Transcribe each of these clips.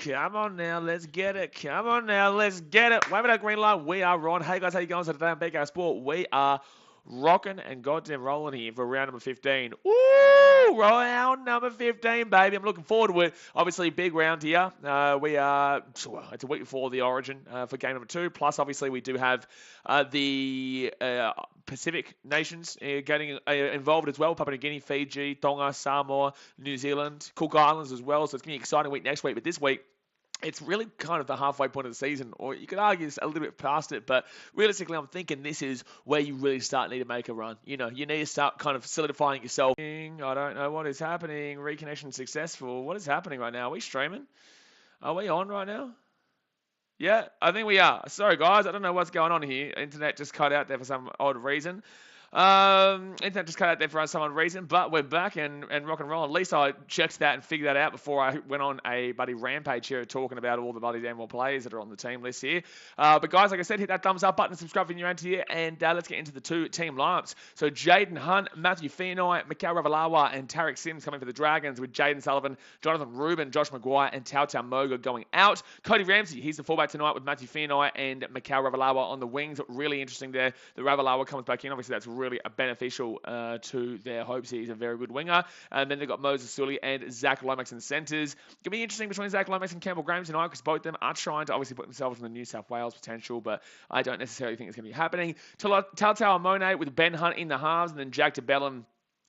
Come on now, let's get it. Come on now, let's get it. Wave it out, green light. We are on. Hey guys, how you going? So today on BKR Sport, we are rocking and goddamn rolling here for round number 15. Woo! Round number 15, baby. I'm looking forward to it. Obviously, big round here. We are, it's a week before the Origin for game number 2. Plus, obviously, we do have the Pacific nations getting involved as well. Papua New Guinea, Fiji, Tonga, Samoa, New Zealand, Cook Islands as well. So it's going to be an exciting week next week. But this week, it's really kind of the halfway point of the season, or you could argue it's a little bit past it, but realistically, I'm thinking this is where you really need to make a run. You know, you need to start kind of solidifying yourself. I don't know what is happening. Reconnection successful. What is happening right now? Are we streaming? Are we on right now? Yeah, I think we are. Sorry, guys. I don't know what's going on here. Internet just cut out there for some odd reason. Internet just cut out there for some odd reason, but we're back and rock and roll. At least I checked that and figured that out before I went on a bloody rampage here talking about all the bloody damn well players that are on the team list here. But guys, like I said, hit that thumbs up button, subscribe if you're around here, and let's get into the two team lineups. So Jaden Hunt, Matthew Feenoi, Mikhail Ravalawa, and Tarek Sims coming for the Dragons, with Jaden Sullivan, Jonathan Rubin, Josh Maguire, and Tautau Moga going out. Cody Ramsey, he's the fullback tonight with Matthew Feenoi and Mikhail Ravalawa on the wings. Really interesting there. The Ravalawa comes back in. Obviously, that's really beneficial to their hopes. He's a very good winger. And then they've got Moses Sully and Zach Lomax in the centres. It's going to be interesting between Zach Lomax and Campbell Graham tonight, because both of them are trying to obviously put themselves in the New South Wales potential, but I don't necessarily think it's going to be happening. Tautau Amone with Ben Hunt in the halves, and then Jack DeBellum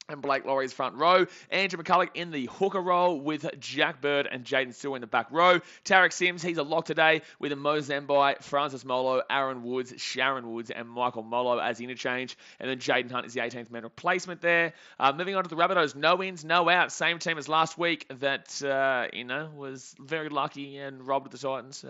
and Blake Laurie's front row. Andrew McCulloch in the hooker role with Jack Bird and Jaden Stewart in the back row. Tarek Sims, he's a lock today with Mo Zambai, Francis Molo, Aaron Woods, Sharon Woods, and Michael Molo as interchange. And then Jaden Hunt is the 18th man replacement there. Moving on to the Rabbitohs, no ins, no outs. Same team as last week that, was very lucky and robbed the Titans.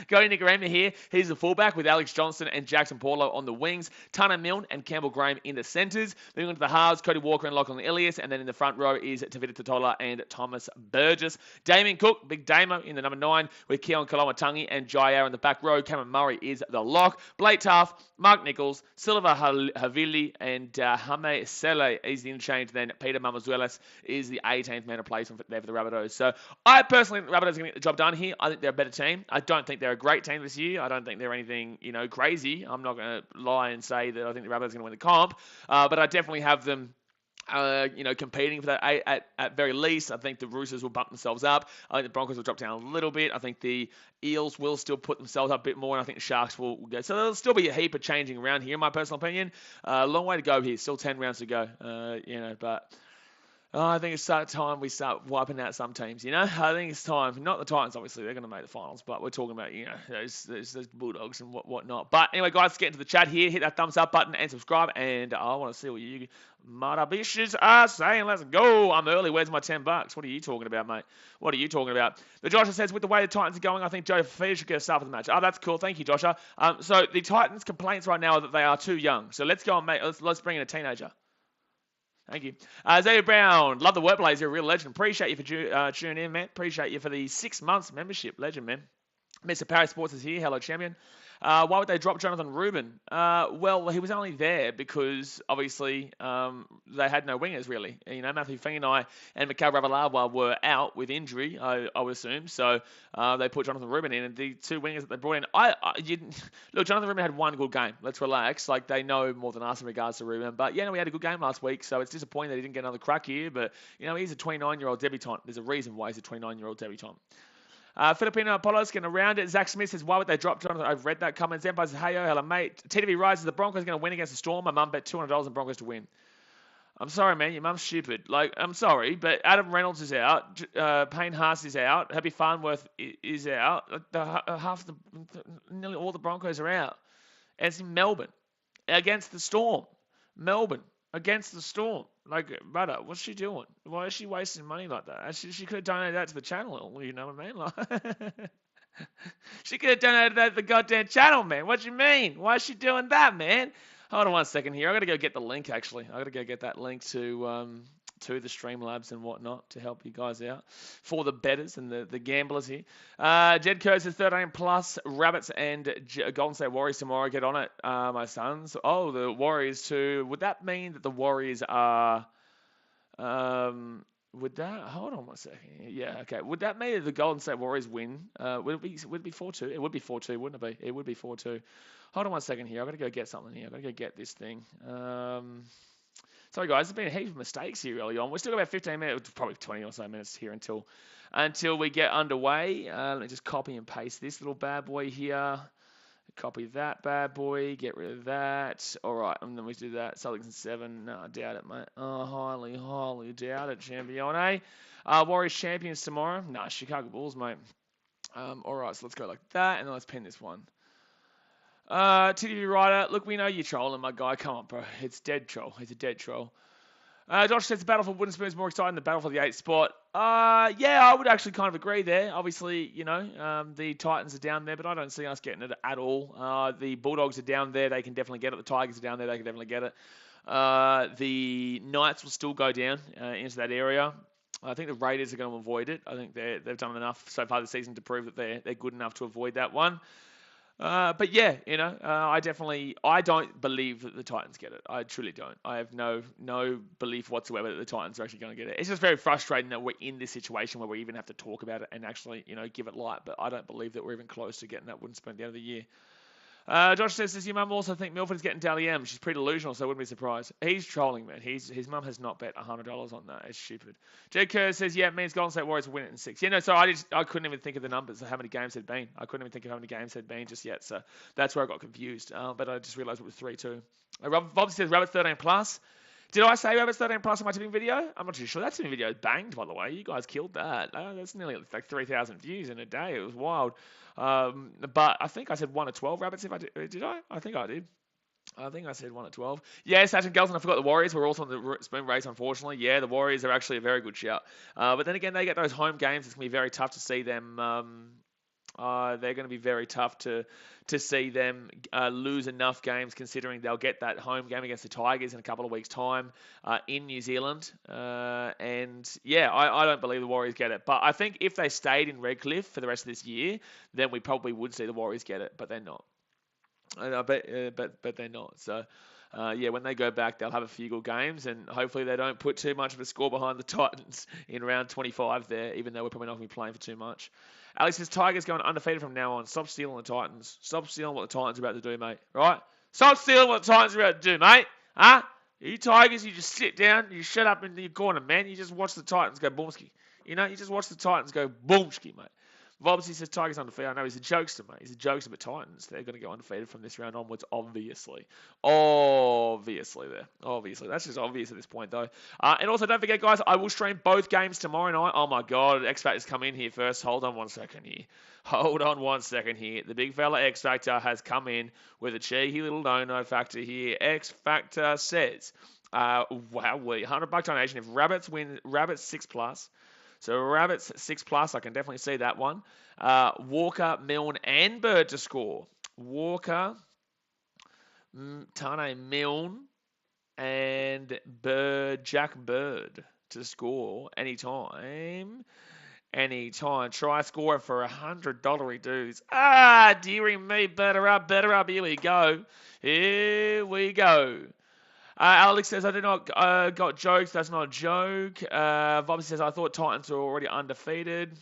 Cody Nicarima here. He's the fullback with Alex Johnson and Jackson Paulo on the wings. Tana Milne and Campbell Graham in the centres. Moving on to the halves, Cody Walker and Lachlan Ilias, and then in the front row is Tavita Totola and Thomas Burgess. Damien Cook, Big Damo in the number 9, with Keon Kalawatangi and Jair in the back row. Cameron Murray is the lock. Blake Taff, Mark Nichols, Silva Havili, and Hame Sele is the interchange. Then Peter Mamazuelas is the 18th man replacement there for the Rabbitohs. So I personally think the Rabbitohs are going to get the job done here. I think they're a better team. I don't think they're a great team this year. I don't think they're anything, crazy. I'm not going to lie and say that I think the Rabbitohs are going to win the comp, but I definitely have them competing for that at very least. I think the Roosters will bump themselves up. I think the Broncos will drop down a little bit. I think the Eels will still put themselves up a bit more, and I think the Sharks will go. So there'll still be a heap of changing around here, in my personal opinion. Long way to go here. Still 10 rounds to go, but I think it's time we start wiping out some teams, I think it's time. Not the Titans, obviously. They're going to make the finals, but we're talking about, those Bulldogs and whatnot. But anyway, guys, let's get into the chat here. Hit that thumbs up button and subscribe, and I want to see what you Marabishers are saying. Let's go. I'm early. Where's my $10? What are you talking about, mate? What are you talking about? The Joshua says, with the way the Titans are going, I think Joe Fafita should get a start for the match. Oh, that's cool. Thank you, Joshua. So the Titans' complaints right now are that they are too young. So let's go and let's bring in a teenager. Thank you. Xavier Brown, love the work, Blaze. You're a real legend. Appreciate you for tuning in, man. Appreciate you for the 6 months membership. Legend, man. Mr. Paris Sports is here. Hello, champion. Why would they drop Jonathan Rubin? Well, he was only there because, obviously, they had no wingers, really. Matthew Feenoi and Mikhail Ravalawa were out with injury, I would assume. So they put Jonathan Rubin in. And the two wingers that they brought in, look, Jonathan Rubin had one good game. Let's relax. Like, they know more than us in regards to Rubin. But, we had a good game last week, so it's disappointing that he didn't get another crack here. But, he's a 29-year-old debutant. There's a reason why he's a 29-year-old debutant. Filipino Apollo's getting around it. Zach Smith says, why would they drop Jonathan? I've read that comment. Zenpai says, hey, hello, mate. TDV rises. The Broncos are going to win against the Storm. My mum bet $200 on Broncos to win. I'm sorry, man. Your mum's stupid. I'm sorry, but Adam Reynolds is out. Payne Haas is out. Happy Farnworth is out. Nearly all the Broncos are out. And it's in Melbourne against the Storm. Melbourne against the Storm. Brother, what's she doing? Why is she wasting money like that? She could have donated that to the channel, you know what I mean? She could have donated that to the goddamn channel, man. What you mean? Why is she doing that, man? Hold on 1 second here. I got to go get the link, actually. I got to go get that link to the Streamlabs and whatnot to help you guys out for the bettors and the gamblers here. Jed Kerr says 13 plus Rabbits and Golden State Warriors tomorrow. Get on it, my sons. Oh, the Warriors too. Would that mean that the Warriors are Would that hold on one second? Yeah, okay. Would that mean that the Golden State Warriors win? Would it be 4-2? It would be 4-2, wouldn't it be? It would be 4-2. Hold on one second here. I've got to go get something here. I've got to go get this thing. Sorry guys, there's been a heap of mistakes here early on. We've still got about 15 minutes, probably 20 or so minutes here until we get underway. Let me just copy and paste this little bad boy here. Copy that bad boy, get rid of that. All right, and then we do that. Celtics in 7. No, I doubt it, mate. Highly, highly doubt it, Champione. Warriors champions tomorrow. No, Chicago Bulls, mate. All right, so let's go like that, and then let's pin this one. TDV Rider, look, we know you're trolling, my guy. Come on, bro. It's dead troll. It's a dead troll. Josh says the battle for wooden spoon is more exciting than the battle for the 8th spot. Yeah, I would actually kind of agree there. Obviously, the Titans are down there, but I don't see us getting it at all. The Bulldogs are down there. They can definitely get it. The Tigers are down there. They can definitely get it. The Knights will still go down into that area. I think the Raiders are going to avoid it. I think they've done enough so far this season to prove that they're good enough to avoid that one. But yeah, I don't believe that the Titans get it. I truly don't. I have no belief whatsoever that the Titans are actually going to get it. It's just very frustrating that we're in this situation where we even have to talk about it and actually, give it light. But I don't believe that we're even close to getting that wooden spoon at the end of the year. Josh says, does your mum also think Milford's getting Dally M? She's pretty delusional, so I wouldn't be surprised. He's trolling, man. His mum has not bet $100 on that. It's stupid. Jay Kerr says, yeah, it means Golden State Warriors will win it in 6. So I couldn't even think of the numbers of how many games had been. I couldn't even think of how many games had been just yet. So that's where I got confused. But I just realized it was 3-2. Bob says, Rabbits 13 plus. Did I say Rabbits 13 plus in my tipping video? I'm not too sure. That tipping video banged, by the way. You guys killed that. That's nearly like 3,000 views in a day. It was wild. But I think I said 1 to 12 Rabbits. If I did I? I think I did. I think I said 1 to 12. Yeah, Sachin Gelson, I forgot the Warriors. We're also on the spoon race, unfortunately. Yeah, the Warriors are actually a very good shout. But then again, they get those home games. It's going to be very tough to see them. They're going to be very tough to see them lose enough games, considering they'll get that home game against the Tigers in a couple of weeks' time in New Zealand. And yeah, I don't believe the Warriors get it. But I think if they stayed in Redcliffe for the rest of this year, then we probably would see the Warriors get it. But they're not. But they're not. So. Yeah, when they go back, they'll have a few good games, and hopefully they don't put too much of a score behind the Titans in round 25 there, even though we're probably not going to be playing for too much. Alex says, Tigers going undefeated from now on. Stop stealing the Titans. Stop stealing what the Titans are about to do, mate. Right? Stop stealing what the Titans are about to do, mate. Huh? You Tigers, you just sit down, you shut up in your corner, man. You just watch the Titans go boomski. You just watch the Titans go boomski, mate. Obviously says Tigers undefeated. I know he's a jokester, mate. He's a jokester, but Titans, they're going to go undefeated from this round onwards, obviously. Obviously. That's just obvious at this point, though. And also, don't forget, guys, I will stream both games tomorrow night. Oh, my God. X Factor's come in here first. Hold on one second here. The big fella X Factor has come in with a cheeky little no factor here. X Factor says, wow, $100 donation. If Rabbits win, Rabbits 6+. So Rabbits 6+, I can definitely see that one. Walker, Milne, and Bird to score. Walker, Tane, Milne, and Jack Bird to score anytime. Try scorer for $100 dudes. Dearie me, better up. Here we go. Alex says, I did not got jokes. That's not a joke. Bobby says, I thought Titans were already undefeated.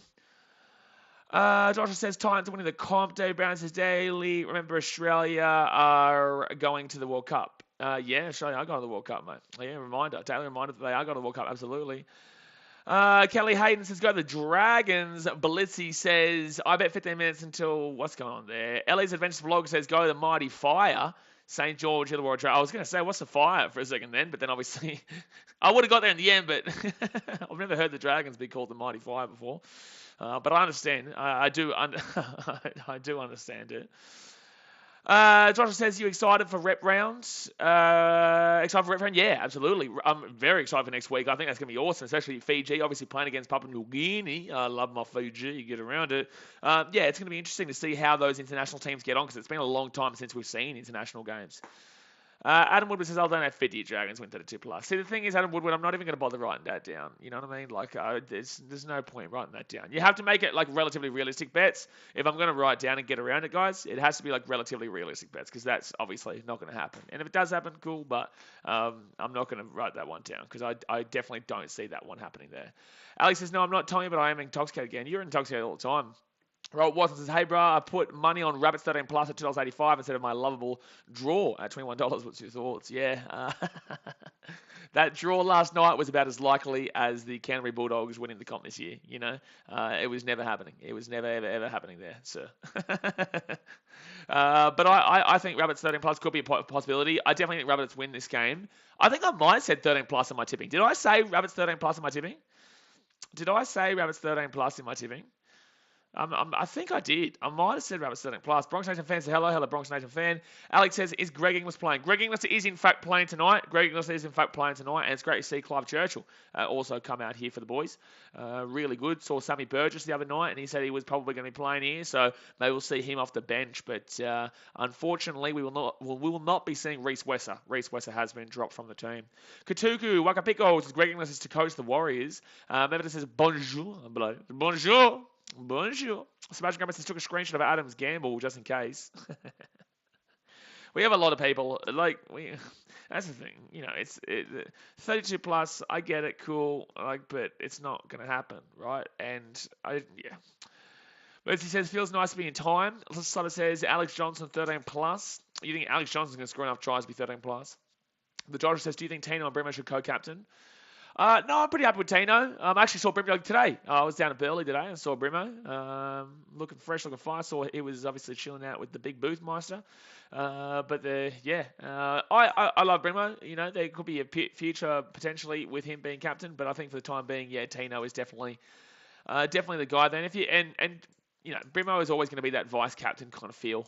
Joshua says, Titans are winning the comp. Dave Brown says, daily. Remember, Australia are going to the World Cup. Yeah, Australia are going to the World Cup, mate. Yeah, daily reminder that they are going to the World Cup, absolutely. Kelly Hayden says, go to the Dragons. Blitzy says, I bet 15 minutes until, what's going on there? Ellie's Adventures Vlog says, go to the Mighty Fire. St George Illawarra Dragons. I was going to say, what's the Fire for a second then, but then obviously I would have got there in the end, but I've never heard the Dragons be called the Mighty Fire before. But I understand. I do understand it. Joshua says, you excited for rep rounds? Excited for rep round? Yeah, absolutely. I'm very excited for next week. I think that's going to be awesome, especially Fiji, obviously playing against Papua New Guinea. I love my Fiji. You get around it. Yeah, it's going to be interesting to see how those international teams get on, because it's been a long time since we've seen international games. Adam Woodward says, I'll donate 50 Dragons win 32 plus. See, the thing is, Adam Woodward, I'm not even going to bother writing that down. You know what I mean? Like, there's no point writing that down. You have to make it like relatively realistic bets. If I'm going to write down and get around it, guys, it has to be like relatively realistic bets because that's obviously not going to happen. And if it does happen, cool, but I'm not going to write that one down because I definitely don't see that one happening there. Alex says, no, I'm not telling you, but I am intoxicated again. You're intoxicated all the time. Robert Watson says, hey, bro, I put money on Rabbits 13 plus at $2.85 instead of my lovable draw at $21. What's your thoughts? Yeah. That draw last night was about as likely as the Canterbury Bulldogs winning the comp this year. You know, it was never happening. It was never, ever happening there, sir. But I think Rabbits 13 plus could be a possibility. I definitely think Rabbits win this game. I think I might have said 13 plus in my tipping. Did I say Rabbits 13 plus in my tipping? Did I say Rabbits 13 plus in my tipping? I think I did. I might have said Rabbits 13 plus. Bronx Nation fan says, hello, Bronx Nation fan. Alex says, is Greg Inglis playing? Greg Inglis is in fact playing tonight. And it's great to see Clive Churchill also come out here for the boys. Really good. Saw Sammy Burgess the other night, and he said he was probably going to be playing here, so maybe we'll see him off the bench. But unfortunately, we will not be seeing Reece Wesser. Reece Wesser has been dropped from the team. Katuku Wakapiko says, Greg Inglis is to coach the Warriors. Memphis says, bonjour. Bonjour. Sebastian Graham says, took a screenshot of Adam's gamble just in case. We have a lot of people, that's the thing, you know, it's 32 plus, I get it, cool, but it's not going to happen, right? And, But he says, feels nice to be in time. Sutter says, Alex Johnson, 13 plus. You think Alex Johnson's going to score enough tries to be 13 plus? The Dodger says, do you think Tino and Brimo should co-captain? No, I'm pretty happy with Tino. I actually saw Brimo today. I was down at Burleigh today and saw Brimo. Looking fresh, looking fine. Saw he was obviously chilling out with the big Boothmeister. I love Brimo. You know, there could be a future potentially with him being captain, but I think for the time being, Tino is definitely the guy. Then you know, Brimo is always going to be that vice captain kind of feel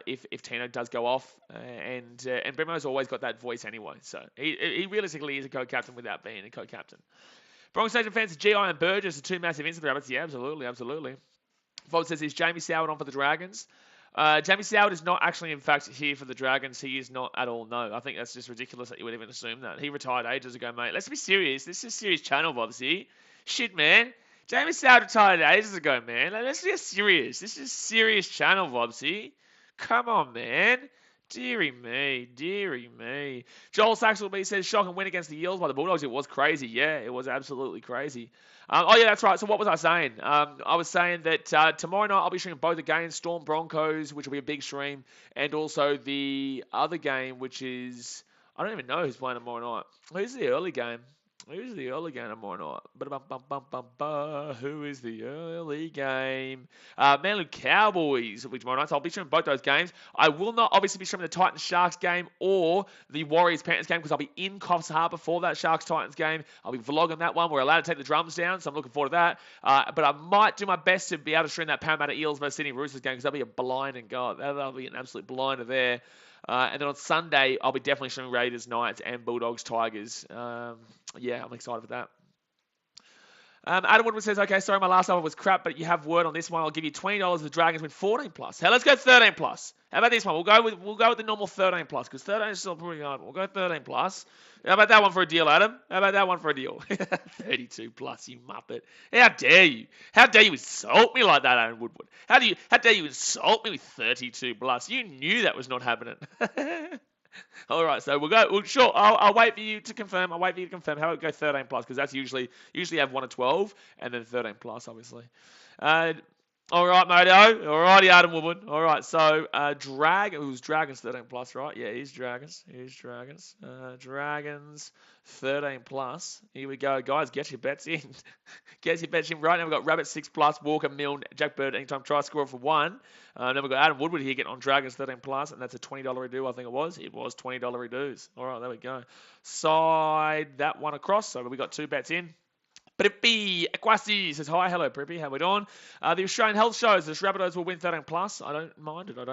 if Tino does go off, and Brimo's always got that voice anyway. So he realistically is a co-captain without being a co-captain. Bronx Station fans, GI and Burgess are two massive ins for the Rabbits. Yeah, absolutely. Fold says, is Jamie Soward on for the Dragons? Jamie Soward is not actually, in fact, here for the Dragons. He is not at all, no. I think that's just ridiculous that you would even assume that. He retired ages ago, mate. Let's be serious. This is a serious channel, obviously. Shit, man. Jamie Soward retired ages ago, man. Let's get serious. This is serious channel, Vobsy. Come on, man. Deary me. Joel Saxelby says, shocking win against the Eels by the Bulldogs. It was crazy. Yeah, it was absolutely crazy. That's right. So what was I saying? I was saying that tomorrow night I'll be streaming both the games, Storm Broncos, which will be a big stream, and also the other game, which is, I don't even know who's playing tomorrow night. Who's the early game? Who's the early game tomorrow night? Who is the early game? Manly Cowboys will be tomorrow night. So I'll be streaming both those games. I will not obviously be streaming the Titans Sharks game or the Warriors Panthers game because I'll be in Coffs Harbour for that Sharks Titans game. I'll be vlogging that one. We're allowed to take the drums down, so I'm looking forward to that. But I might do my best to be able to stream that Parramatta Eels versus Sydney Roosters game because that'll be a blinding god. That'll be an absolute blinder there. And then on Sunday, I'll be definitely streaming Raiders, Knights, and Bulldogs, Tigers. I'm excited for that. Adam Woodward says, okay, sorry, my last offer was crap, but you have word on this one. I'll give you $20 if the Dragons win 14 plus. Hey, let's go 13 plus. How about this one? We'll go with the normal 13 plus because 13 is still pretty hard. We'll go 13 plus. How about that one for a deal, Adam? How about that one for a deal? 32 plus, you muppet. How dare you? How dare you insult me like that, Adam Woodward? How dare you insult me with 32 plus? You knew that was not happening. All right, so we'll go. Well, sure, I'll wait for you to confirm. How about we go 13 plus because that's usually have 1 to 12 and then 13 plus, obviously. All right, Moto. All righty, Adam Woodward. All right, so it was Dragons 13 plus, right? Yeah, here's Dragons. Dragons 13 plus. Here we go, guys. Get your bets in. Right now we've got Rabbit 6 plus, Walker, Milne, Jack Bird, anytime try score for 1. Then we've got Adam Woodward here getting on Dragons 13 plus, and that's a $20 redo, I think it was. It was $20 redos. All right, there we go. Side that one across. So we got 2 bets in. Prippy Aquasi says, hi, hello, Prippy, how we doing? The Australian Health shows the Rabbitohs will win 13 plus. I don't mind it at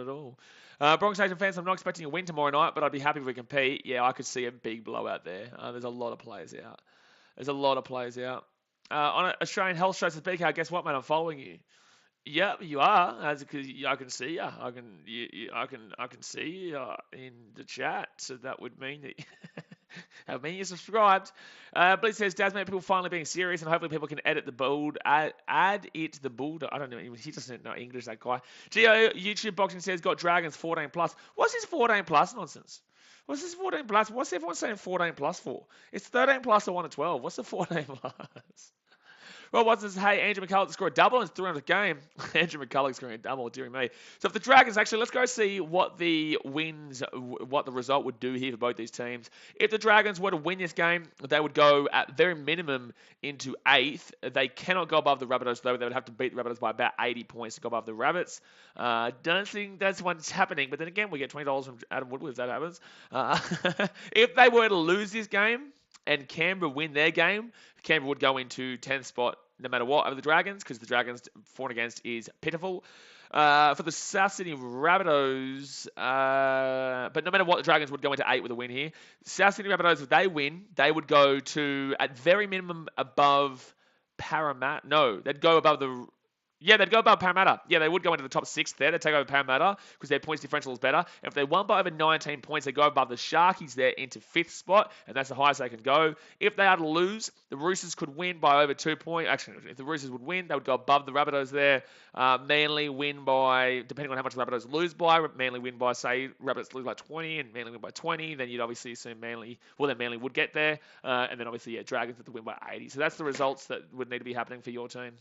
all. Bronx Nation fans, I'm not expecting a win tomorrow night, but I'd be happy if we compete. Yeah, I could see a big blowout there. There's a lot of players out. On Australian Health shows, says, BK, guess what, mate? I'm following you. Yeah, you are. As because I can see you. I can see you in the chat. So that would mean that that mean you're subscribed. Blitz says, "Daz, mate, people finally being serious, and hopefully people can edit the build. Add it to the build. I don't know. He doesn't know English. That guy. Geo YouTube boxing says got Dragons 14 plus. What's this 14 plus nonsense? What's this 14 plus? What's everyone saying 14 plus for? It's 13 plus or 1 to 12. What's the 14 plus? Rob Watson says, hey, Andrew McCullough scored a double in his 300th game. Andrew McCullough scoring a double, dearie me. So if the Dragons, actually, let's go see what the result would do here for both these teams. If the Dragons were to win this game, they would go at very minimum into 8th. They cannot go above the Rabbitohs, though. They would have to beat the Rabbitohs by about 80 points to go above the Rabbits. Don't think that's what's happening. But then again, we get $20 from Adam Woodward if that happens. If they were to lose this game, and Canberra win their game, Canberra would go into 10th spot no matter what over the Dragons, because the Dragons for and against is pitiful. For the South Sydney Rabbitohs, but no matter what, the Dragons would go into 8 with a win here. South Sydney Rabbitohs, if they win, they would go to, at very minimum, above Parramatta. No, they'd go above the... Yeah, they'd go above Parramatta. Yeah, they would go into the top 6 there. They'd take over Parramatta because their points differential is better. And if they won by over 19 points, they go above the Sharkies there into 5th spot, and that's the highest they can go. If they are to lose, the Roosters could win by over 2 points. Actually, if the Roosters would win, they would go above the Rabbitohs there. Manly win by, depending on how much the Rabbitohs lose by, Manly win by, say, Rabbitohs lose by 20 and Manly win by 20, then you'd obviously assume Manly would get there. And then obviously, yeah, Dragons have to win by 80. So that's the results that would need to be happening for your team.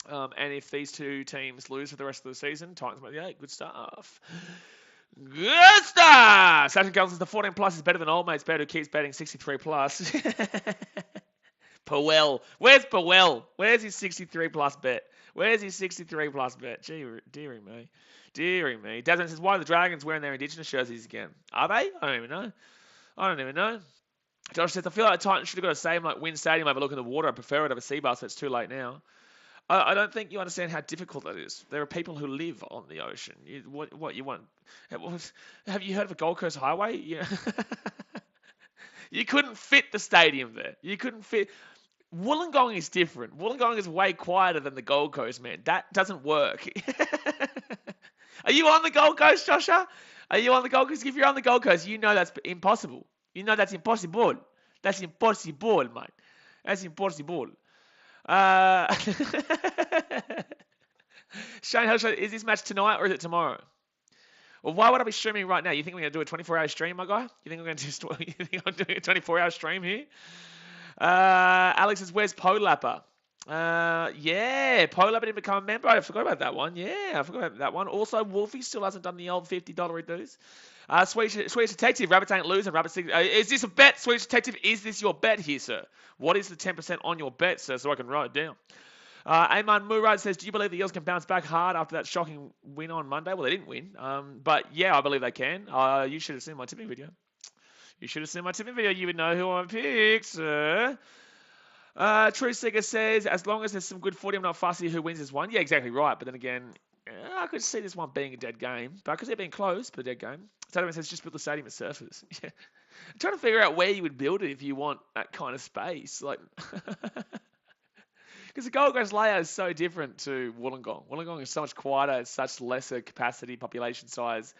And if these two teams lose for the rest of the season, Titans might be 8. Good stuff. Good stuff! Saturn Girls says the 14 plus is better than old mate's bet who keeps betting 63 plus. Powell. Where's Powell? Where's his 63 plus bet? Where's his 63 plus bet? Gee, dearie me. Dearie me. Desmond says, why are the Dragons wearing their Indigenous jerseys again? Are they? I don't even know. Josh says, I feel like the Titans should have got a same like Win Stadium overlooking the water. I prefer it over Seabass, so it's too late now. I don't think you understand how difficult that is. There are people who live on the ocean. What you want? Have you heard of a Gold Coast Highway? Yeah. You couldn't fit the stadium there. You couldn't fit. Wollongong is different. Wollongong is way quieter than the Gold Coast, man. That doesn't work. Are you on the Gold Coast, Joshua? Are you on the Gold Coast? If you're on the Gold Coast, you know that's impossible. You know that's impossible. That's impossible, mate. That's impossible. Shane Helshaw, is this match tonight or is it tomorrow? Well, why would I be streaming right now? You think we're going to do a 24-hour stream, my guy? You think I'm doing a 24-hour stream here? Alex says, where's Polapper? Yeah, Polapper didn't become a member. I forgot about that one. Yeah, I forgot about that one. Also, Wolfie still hasn't done the old $50 dues. Swedish Detective, Rabbits ain't losing. Rabbits. Is this a bet, Swedish Detective? Is this your bet here, sir? What is the 10% on your bet, sir, so I can write it down? Ayman Murad says, do you believe the Eels can bounce back hard after that shocking win on Monday? Well, they didn't win. But yeah, I believe they can. You should have seen my tipping video. You would know who I picked, sir. True Seeker says, as long as there's some good footy, I'm not fussy who wins this one. Yeah, exactly right. But then again, I could see this one being a dead game. But I could see it being close, but a dead game. Tatum says, just build the stadium at surfers. Yeah. I'm trying to figure out where you would build it if you want that kind of space. Like, because the Gold Coast layout is so different to Wollongong. Wollongong is so much quieter. It's such lesser capacity, population size.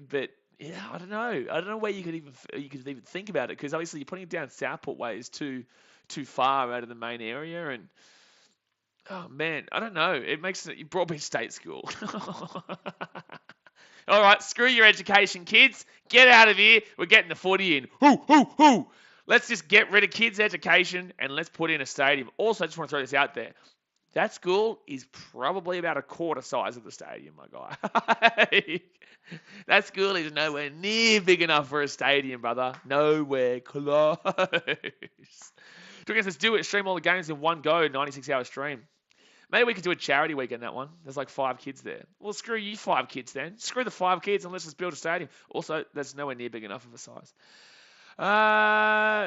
But yeah, I don't know where you could even think about it, because obviously you're putting it down Southport way is too far out of the main area, and oh man, I don't know. It makes it Broadbeach State School. All right, screw your education, kids. Get out of here. We're getting the footy in. Hoo. Let's just get rid of kids' education and let's put in a stadium. Also, I just want to throw this out there. That school is probably about a quarter size of the stadium, my guy. That school is nowhere near big enough for a stadium, brother. Nowhere close. Let's do it. Stream all the games in one go, 96-hour stream. Maybe we could do a charity weekend, that one. There's like 5 kids there. Well, screw you 5 kids then. Screw the 5 kids and let's just build a stadium. Also, that's nowhere near big enough of a size.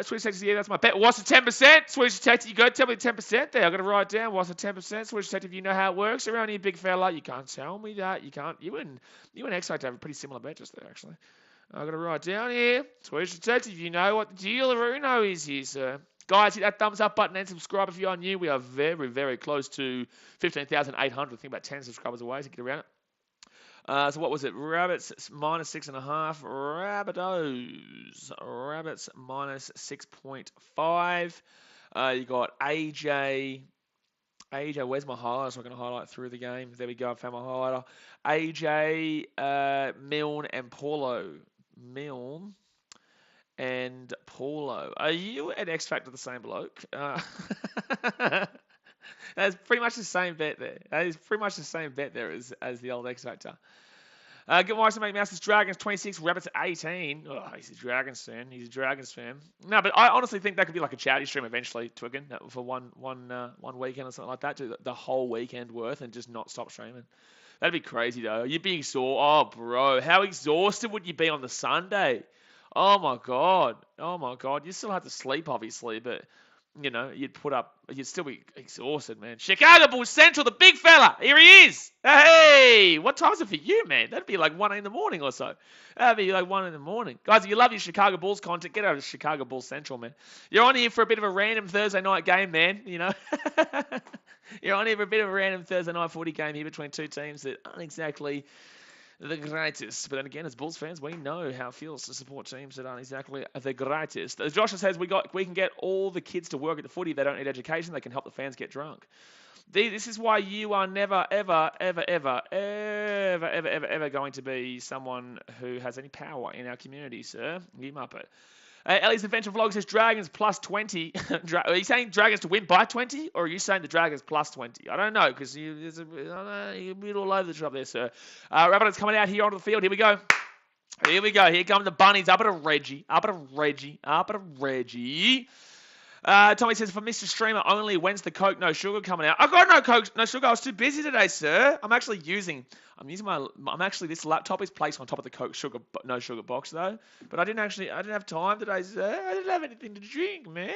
Swedish Detective, yeah, that's my bet. What's the 10%? Swedish Detective, you go tell me the 10% there. I've got to write down what's the 10%. Swedish Detective, you know how it works. Around here, big fella. You can't tell me that. You can't. You and X-Factor have a pretty similar bet just there, actually. I've got to write down here. Swedish Detective, you know what the deal of Uno is here, sir. Guys, hit that thumbs up button and subscribe if you are new. We are very, very close to 15,800. I think about 10 subscribers away to get around it. So what was it? Rabbits minus 6.5. Rabbits minus 6.5. You got AJ. Where's my highlights? I'm going to highlight through the game. There we go. I found my highlighter. AJ, Milne, and Paulo. Milne and Paulo. Are you and X Factor the same bloke? That's pretty much the same bet there. That is pretty much the same bet there as the old X Factor. Good morning, mate. Mouse's Dragons 26, Rabbits 18. Oh, he's a Dragons fan. No, but I honestly think that could be like a charity stream eventually, Twiggin, for one weekend or something like that. Do the whole weekend worth and just not stop streaming. That'd be crazy though. You'd be exhausted. Oh, bro, how exhausted would you be on the Sunday? Oh my god. You still have to sleep, obviously, but you'd still be exhausted, man. Chicago Bulls Central, the big fella. Here he is. Hey, what time is it for you, man? That'd be like 1 in the morning or so. That'd be like 1 in the morning. Guys, if you love your Chicago Bulls content, get over to Chicago Bulls Central, man. You're on here for a bit of a random Thursday night game, man. You're on here for a bit of a random Thursday night footy game here between two teams that aren't exactly the greatest. But then again, as Bulls fans, we know how it feels to support teams that aren't exactly the greatest. As Joshua says, we can get all the kids to work at the footy. They don't need education. They can help the fans get drunk. This is why you are never, ever, ever, ever, ever, ever, ever, ever going to be someone who has any power in our community, sir. You muppet. Ellie's Adventure Vlog says Dragons plus 20. Are you saying Dragons to win by 20? Or are you saying the Dragons plus 20? I don't know, because you're a bit all over the shop there, sir. Rabbitohs coming out here onto the field. Here we go. Here come the bunnies. Up at a Reggie. Tommy says, for Mr. Streamer only, when's the Coke No Sugar coming out? I got no Coke No Sugar. I was too busy today, sir. I'm actually this laptop is placed on top of the Coke No Sugar box though. But I didn't have time today, sir. I didn't have anything to drink, man.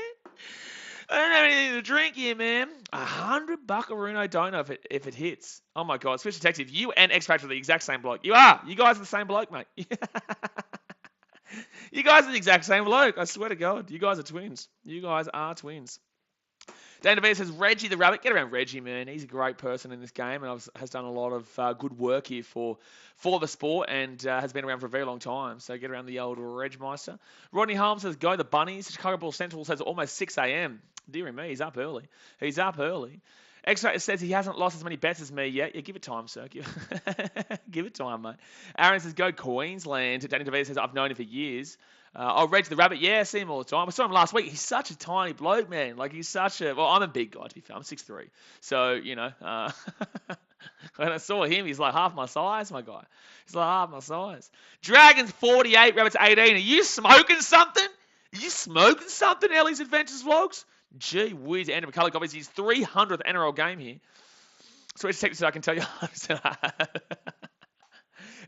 I don't have anything to drink here, man. $100 Buckaroo Dono if it hits. Oh my God, Switch Detective, you and X Factor are the exact same bloke. You are. You guys are the same bloke, mate. You guys are the exact same bloke. I swear to God. You guys are twins. Dan DeVita says, Reggie the Rabbit. Get around Reggie, man. He's a great person in this game and has done a lot of good work here for the sport and has been around for a very long time. So get around the old Regmeister. Rodney Holmes says, go the Bunnies. Chicago Bulls Central says almost 6 a.m. Dear me, he's up early. X-Factor says he hasn't lost as many bets as me yet. Yeah, give it time, sir. Give it time, mate. Aaron says, go Queensland. Danny DeVita says, I've known him for years. Reg the Rabbit, yeah, I see him all the time. I saw him last week. He's such a tiny bloke, man. Like, I'm a big guy, to be fair. I'm 6'3". So, when I saw him, he's like half my size, my guy. He's like half my size. Dragons 48, Rabbits 18. Are you smoking something? Ellie's Adventures Vlogs? Gee whiz, Andrew McCulloch, obviously his 300th NRL game here. Switch Texas, I can tell you.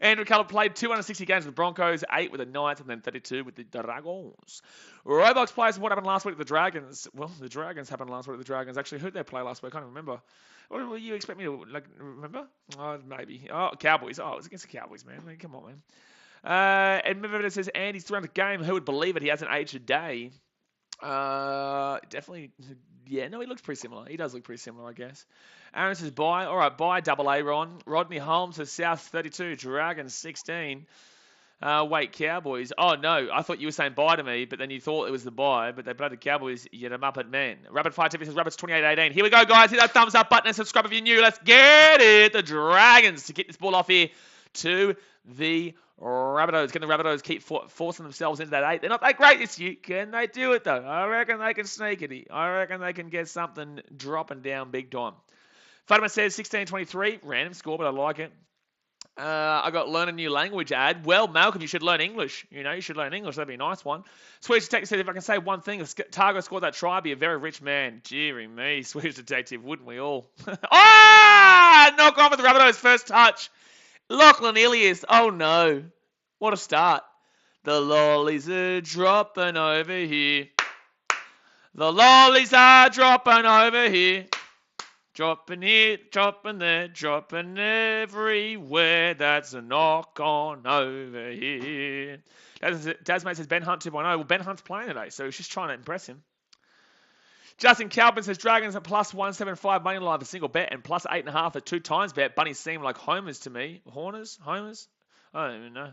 Andrew McCulloch played 260 games with the Broncos, 8 with the Knights, and then 32 with the Dragons. Roblox players, what happened last week with the Dragons? Well, the Dragons happened last week with the Dragons. Actually, who did they play last week? I can't remember. What do you expect me to remember? Oh, maybe. Oh, Cowboys. Oh, it was against the Cowboys, man. Come on, man. And Mivita says, Andy's 300th game. Who would believe it? He hasn't aged a day. Definitely, yeah, no, he looks pretty similar. He does look pretty similar, I guess. Aaron says, bye. All right, bye, double A, Ron. Rodney Holmes says, South 32, Dragons 16. Wait, Cowboys. Oh, no, I thought you were saying bye to me, but then you thought it was the bye, but they played the Cowboys, you're a Muppet man. Rapid Fire TV says, Rabbits 28-18. Here we go, guys. Hit that thumbs up button and subscribe if you're new. Let's get it. The Dragons to kick this ball off here to the Rabbitohs. Can the Rabbitohs keep forcing themselves into that 8? They're not that great this year. Can they do it, though? I reckon they can sneak it. I reckon they can get something dropping down big time. Fatima says 16-23. Random score, but I like it. I got learn a new language ad. Well, Malcolm, you should learn English. You should learn English. That'd be a nice one. Swedish Detective said, if I can say one thing, if Targo scored that try, I'd be a very rich man. Deary me, Swedish Detective, wouldn't we all? Knock off with the Rabbitohs' first touch. Lachlan Ilias. Oh, no. What a start. The lollies are dropping over here. The lollies are dropping over here. Dropping here, dropping there, dropping everywhere. That's a knock on over here. Tasmate says Ben Hunt 2.0. Well, Ben Hunt's playing today, so he's just trying to impress him. Justin Calvin says Dragons at plus 175 money line for single bet and plus 8.5 at 2 times bet. Bunnies seem like homers to me. Homers? I don't even know.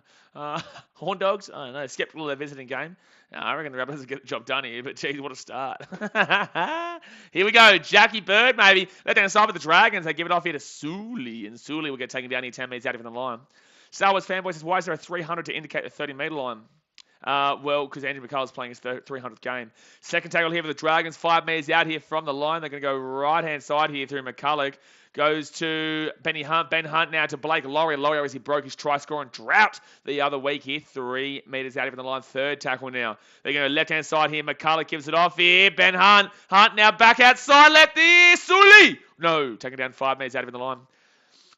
Horn Dogs? I don't know. Skeptical of their visiting game. I reckon the Rabbitohs get the job done here, but geez, what a start. Here we go. Jackie Bird, maybe. Let down side with the Dragons. They give it off here to Sully, and Sully will get taken down here 10 metres out of the line. Star Wars fanboy says, why is there a 300 to indicate the 30-metre line? Well, because Andrew McCullough's playing his 300th game. Second tackle here for the Dragons. 5 metres out here from the line. They're going to go right-hand side here through McCullough. Goes to Benny Hunt. Ben Hunt now to Blake Laurie. Laurie, as he broke his try-scoring drought the other week here. 3 metres out of the line. Third tackle now. They're going to left-hand side here. McCullough gives it off here. Ben Hunt. Hunt now back outside. Left there. Sully. No. Taking down 5 metres out of the line.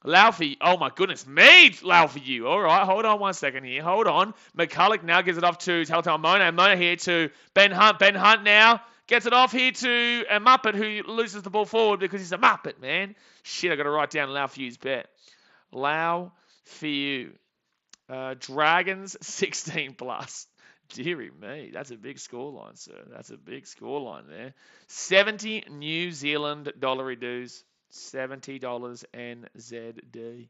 Laufey, oh my goodness me, Laufey you. All right, hold on 1 second here. Hold on. McCullough now gives it off to Telltale Mona. Mona here to Ben Hunt. Ben Hunt now gets it off here to a Muppet who loses the ball forward because he's a Muppet, man. Shit, I got to write down Laufey's bet. Laufey. Dragons 16 plus. Deary me, that's a big scoreline, sir. That's a big scoreline there. 70 New Zealand dollary dues. $70 NZD.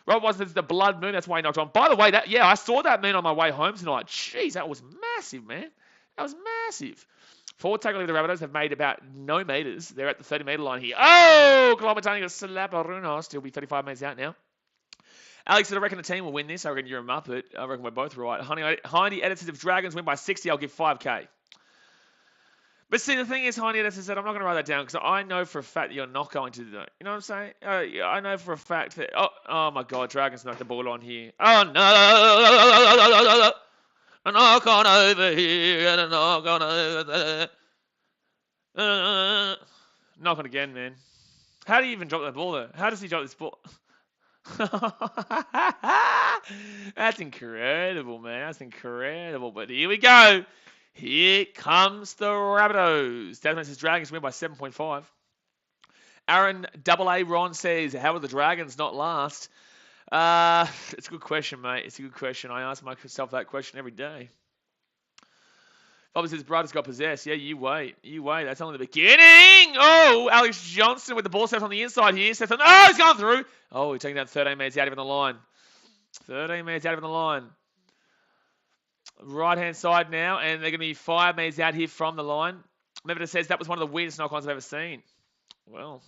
Rob was the blood moon. That's why he knocked on. By the way, I saw that moon on my way home tonight. Jeez, that was massive, man. That was massive. Forward tackle of the Rabbitohs have made about no metres. They're at the 30-metre line here. Oh, Kolomatani got slap a Runos. Still be 35 metres out now. Alex said, I reckon the team will win this. I reckon you're a Muppet. I reckon we're both right. Hindy edits if Dragons win by 60, I'll give 5K. But see, the thing is, Hindy edits said, I'm not going to write that down because I know for a fact that you're not going to do it. You know what I'm saying? I know for a fact that... Oh my God, Dragons knocked the ball on here. Oh, no! A knock on over here and a knock on over there. Knock on again, man. How do you even drop that ball there? How does he drop this ball? That's incredible, man. That's incredible. But here we go. Here comes the Rabbitohs. Desmond says Dragons win by 7.5. Aaron AA Ron says, how will the Dragons not last? It's a good question, mate. It's a good question. I ask myself that question every day. Bobby says, Brighters got possessed. Yeah, you wait. You wait. That's only the beginning. Oh, Alex Johnson with the ball set on the inside here. Sets on. Oh, he's gone through. Oh, he's taking that 13 metres out of the line. 13 metres out of the line. Right-hand side now, and they're going to be 5 metres out here from the line. Mevita says that was one of the weirdest knock-ons I've ever seen. Well,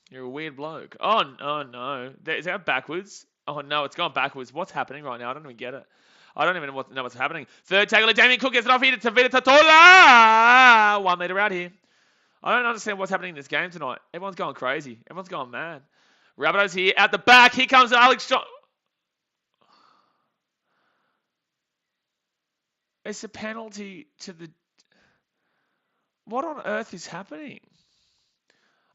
you're a weird bloke. Oh no. Is that backwards? Oh, no, it's gone backwards. What's happening right now? I don't even get it. I don't even know what's happening. Third tackle, Damien Cook gets it off here to Tavita Tatola. 1 metre out here. I don't understand what's happening in this game tonight. Everyone's going crazy. Everyone's going mad. Rabbitohs here at the back. Here comes Alex John. It's a penalty to the... What on earth is happening?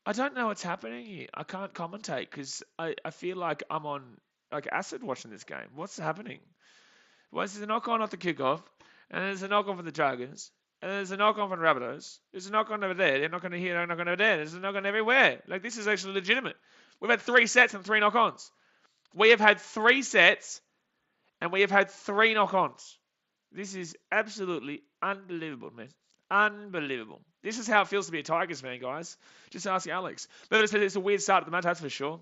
I don't know what's happening here. I can't commentate because I feel like I'm on acid watching this game. What's happening? Well, there's a knock-on off the kickoff, and there's a knock-on for the Dragons, and there's a knock-on for the Rabbitohs. There's a knock-on over there. They're not going to here, they're not going over there. There's a knock-on everywhere. This is actually legitimate. We've had 3 sets and 3 knock-ons. We have had 3 sets, and we have had 3 knock-ons. This is absolutely unbelievable, man. Unbelievable. This is how it feels to be a Tigers fan, guys. Just ask Alex. But it's a weird start at the match, that's for sure.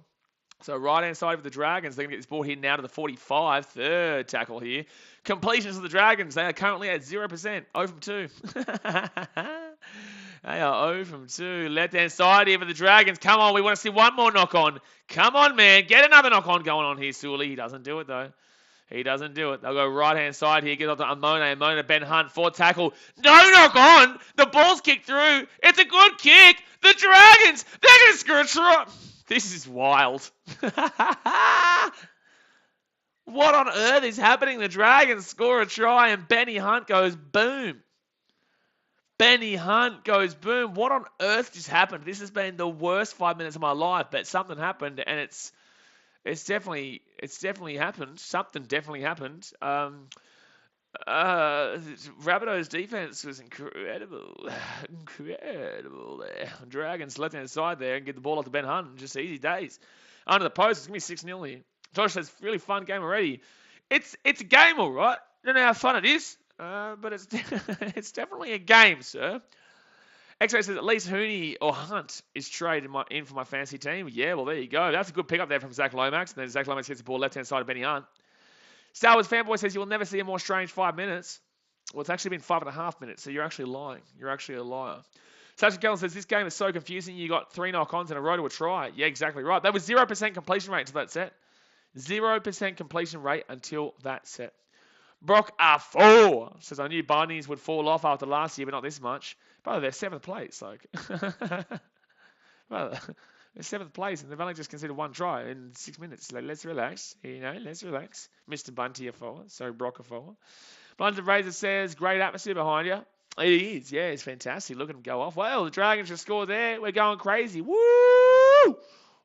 So right-hand side of the Dragons, they're going to get this ball here now to the 45. Third tackle here. Completions of the Dragons. They are currently at 0%. 0 from 2. They are 0 from 2. Left-hand side here for the Dragons. Come on, we want to see one more knock-on. Come on, man. Get another knock-on going on here, Sully. He doesn't do it, though. He doesn't do it. They'll go right-hand side here. Get off to Amona. Amona, Ben Hunt. 4 tackle. No knock-on. The ball's kicked through. It's a good kick. The Dragons. They're going to screw a try. This is wild. What on earth is happening? The Dragons score a try and Benny Hunt goes boom. Benny Hunt goes boom. What on earth just happened? This has been the worst 5 minutes of my life, but something happened and it's definitely happened. Something definitely happened. Rabbitohs defense was incredible. Incredible there. Dragons left hand side there and get the ball off to Ben Hunt. Just easy days. Under the post, it's going to be 6-0 here. Josh says, really fun game already. It's a game, all right. I don't know how fun it is, but it's definitely a game, sir. X-Ray says, at least Hooney or Hunt is traded in for my fantasy team. Yeah, well, there you go. That's a good pickup there from Zach Lomax. And then Zach Lomax gets the ball left-hand side of Benny Hunt. Star Wars Fanboy says, you will never see a more strange 5 minutes. Well, it's actually been 5.5 minutes, so you're actually lying. You're actually a liar. Sasha Gallen says, this game is so confusing. You got 3 knock-ons in a row to a try. Yeah, exactly right. That was 0% completion rate until that set. 0% completion rate until that set. Brock R4 says, I knew Bunnies would fall off after last year, but not this much. Brother, they're 7th place. Well, they're 7th place, and they've only just conceded 1 try in 6 minutes. Let's relax. Let's relax. Mr. Bunty R4. Sorry, Brock R4. Blunted Razor says, great atmosphere behind you. It is, yeah, it's fantastic. Look at them go off. Well, the Dragons just scored there. We're going crazy. Woo! Whoop,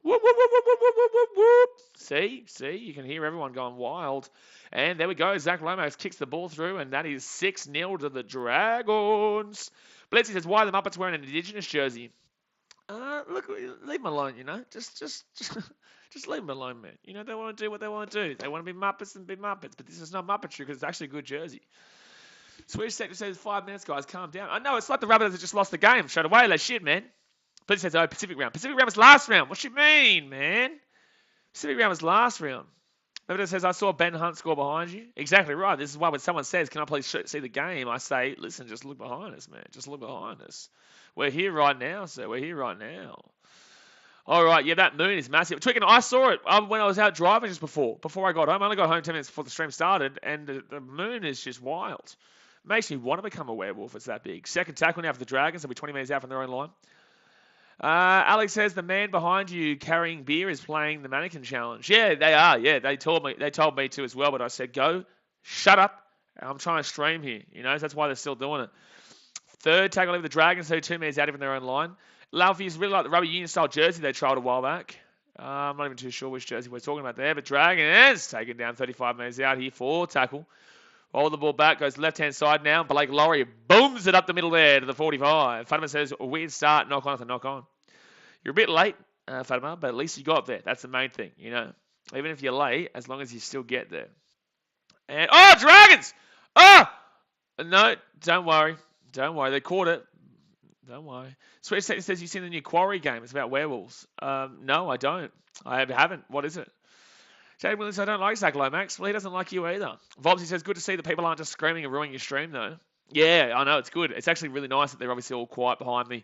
whoop, whoop, whoop, whoop, whoop, whoop, whoop. See, you can hear everyone going wild. And there we go. Zach Lomax kicks the ball through, and that is 6-0 to the Dragons. Blitzy says, why are the Muppets wearing an Indigenous jersey? Look, leave them alone, Just leave them alone, man. They want to do what they want to do. They want to be Muppets and be Muppets, but this is not Muppetry because it's actually a good jersey. Swedish Sector says, 5 minutes, guys, calm down. I know, it's like the Rabbitohs that just lost the game straight away. Like shit, man. Blitzy says, oh, Pacific round. Pacific round was last round. What you mean, man? Pacific round was last round. Rabbitohs says, I saw Ben Hunt score behind you. Exactly right. This is why when someone says, can I please see the game? I say, listen, just look behind us, man. Just look behind us. We're here right now, sir. We're here right now. All right, yeah, that moon is massive. Twickenham, I saw it when I was out driving just before I got home. I only got home 10 minutes before the stream started, and the moon is just wild. Makes me want to become a werewolf. It's that big. Second tackle now for the Dragons. They'll be 20 metres out from their own line. Alex says the man behind you carrying beer is playing the mannequin challenge. Yeah, they are. Yeah, they told me to as well, but I said, go, shut up. I'm trying to stream here. So that's why they're still doing it. Third tackle over the Dragons, 2 metres out from their own line. Lalfie's really like the rugby union style jersey they tried a while back. I'm not even too sure which jersey we're talking about there, but Dragons taken down 35 metres out here for tackle. Roll the ball back, goes left-hand side now. Blake Laurie booms it up the middle there to the 45. Fatima says, a weird start, knock on after knock on. You're a bit late, Fatima, but at least you got there. That's the main thing, Even if you're late, as long as you still get there. And, Dragons! No, don't worry. They caught it. Don't worry. Sweet Satan says, you've seen the new Quarry game. It's about werewolves. No, I don't. I haven't. What is it? Jade Williams, I don't like Zach Lomax. Well, he doesn't like you either. Vobsy says, good to see that people aren't just screaming and ruining your stream, though. Yeah, I know. It's good. It's actually really nice that they're obviously all quiet behind me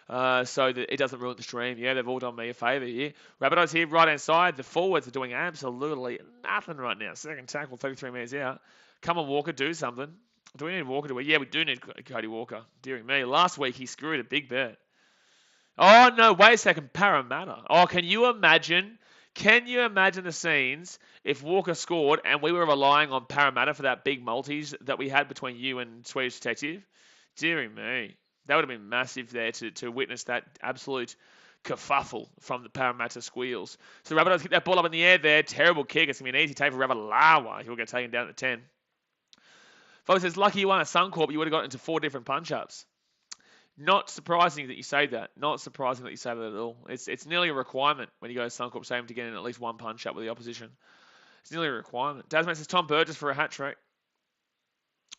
so that it doesn't ruin the stream. Yeah, they've all done me a favour here. Rabbitohs here, right-hand side. The forwards are doing absolutely nothing right now. Second tackle, 33 metres out. Come on, Walker, do something. Do we need Walker to... Yeah, we do need Cody Walker. Dearing me. Last week, he screwed a big bet. Oh, no, wait a second. Parramatta. Oh, can you imagine the scenes if Walker scored and we were relying on Parramatta for that big multis that we had between you and Swedish Detective? Dearing me. That would have been massive there to witness that absolute kerfuffle from the Parramatta squeals. So Rabbitohs get that ball up in the air there. Terrible kick. It's going to be an easy take for Ravalawa. He'll get taken down to 10. Folks says, lucky you won a Suncorp, you would have got into 4 different punch-ups. Not surprising that you say that. Not surprising that you say that at all. It's nearly a requirement when you go to Suncorp Stadium to get in at least 1 punch-up with the opposition. It's nearly a requirement. Dasman says, Tom Burgess for a hat-trick.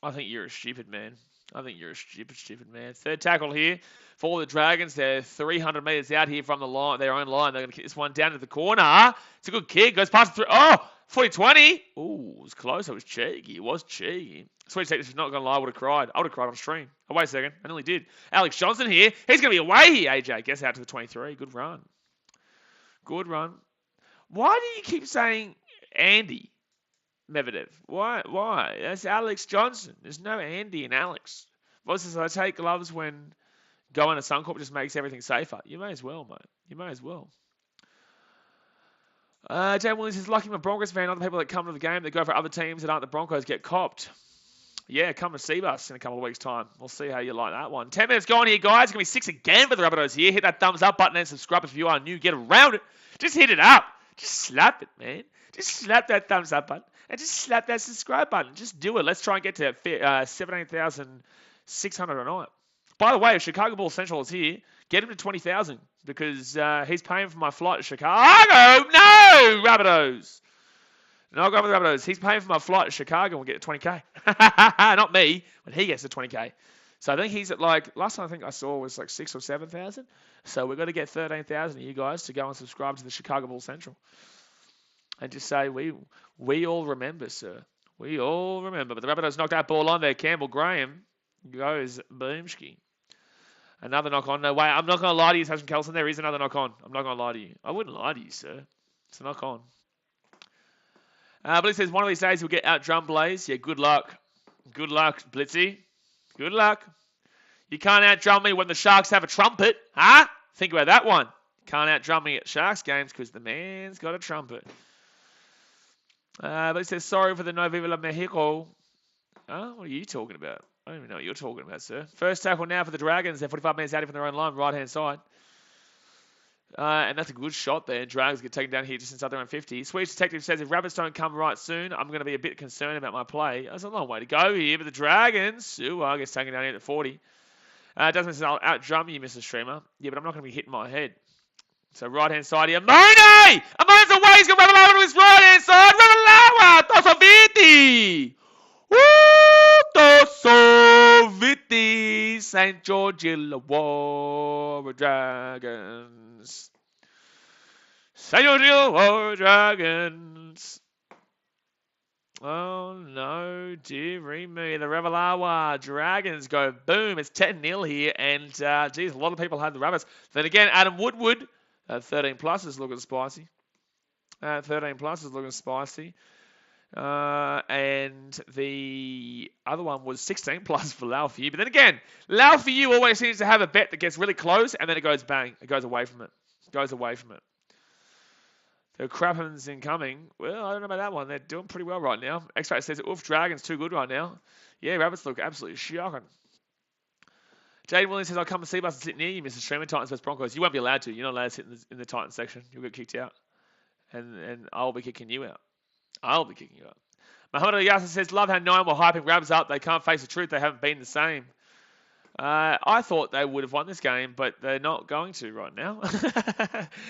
I think you're a stupid man. Stupid man. Third tackle here for the Dragons. They're 300 metres out here from their own line. They're going to kick this one down to the corner. It's a good kick. Goes past the 40-20. Ooh, it was close. It was cheeky. Sweet State is not going to lie. I would have cried. I would have cried on stream. Oh, wait a second. I nearly did. Alex Johnson here. He's going to be away here, AJ. Gets out to the 23. Good run. Why do you keep saying Andy Medvedev? Why? That's Alex Johnson. There's no Andy and Alex. Versus I take gloves when going to Suncorp just makes everything safer. You may as well, mate. You may as well. Jay Williams says, lucky I'm a Broncos fan. Other people that come to the game that go for other teams that aren't the Broncos get copped. Yeah, come receive us in a couple of weeks' time. We'll see how you like that one. 10 minutes gone here, guys. It's going to be 6 again for the Rabbitohs here. Hit that thumbs up button and subscribe if you are new. Get around it. Just hit it up. Just slap it, man. Just slap that thumbs up button and just slap that subscribe button. Just do it. Let's try and get to 17,600 a night. By the way, if Chicago Ball Central is here, get him to 20,000 because he's paying for my flight to Chicago. No, Rabbitohs. No, go for the Rabbitohs. He's paying for my flight to Chicago and we'll get to 20K. Not me, when he gets to 20K. So I think he's at like, last time I think I saw was like 6,000 or 7,000. So we've got to get 13,000 of you guys to go and subscribe to the Chicago Bull Central. And just say, we all remember, sir. We all remember. But the Rabbitohs knocked that ball on there. Campbell Graham goes boomski. Another knock on. No way. I'm not going to lie to you, Sasha Kelson. There is another knock on. I'm not going to lie to you. I wouldn't lie to you, sir. It's a knock on. But he says, one of these days we'll get out drum Blaze. Yeah, good luck. Good luck, Blitzy. Good luck. You can't out drum me when the Sharks have a trumpet. Huh? Think about that one. Can't out drum me at Sharks games because the man's got a trumpet. But he says, sorry for the no viva la Mexico. What are you talking about? I don't even know what you're talking about, sir. First tackle now for the Dragons. They're 45 minutes out from their own line, right-hand side. And that's a good shot there. Dragons get taken down here just inside their own 50. Swedish Detective says, if Rabbits don't come right soon, I'm going to be a bit concerned about my play. That's a long way to go here, but the Dragons, gets taken down here at 40. Desmond says, I'll out-drum you, Mr. Streamer. Yeah, but I'm not going to be hitting my head. So right-hand side here, Amone! Amone's away, he's going to Ravalawa to his right-hand side. Ravalawa! Tosoviti! Tosoviti! St George Illawarra Dragons. St George Illawarra Dragons. Oh no, dearie me. The Ravalawa Dragons go boom. It's 10-0 here, and geez, a lot of people had the Rabbits. Then again, Adam Woodward, 13 plus is looking spicy. 13 plus is looking spicy. And the other one was 16 plus for Lau for you. But then again, Lau for you always seems to have a bet that gets really close, and then it goes bang. It goes away from it. The Crappens incoming. Well, I don't know about that one. They're doing pretty well right now. X-Factor says, oof, Dragons too good right now. Yeah, Rabbits look absolutely shocking. Jaden Williams says, I'll come and see us and sit near you, Mr. Streamer, Titans vs Broncos. You won't be allowed to. You're not allowed to sit in the Titans section. You'll get kicked out. And I'll be kicking you out. Muhammad Yasser says, love how Nine were hyping Rabs up. They can't face the truth. They haven't been the same. I thought they would have won this game, but they're not going to right now.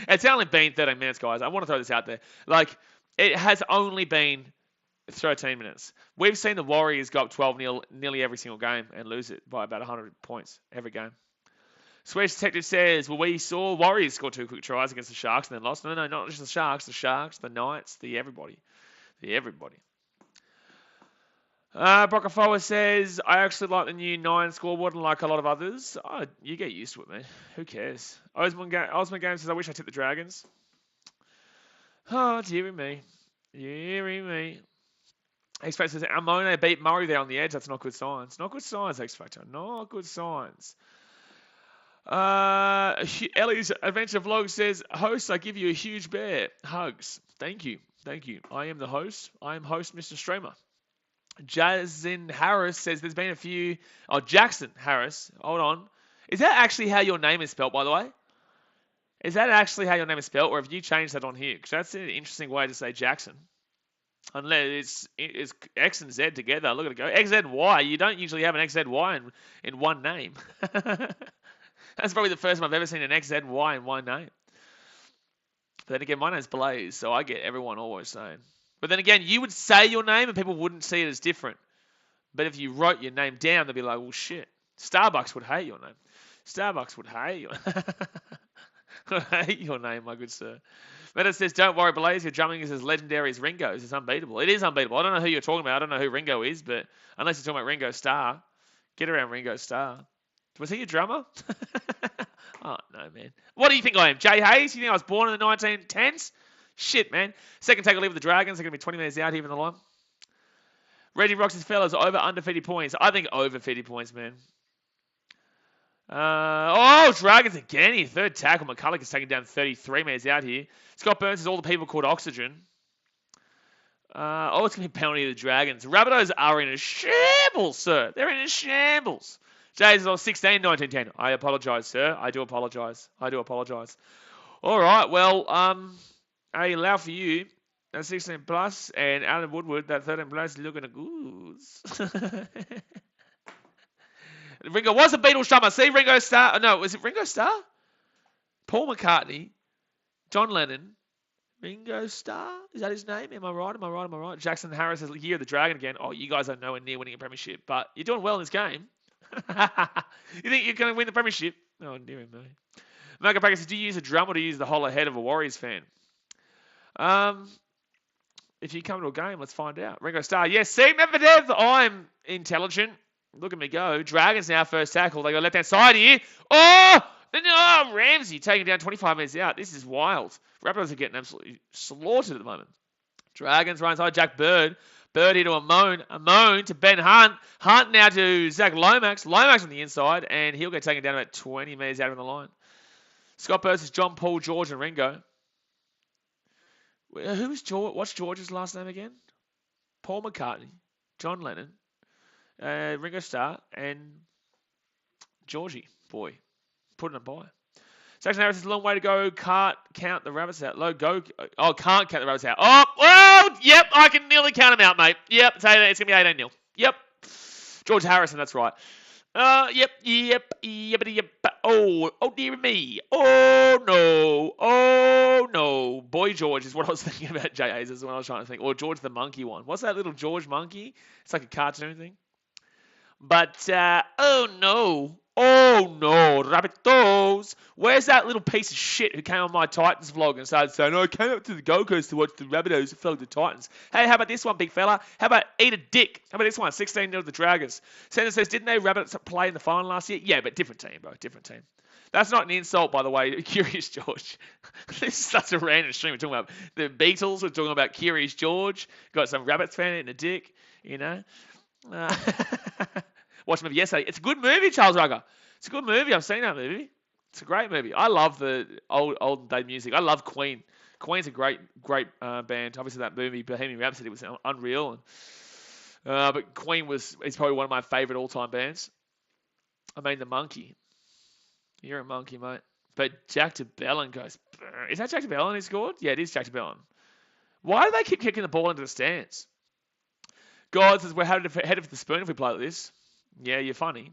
It's only been 13 minutes, guys. I want to throw this out there. Like, it has only been 13 minutes. We've seen the Warriors go up 12-0 nearly every single game and lose it by about 100 points every game. Swedish Detective says, well, we saw Warriors score 2 quick tries against the Sharks and then lost. No, not just the Sharks, the Knights, the everybody. Brockafoa says, I actually like the new 9 scoreboard and like a lot of others. Oh, you get used to it, man. Who cares? Osman Games says, I wish I tipped the Dragons. Oh, dearie me. X-Factor says, Amone beat Murray there on the edge. That's not good signs. Not good signs, X-Factor. Not good signs. Ellie's Adventure Vlog says, host, I give you a huge bear. Hugs. Thank you. I am the host. I am host, Mr. Streamer. Jackson Harris says there's been a few... Oh, Jackson Harris. Hold on. Is that actually how your name is spelled, by the way? Is that actually how your name is spelled, or have you changed that on here? Because that's an interesting way to say Jackson. Unless it's X and Z together. Look at it go. X, Z, and Y. You don't usually have an X, Z, Y in one name. That's probably the first time I've ever seen an X, Z, and Y in one name. But then again, my name's Blaze, so I get everyone always saying... But then again, you would say your name and people wouldn't see it as different. But if you wrote your name down, they'd be like, well, shit. Starbucks would hate your name. Would hate your name, my good sir. Meta says, don't worry, Blaze. Your drumming is as legendary as Ringo's. It's unbeatable. It is unbeatable. I don't know who you're talking about. I don't know who Ringo is, but unless you're talking about Ringo Starr, get around Ringo Starr. Was he your drummer? Oh, no, man. What do you think I am? Jay Hayes? You think I was born in the 1910s? Shit, man. Second take, I'll leave with the Dragons. They're going to be 20 minutes out here in the line. Reggie Rocks his fellas over under 50 points. I think over 50 points, man. Dragons again here. Third tackle. McCulloch is taking down 33 minutes out here. Scott Burns says all the people called Oxygen. It's going to be a penalty to the Dragons. Rabbitohs are in a shambles, sir. They're in a shambles. Jays is 16, 19, 10. I apologise, sir. I do apologise. All right, well, I allow for you that 16 plus, and Alan Woodward, that 13 plus, is looking a goose. Ringo was a Beatles drummer. See, Ringo Starr. No, was it Ringo Starr? Paul McCartney, John Lennon, Ringo Starr. Is that his name? Am I right? Jackson Harris is year of the Dragon again. Oh, you guys are nowhere near winning a premiership, but you're doing well in this game. You think you're going to win the premiership? Oh, dear me. Marco Brackett says, do you use a drum or do you use the hollow head of a Warriors fan? If you come to a game, let's find out. Ringo Starr. Yes, see, Medvedev, I'm intelligent. Look at me go. Dragons now first tackle. They go left-hand side here. Oh! Ramsey taking down 25 minutes out. This is wild. Rabbitohs are getting absolutely slaughtered at the moment. Dragons right inside. Jack Bird. Bird here to a moan to Ben Hunt. Hunt now to Zach Lomax. Lomax on the inside, and he'll get taken down about 20 metres out of the line. Scott versus John, Paul, George, and Ringo. Who's George? What's George's last name again? Paul McCartney, John Lennon, Ringo Starr, and Georgie. Boy, putting it by. Saxon Harris is a long way to go. Can't count the rabbits out. Can't count the rabbits out. Yep, I can nearly count them out, mate. Yep, it's going to be 18-0. Yep. George Harrison, that's right. Yep. Oh, dear me. Oh, no. Boy George is what I was thinking about. Jay Hayes is what I was trying to think. Or George the Monkey one. What's that little George Monkey? It's like a cartoon thing. But, oh, no, Rabbitohs. Where's that little piece of shit who came on my Titans vlog and started saying, I came up to the Gold Coast to watch the Rabbitohs who fell to the Titans. Hey, how about this one, big fella? How about eat a dick? How about this one? 16-0 to the Dragons. Sanders says, didn't they Rabbits play in the final last year? Yeah, but different team, bro. Different team. That's not an insult, by the way, Curious George. This is such a random stream. We're talking about the Beatles. We're talking about Curious George. Got some Rabbits fan in a dick, you know. Watched the movie yesterday. It's a good movie, Charles Rugger. It's a good movie. I've seen that movie. It's a great movie. I love the old day music. I love Queen. Queen's a great band. Obviously, that movie Bohemian Rhapsody was unreal. But Queen is probably one of my favourite all-time bands. I mean, the monkey. You're a monkey, mate. But Jack de Belin goes. Is that Jack de Belin who scored? Yeah, it is Jack de Belin. Why do they keep kicking the ball into the stands? God says we're headed for the spoon if we play like this. Yeah, you're funny.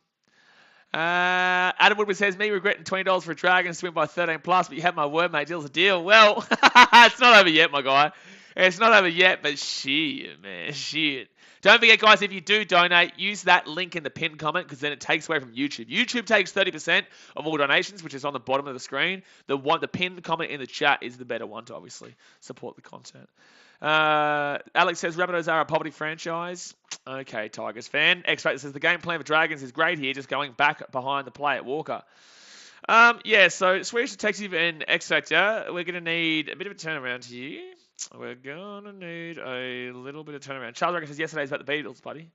Adam Woodward says, me regretting $20 for a Dragons to win by 13+, but you have my word, mate. Deal's a deal. Well, it's not over yet, my guy. It's not over yet, but shit, man. Shit. Don't forget, guys, if you do donate, use that link in the pinned comment because then it takes away from YouTube. YouTube takes 30% of all donations, which is on the bottom of the screen. The pinned comment in the chat is the better one to obviously support the content. Alex says Rabbitohs are a poverty franchise. Okay, Tigers fan. X-Factor says the game plan for Dragons is great here, just going back behind the play at Walker. So Swedish Detective and X-Factor, we're going to need a bit of a turnaround here. We're going to need a little bit of turnaround. Charles Reckon says yesterday's about the Beatles, buddy.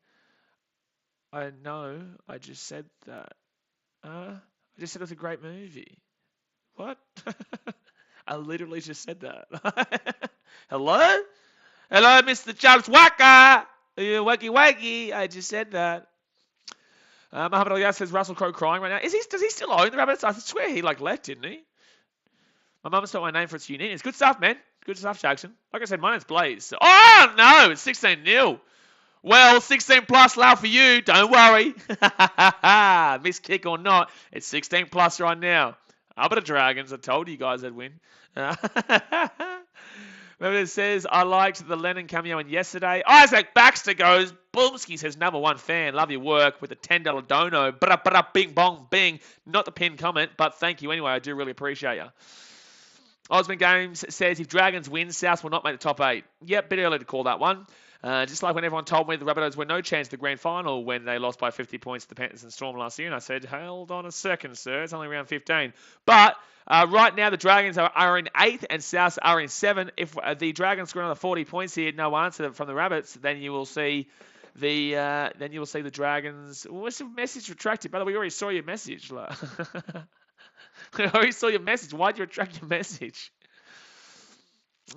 I know. I just said that. I just said it was a great movie. What? I literally just said that. Hello? Hello, Mr. Charles Wacker. Wacky. I just said that. Muhammad Ali says Russell Crowe crying right now. Does he still own the Rabbits? I swear he left, didn't he? My mum spelled my name for its union. It's good stuff, man. Good stuff, Jackson. Like I said, my name's Blaze. Oh, no, it's 16-0. Well, 16+ loud for you. Don't worry. Miss kick or not, it's 16+ right now. Up at the Dragons. I told you guys I'd win. Remember it says, I liked the Lennon cameo in yesterday. Isaac Baxter goes, Boomski says, number one fan, love your work with a $10 dono. Bing, bong, bing. Not the pinned comment, but thank you anyway. I do really appreciate you. Osman Games says, if Dragons win, South will not make the top 8. Yep, bit early to call that one. Just like when everyone told me the Rabbitohs were no chance at the grand final when they lost by 50 points to the Panthers and Storm last year. And I said, hold on a second, sir. It's only around 15. But right now, the Dragons are in 8th and South are in 7th. If the Dragons score another 40 points here, no answer from the Rabbits, then you will see the Dragons. What's the message retracted? By the way, we already saw your message. I already saw your message. Why'd you retract your message?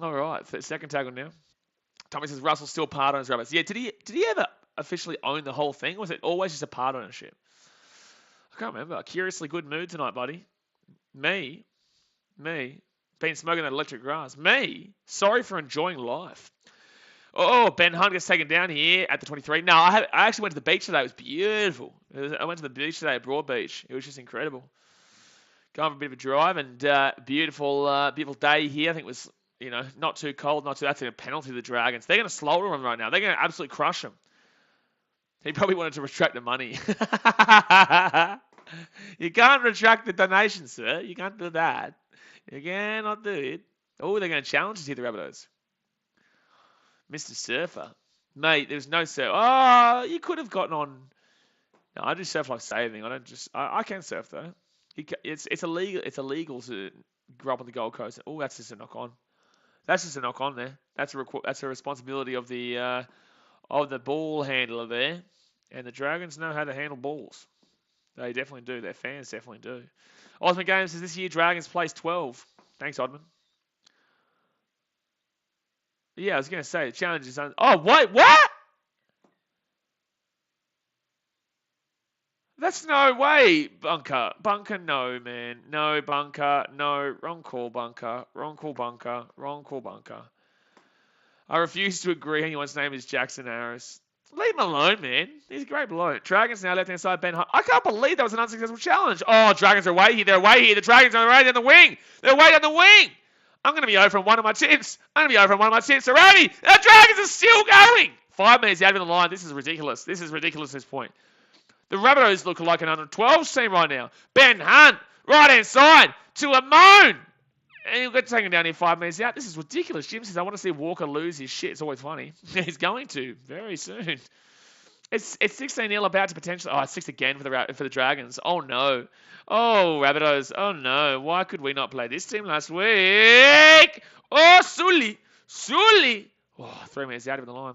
All right, second tackle now. Tommy says Russell's still part on his Rabbits. Yeah, did he ever officially own the whole thing? Or was it always just a part ownership? I can't remember. Curiously good mood tonight, buddy. Me. Been smoking that electric grass. Me. Sorry for enjoying life. Oh, Ben Hunt gets taken down here at the 23. No, I actually went to the beach today. It was beautiful. I went to the beach today at Broad Beach. It was just incredible. Going for a bit of a drive and beautiful day here. I think it was, not too cold, not too. That's a penalty to the Dragons. They're going to slaughter them right now. They're going to absolutely crush them. He probably wanted to retract the money. You can't retract the donation, sir. You can't do that. You cannot do it. Oh, they're going to challenge us here, the Rabbitohs. Mr. Surfer. Mate, there's no surf. Oh, you could have gotten on. No, I do surf like saving. I don't just. I can surf though. It's illegal. It's illegal to grow up on the Gold Coast. Oh, that's just a knock on. That's just a knock on there. That's a responsibility of the ball handler there. And the Dragons know how to handle balls. They definitely do. Their fans definitely do. Ultimate Games says this year Dragons placed 12. Thanks, Odman. Yeah, I was going to say the challenge is on. Oh, wait, what? That's no way, Bunker. Bunker, no, man. No, Bunker. No, wrong call, Bunker. Wrong call, Bunker. Wrong call, Bunker. I refuse to agree anyone's name is Jackson Harris. Leave him alone, man. He's a great bloke. Dragons now left-hand side, Ben Hunt. I can't believe that was an unsuccessful challenge. Oh, Dragons are away here. They're away here. The Dragons are away down the wing. They're away down the wing. I'm going to be over on one of my tips. already. The Dragons are still going. 5 minutes out of the line. This is ridiculous. This is ridiculous at this point. The Rabbitohs look like an under 12s team right now. Ben Hunt, right-hand side, to a moan. And he'll get taken down here 5 minutes out. This is ridiculous. Jim says, I want to see Walker lose his shit. It's always funny. He's going to very soon. It's 16-0 about to potentially... Oh, it's 6 again for the Dragons. Oh, no. Oh, Rabbitohs. Oh, no. Why could we not play this team last week? Oh, Sully. Oh, 3 minutes out of the line.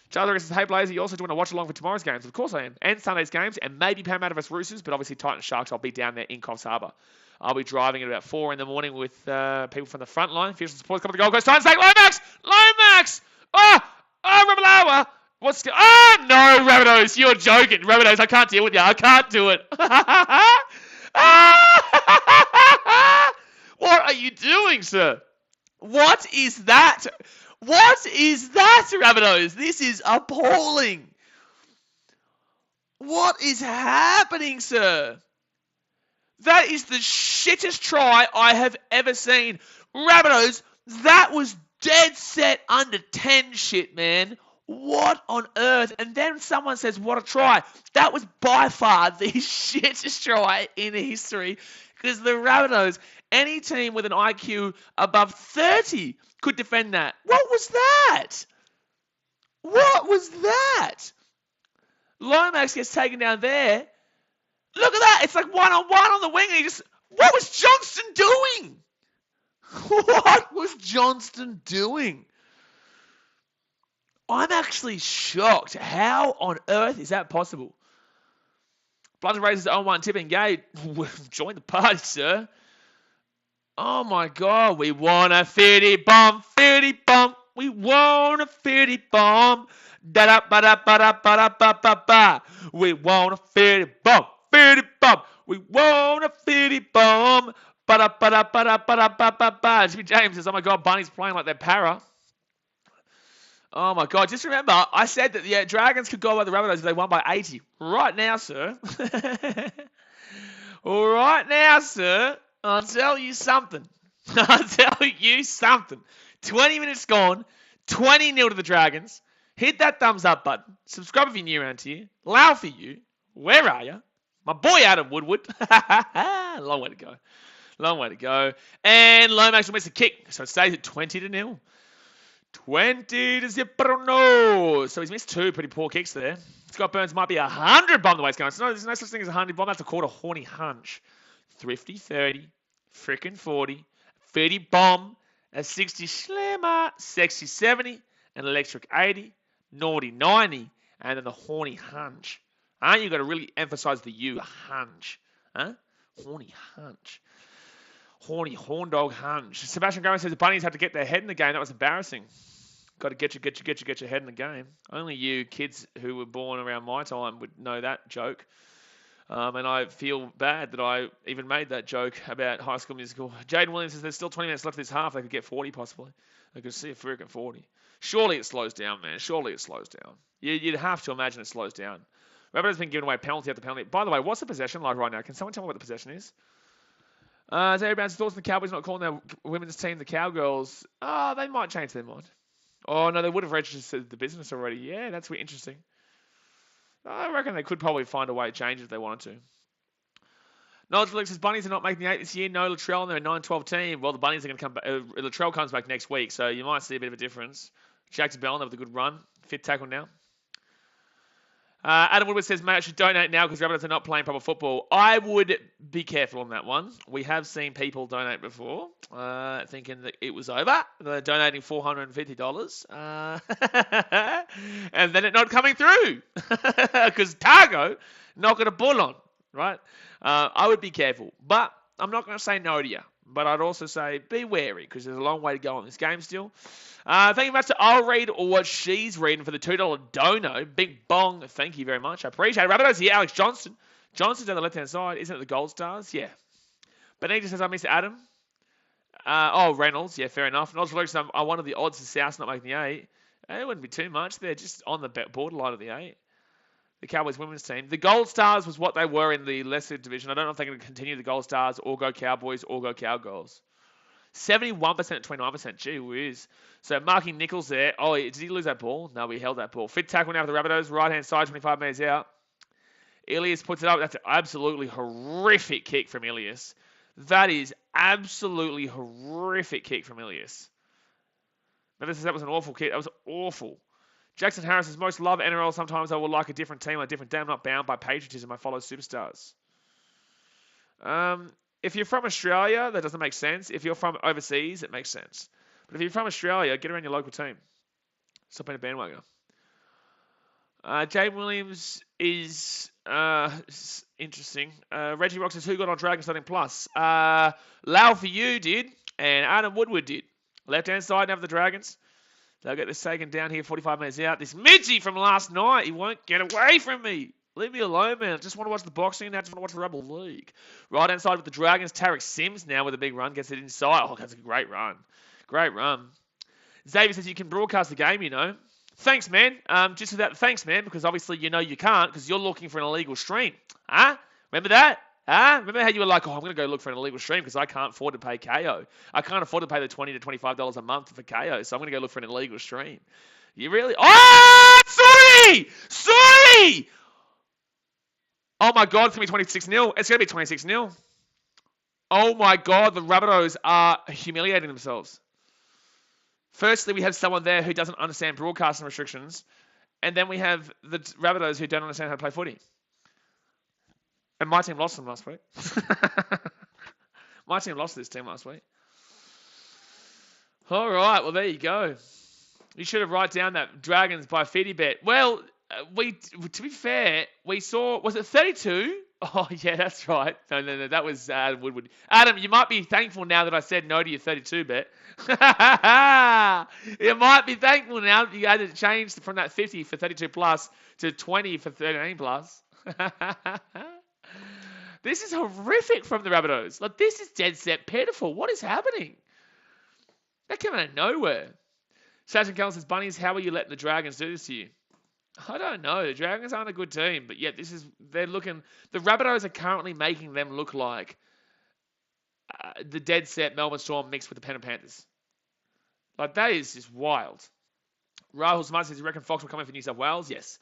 Charles says, hey, Blazer, you also do want to watch along for tomorrow's games? Of course I am. And Sunday's games. And maybe Parramatta vs Roosters. But obviously Titans Sharks, I'll be down there in Coffs Harbour. I'll be driving at about 4 in the morning with people from the front line. Fierce supporters coming to the Gold Coast. Titans take Lomax! Oh, Rabbitohs! Oh, no, Rabbitohs, you're joking. Rabbitohs, I can't deal with you. I can't do it. What are you doing, sir? What is that? What is that, Rabbitohs? This is appalling. What is happening, sir? That is the shittest try I have ever seen. Rabbitohs, that was dead set under 10 shit, man. What on earth? And then someone says, what a try. That was by far the shittest try in history. Because the Rabbitohs, any team with an IQ above 30 could defend that. What was that? What was that? Lomax gets taken down there. Look at that. It's like one-on-one on the wing. And he just... What was Johnston doing? What was Johnston doing? I'm actually shocked. How on earth is that possible? Blunder raises 0-1 tipping gate. Join the party, sir. Oh my God. We want a 50 bomb. We want a 50 bomb. Da-da-ba-da-ba-da-ba-da-ba-ba-ba. We want a 50 bomb. We want a 50 bomb. Ba-da-ba-da-ba-da-ba-da-ba-ba. Jimmy James says, oh my God, Bunny's playing like they're para. Oh my God, just remember, I said that, Dragons could go by the Rabbitohs if they won by 80. Right now, sir. Right now, sir. I'll tell you something. 20 minutes gone. 20-0 to the Dragons. Hit that thumbs up button. Subscribe if you're new around here. Loud for you. Where are you? My boy Adam Woodward. Long way to go. And Lomax will miss a kick. So it stays at 20-0. 20-0. So he's missed 2 pretty poor kicks there. Scott Burns might be 100 bomb the way it's going. So there's no such thing as a 100 bomb. That's a quarter horny hunch. Thrifty 30. Frickin' 40. 30 bomb. A 60 slammer. Sexy 70. An electric 80. Naughty 90. And then the horny hunch. You've got to really emphasize the U. Hunch. Horny hunch. Horny horn dog hunch. Sebastian Gomez says the Bunnies have to get their head in the game. That was embarrassing. Got to get your head in the game. Only you kids who were born around my time would know that joke. And I feel bad that I even made that joke about High School Musical. Jaden Williams says there's still 20 minutes left of this half. They could get 40 possibly. They could see a freaking 40. Surely it slows down, man. Surely it slows down. You'd have to imagine it slows down. Rabbitohs been giving away penalty after penalty. By the way, what's the possession like right now? Can someone tell me what the possession is? Terry Brown's thoughts on the Cowboys not calling their women's team the Cowgirls. They might change their mind. Oh, no, they would have registered the business already. Yeah, that's interesting. I reckon they could probably find a way to change it if they wanted to. Knowledge Felix says Bunnies are not making the 8 this year. No Latrell, and they're a 9-12 team. Well, the Bunnies are going to come back. Latrell comes back next week, so you might see a bit of a difference. Jackson Bellin with a good run. Fit tackle now. Adam Woodward says, mate, I should donate now because Rabbitohs are not playing proper football. I would be careful on that one. We have seen people donate before, thinking that it was over. They're donating $450, and then it not coming through because Targo not going to bull on, right? I would be careful, but I'm not going to say no to you. But I'd also say be wary because there's a long way to go on this game still. Thank you very much to I'll read what she's reading for the $2 dono. Big bong. Thank you very much. I appreciate it. Rabbitohs here. Alex Johnston. Johnston's on the left-hand side. Isn't it the Gold Stars? Yeah. Benita says I missed Adam. Reynolds. Yeah, fair enough. Nodge Luke says I wanted the odds of South not making the 8. It wouldn't be too much. They're just on the borderline of the 8. The Cowboys women's team. The Gold Stars was what they were in the lesser division. I don't know if they're going to continue the Gold Stars or go Cowboys or go Cowgirls. 71% at 29%. Gee whiz. So marking Nichols there. Oh, did he lose that ball? No, he held that ball. Fit tackle now for the Rabbitohs. Right-hand side, 25 metres out. Ilias puts it up. That's an absolutely horrific kick from Ilias. That is absolutely horrific kick from Ilias. That was an awful kick. That was awful. Jackson Harris says, most love NRL. Sometimes I will like a different team on a different day. I'm not bound by patriotism. I follow superstars. If you're from Australia, that doesn't make sense. If you're from overseas, it makes sense. But if you're from Australia, get around your local team. Stop being a bandwagoner. Jay Williams is interesting. Reggie Rock says, who got on Dragons starting plus? Lau for you did, and Adam Woodward did. Left-hand side now for the Dragons. They'll get this taken down here, 45 minutes out. This Midgie from last night, he won't get away from me. Leave me alone, man. I just want to watch the boxing. I just want to watch the Rebel League. Right-hand side with the Dragons, Tarek Sims now with a big run. Gets it inside. Oh, that's a great run. Great run. Xavier says, you can broadcast the game, you know. Thanks, man. Just for that, thanks, man, because obviously you know you can't because you're looking for an illegal stream. Huh? Remember that? Huh? Remember how you were like, I'm going to go look for an illegal stream because I can't afford to pay KO. I can't afford to pay the $20 to $25 a month for KO, so I'm going to go look for an illegal stream. You really? Oh, sorry! Oh, my God, it's going to be 26-0. It's going to be 26-0. Oh, my God, the Rabbitohs are humiliating themselves. Firstly, we have someone there who doesn't understand broadcasting restrictions, and then we have the Rabbitohs who don't understand how to play footy. And my team lost them last week. My team lost this team last week. All right, well, there you go. You should have write down that Dragons by Feedy bet. Well, to be fair, we saw, was it 32? Oh, yeah, that's right. No, that was Adam Woodward. Adam, you might be thankful now that I said no to your 32 bet. You might be thankful now that you had to change from that 50 for 32 plus to 20 for 13 plus. This is horrific from the Rabbitohs. Like, this is dead set pitiful. What is happening? That came out of nowhere. Sachin Kelly says, Bunnies, how are you letting the Dragons do this to you? I don't know. The Dragons aren't a good team, but yet they're looking. The Rabbitohs are currently making them look like the dead set Melbourne Storm mixed with the Penrith Panthers. Like, that is just wild. Rahul Smart says, you reckon Fox will come in for New South Wales? Yes.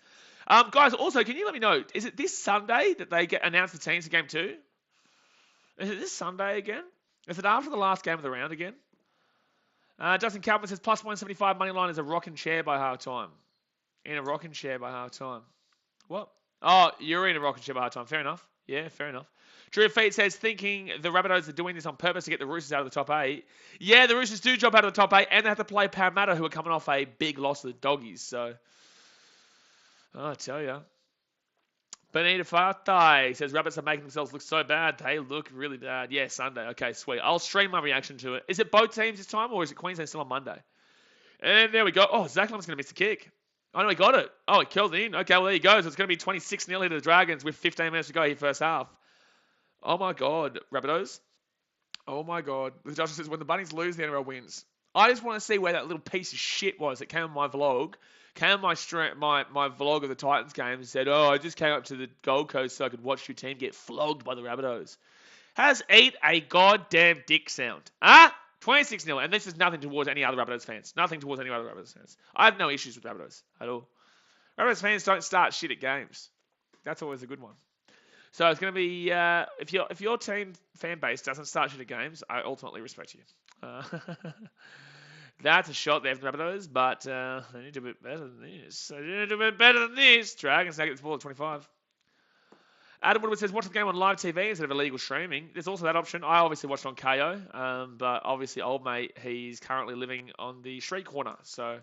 Guys, also, can you let me know, is it this Sunday that they announce the teams for Game 2? Is it this Sunday again? Is it after the last game of the round again? Justin Calvin says, plus 175 money line is a rocking chair by half time. In a rocking chair by half time. What? Oh, you're in a rocking chair by half time. Fair enough. Yeah, fair enough. Drew Feet says, thinking the Rabbitohs are doing this on purpose to get the Roosters out of the top 8. Yeah, the Roosters do drop out of the top 8, and they have to play Parramatta, who are coming off a big loss to the Doggies. So, I tell you. Benita Fatai says, Rabbits are making themselves look so bad. They look really bad. Yeah, Sunday. Okay, sweet. I'll stream my reaction to it. Is it both teams this time, or is it Queensland still on Monday? And there we go. Oh, Zach Lum's going to miss the kick. I know he got it. Oh, he killed it in. Okay, well, there he goes. It's going to be 26-0 to the Dragons with 15 minutes to go here first half. Oh, my God, Rabbitohs. Oh, my God. The Joshua says, when the Bunnies lose, the NRL wins. I just want to see where that little piece of shit was that came on my vlog. Came on my vlog of the Titans game and said, oh, I just came up to the Gold Coast so I could watch your team get flogged by the Rabbitohs. Has eat a goddamn dick sound. Huh? 26-0, and this is nothing towards any other Rabbitohs fans. Nothing towards any other Rabbitohs fans. I have no issues with Rabbitohs at all. Rabbitohs fans don't start shit at games. That's always a good one. So it's going to be if your team fan base doesn't start shit at games, I ultimately respect you. That's a shot there from the Rabbitohs, but they need to do a bit better than this. They need to do a bit better than this. Dragons now get the ball at 25. Adam Woodward says, watch the game on live TV instead of illegal streaming. There's also that option. I obviously watched on KO, but obviously old mate, he's currently living on the street corner. So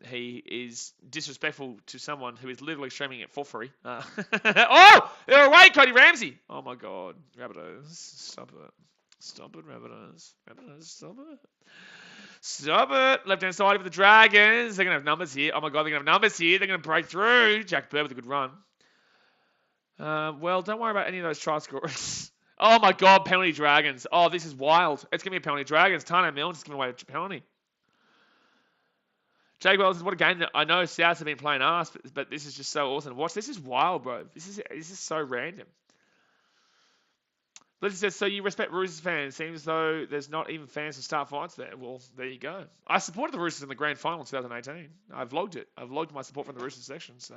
he is disrespectful to someone who is literally streaming it for free. Oh! They're away, Cody Ramsey! Oh my god. Rabbitohs, stop it. Stop it, Rabbitohs. Rabbitohs, stop it. Stop it. Left-hand side of the Dragons. They're going to have numbers here. Oh my god, they're going to have numbers here. They're going to break through. Jack Bird with a good run. Well, don't worry about any of those try scorers. Oh my god, penalty Dragons. Oh, this is wild. It's going to be a penalty Dragons. Tano Milne's giving away a penalty. Jake Wells says, what a game. I know Souths have been playing arse, but this is just so awesome. Watch, this is wild, bro. This is so random. Blizzard says, so you respect Roosters fans. Seems though there's not even fans to start fights there. Well, there you go. I supported the Roosters in the grand final in 2018. I vlogged it. I vlogged my support from the Roosters section. So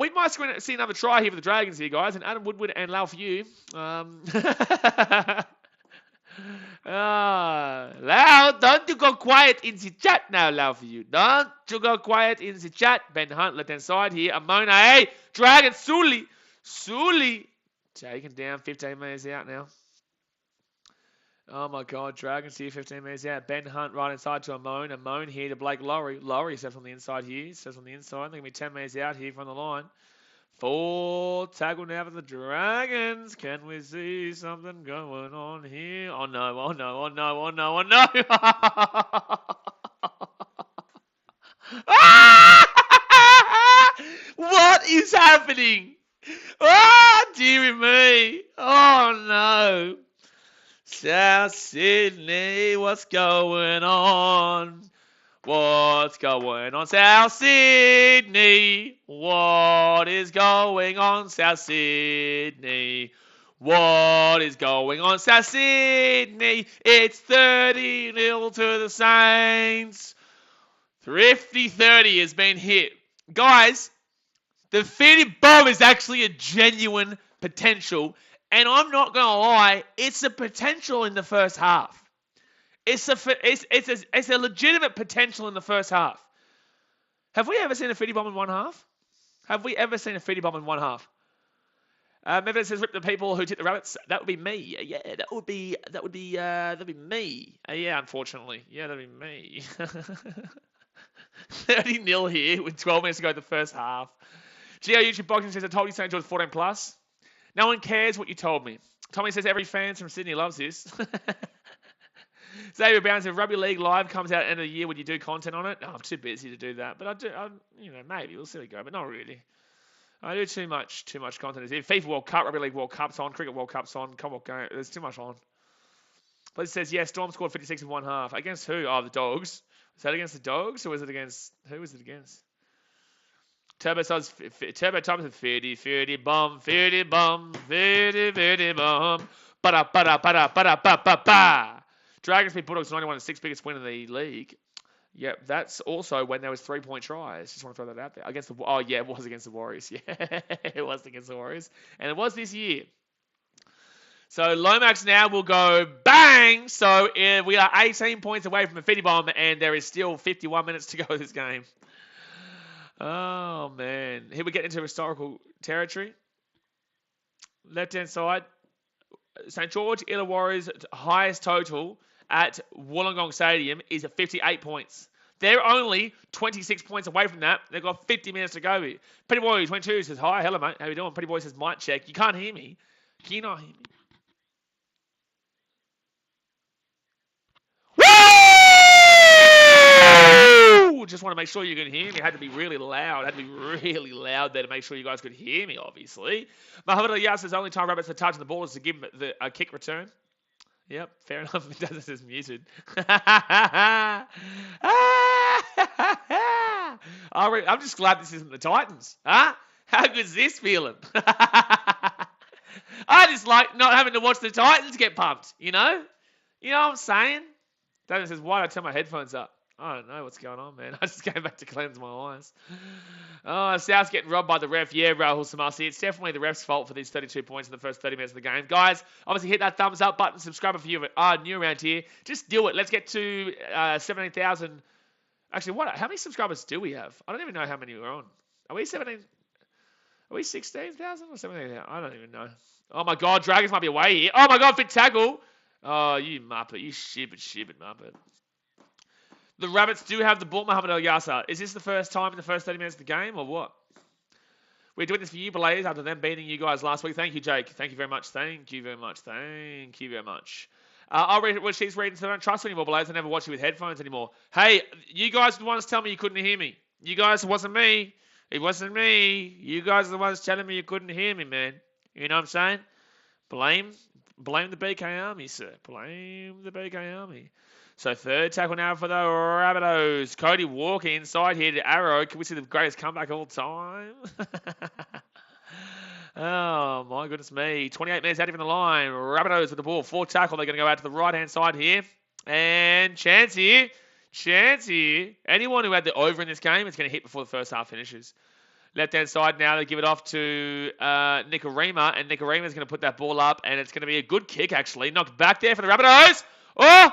we might see another try here for the Dragons here, guys. And Adam Woodward and Lau for you. Lau, don't you go quiet in the chat now, Lau for you. Don't you go quiet in the chat. Ben Hunt, left-hand side here. Amona, hey, Dragons, Suli. Taken down, 15 metres out now. Oh my god, Dragons here, 15 metres out. Ben Hunt right inside to Amon. Amon here to Blake Laurie. Laurie steps on the inside here. Steps on the inside. They're going to be 10 metres out here from the line. Full tackle now for the Dragons. Can we see something going on here? Oh no, oh no, oh no, oh no, oh no. What is happening? Oh, dearie me. Oh, no. South Sydney, what's going on? What's going on, South Sydney? What is going on, South Sydney? What is going on, South Sydney? It's 30-0 to the Saints. Thrifty 30 has been hit. Guys, the Feedy Bomb is actually a genuine potential, and I'm not going to lie, it's a potential in the first half. It's a legitimate potential in the first half. Have we ever seen a Feedy Bomb in one half? Have we ever seen a Feedy Bomb in one half? Mevin says, rip the people who tip the rabbits. That would be me. Yeah, that'd be me. Yeah, unfortunately. Yeah, that'd be me. 30-0 here with 12 minutes to go in the first half. Geo YouTube Boxing says, I told you St George 14 plus. No one cares what you told me. Tommy says, every fan from Sydney loves this. Xavier Bounds, if Rugby League Live comes out at the end of the year, would you do content on it? Oh, I'm too busy to do that. But maybe. We'll see how it go. But not really. I do too much content. If FIFA World Cup, Rugby League World Cup's on, Cricket World Cup's on, Commonwealth game, there's too much on. Blizzard says, yeah, Storm scored 56 in one half. Against who? Oh, the Dogs. Was that against the Dogs, or was it against... Who was it against? Turbo Thomas with 50 bomb. Ba-da-ba-da-ba-da-ba-ba-ba. Dragons beat Bulldogs 91, the sixth biggest win in the league. Yep, that's also when there was 3-point tries. Just want to throw that out there. It was against the Warriors. Yeah, it was against the Warriors. And it was this year. So Lomax now will go bang. So we are 18 points away from a Feedy Bomb, and there is still 51 minutes to go in this game. Oh, man. Here we get into historical territory. Left-hand side. St George Illawarra's highest total at Wollongong Stadium is 58 points. They're only 26 points away from that. They've got 50 minutes to go here. Petty Boy 22 says, hi, hello, mate. How you doing? Petty Boy says, mic check. You can't hear me. Can you not hear me? Woo! Just want to make sure you can hear me. It had to be really loud. It had to be really loud there to make sure you guys could hear me, obviously. Mohammed Ali says, only time Rabbits are touching the ball is to give him a kick return. Yep, fair enough. It doesn't says muted. I'm just glad this isn't the Titans. Huh? How good's this feeling? I just like not having to watch the Titans get pumped, you know? You know what I'm saying? Daniel says, why did I turn my headphones up? I don't know what's going on, man. I just came back to cleanse my eyes. Oh, South's getting robbed by the ref. Yeah, Rahul Samasi. It's definitely the ref's fault for these 32 points in the first 30 minutes of the game. Guys, obviously hit that thumbs up button. Subscribe if you are new around here. Just do it. Let's get to 17,000. Actually, how many subscribers do we have? I don't even know how many we're on. Are we 17? Are we 16,000 or 17,000? I don't even know. Oh my God, Dragons might be away here. Oh my God, fit tackle. Oh, you muppet. You shibid muppet. The Rabbits do have the ball, Mohamed El Yasser. Is this the first time in the first 30 minutes of the game or what? We're doing this for you, Blaze, after them beating you guys last week. Thank you, Jake. Thank you very much. Thank you very much. Thank you very much. I'll read what she's reading, so I don't trust her anymore, Blaze. I never watch you with headphones anymore. Hey, you guys are the ones telling me you couldn't hear me. You guys, it wasn't me. It wasn't me. You guys are the ones telling me you couldn't hear me, man. You know what I'm saying? Blame the BKRmy, sir. Blame the BKRmy. So third tackle now for the Rabbitohs. Cody Walker inside here to Arrow. Can we see the greatest comeback of all time? Oh, my goodness me. 28 minutes out of the line. Rabbitohs with the ball. Fourth tackle. They're going to go out to the right-hand side here. And chance here. Anyone who had the over in this game is going to hit before the first half finishes. Left-hand side now, they give it off to NRL. And NRL is going to put that ball up. And it's going to be a good kick, actually. Knocked back there for the Rabbitohs. Oh!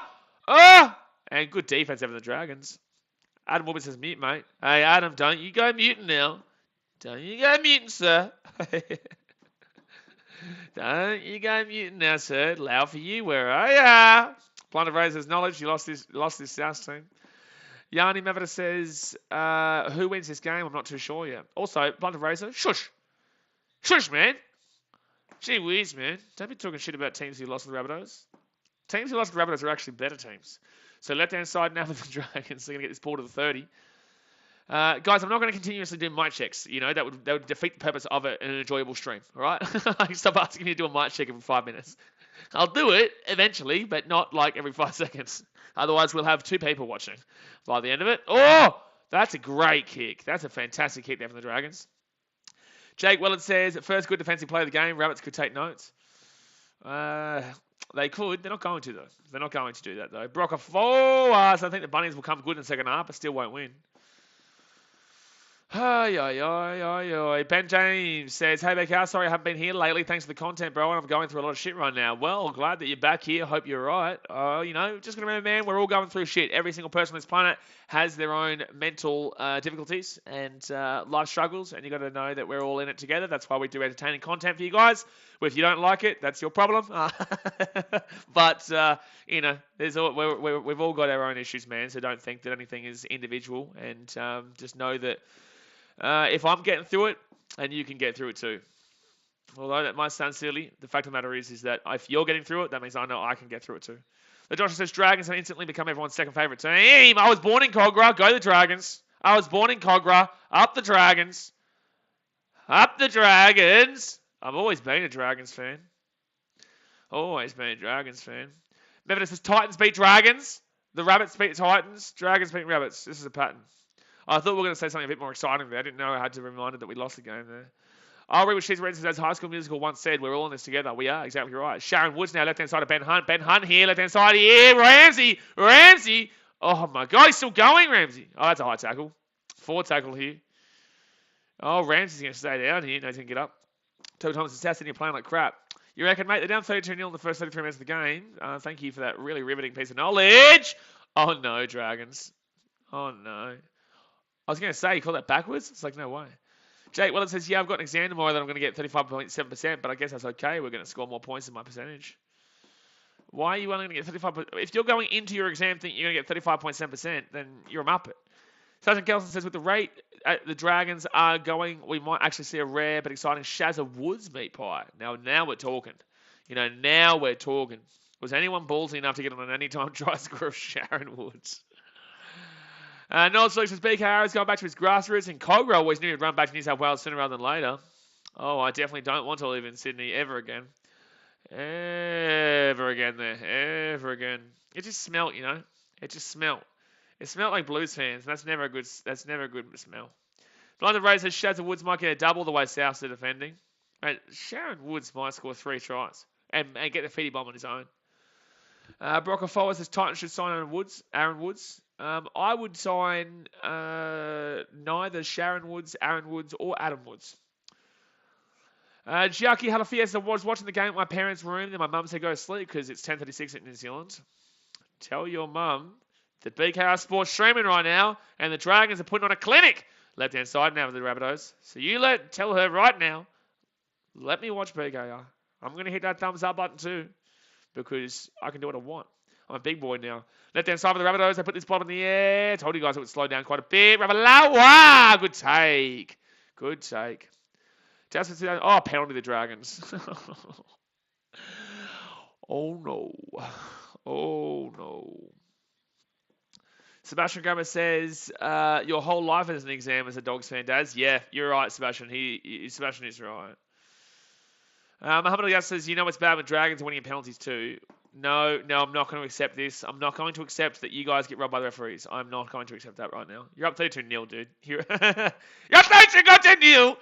And good defense over the Dragons. Adam Woodman says mute, mate. Hey, Adam, don't you go muting now. Don't you go muting, sir. Don't you go muting now, sir. Loud for you, where are ya? Blunder Razor's knowledge, you lost this South team. Yanni Mavita says, who wins this game? I'm not too sure yet. Also, Blunder Razor, shush. Shush, man. Gee whiz, man. Don't be talking shit about teams who lost to the Rabbitohs. Teams who lost to the Rabbitohs are actually better teams. So left-hand side now for the Dragons. They're going to get this ball to the 30. Guys, I'm not going to continuously do mic checks. You know, that would defeat the purpose of an enjoyable stream. All right? Stop asking me to do a mic check every 5 minutes. I'll do it eventually, but not like every 5 seconds. Otherwise, we'll have 2 people watching by the end of it. Oh, that's a great kick. That's a fantastic kick there from the Dragons. Jake Willard says, first good defensive play of the game. Rabbits could take notes. They could. They're not going to, though. They're not going to do that, though. Brock forward. So I think the Bunnies will come good in the second half, but still won't win. Ben James says, hey, BKR, sorry I haven't been here lately. Thanks for the content, bro, and I'm going through a lot of shit right now. Well, glad that you're back here. Hope you're all right. You know, just going to remember, man, we're all going through shit. Every single person on this planet has their own mental difficulties and life struggles, and you got to know that we're all in it together. That's why we do entertaining content for you guys. If you don't like it, that's your problem. But, you know, we've all got our own issues, man, so don't think that anything is individual, and just know that if I'm getting through it, and you can get through it too. Although that might sound silly, the fact of the matter is that if you're getting through it, that means I know I can get through it too. The Joshua says, Dragons have instantly become everyone's second favourite team. I was born in Cogra. Go the Dragons. I was born in Cogra. Up the Dragons. Up the Dragons. I've always been a Dragons fan. Always been a Dragons fan. Remember, this is Titans beat Dragons. The Rabbits beat Titans. Dragons beat Rabbits. This is a pattern. I thought we were going to say something a bit more exciting there. I didn't know I had to remind her that we lost the game there. I'll read what she's read. As High School Musical once said, we're all in this together. We are, exactly right. Sharon Woods now, left-hand side of Ben Hunt. Ben Hunt here, left-hand side here. Ramsey. Oh, my God, he's still going, Ramsey. Oh, that's a high tackle. 4 tackle here. Oh, Ramsey's going to stay down here. No, he's going to get up. Toby Thomas and South Sydney are playing like crap. You reckon, mate? They're down 32-0 in the first 33 minutes of the game. Thank you for that really riveting piece of knowledge. Oh, no, Dragons. Oh, no. I was going to say, you call that backwards? It's like, no way. Jake Willard says, yeah, I've got an exam tomorrow that I'm going to get 35.7%, but I guess that's okay. We're going to score more points than my percentage. Why are you only going to get 35%? If you're going into your exam thinking you're going to get 35.7%, then you're a muppet. Sergeant Kelson says, with the rate the Dragons are going, we might actually see a rare but exciting Shazza Woods meat pie. Now we're talking. You know, now we're talking. Was anyone ballsy enough to get on an anytime try score of Sharon Woods? Noel Solutions BKR is going back to his grassroots, and Cogra always knew he'd run back to New South Wales sooner rather than later. Oh, I definitely don't want to live in Sydney ever again. Ever again there. Ever again. It just smelt, you know. It just smelt. It smelt like Blues fans. That's never a good smell. Blinded Ray says Shazza Woods might get a double the way Souths are defending. Mate, Sharon Woods might score 3 tries and get the feedy bomb on his own. Brocker Forward says Titans should sign Aaron Woods. I would sign neither Sharon Woods, Aaron Woods, or Adam Woods. Giaki Halafias was watching the game at my parents' room. Then my mum said go to sleep because it's 10:36 in New Zealand. Tell your mum that BKR Sports streaming right now and the Dragons are putting on a clinic left-hand side now with the Rabbitohs. So tell her right now, let me watch BKR. I'm going to hit that thumbs up button too because I can do what I want. I'm a big boy now. Left-hand side of the Rabbitohs, they put this ball in the air. I told you guys it would slow down quite a bit. Ravalawa! Good take. Good take. Oh, penalty the Dragons. Oh, no. Oh, no. Sebastian Gomez says, your whole life is an exam as a Dogs fan, Daz. Yeah, you're right, Sebastian. Sebastian is right. Muhammad Ali says, you know it's bad when Dragons are winning penalties too. No, I'm not going to accept this. I'm not going to accept that you guys get robbed by the referees. I'm not going to accept that right now. You're up 32-0, dude. You're up 32-0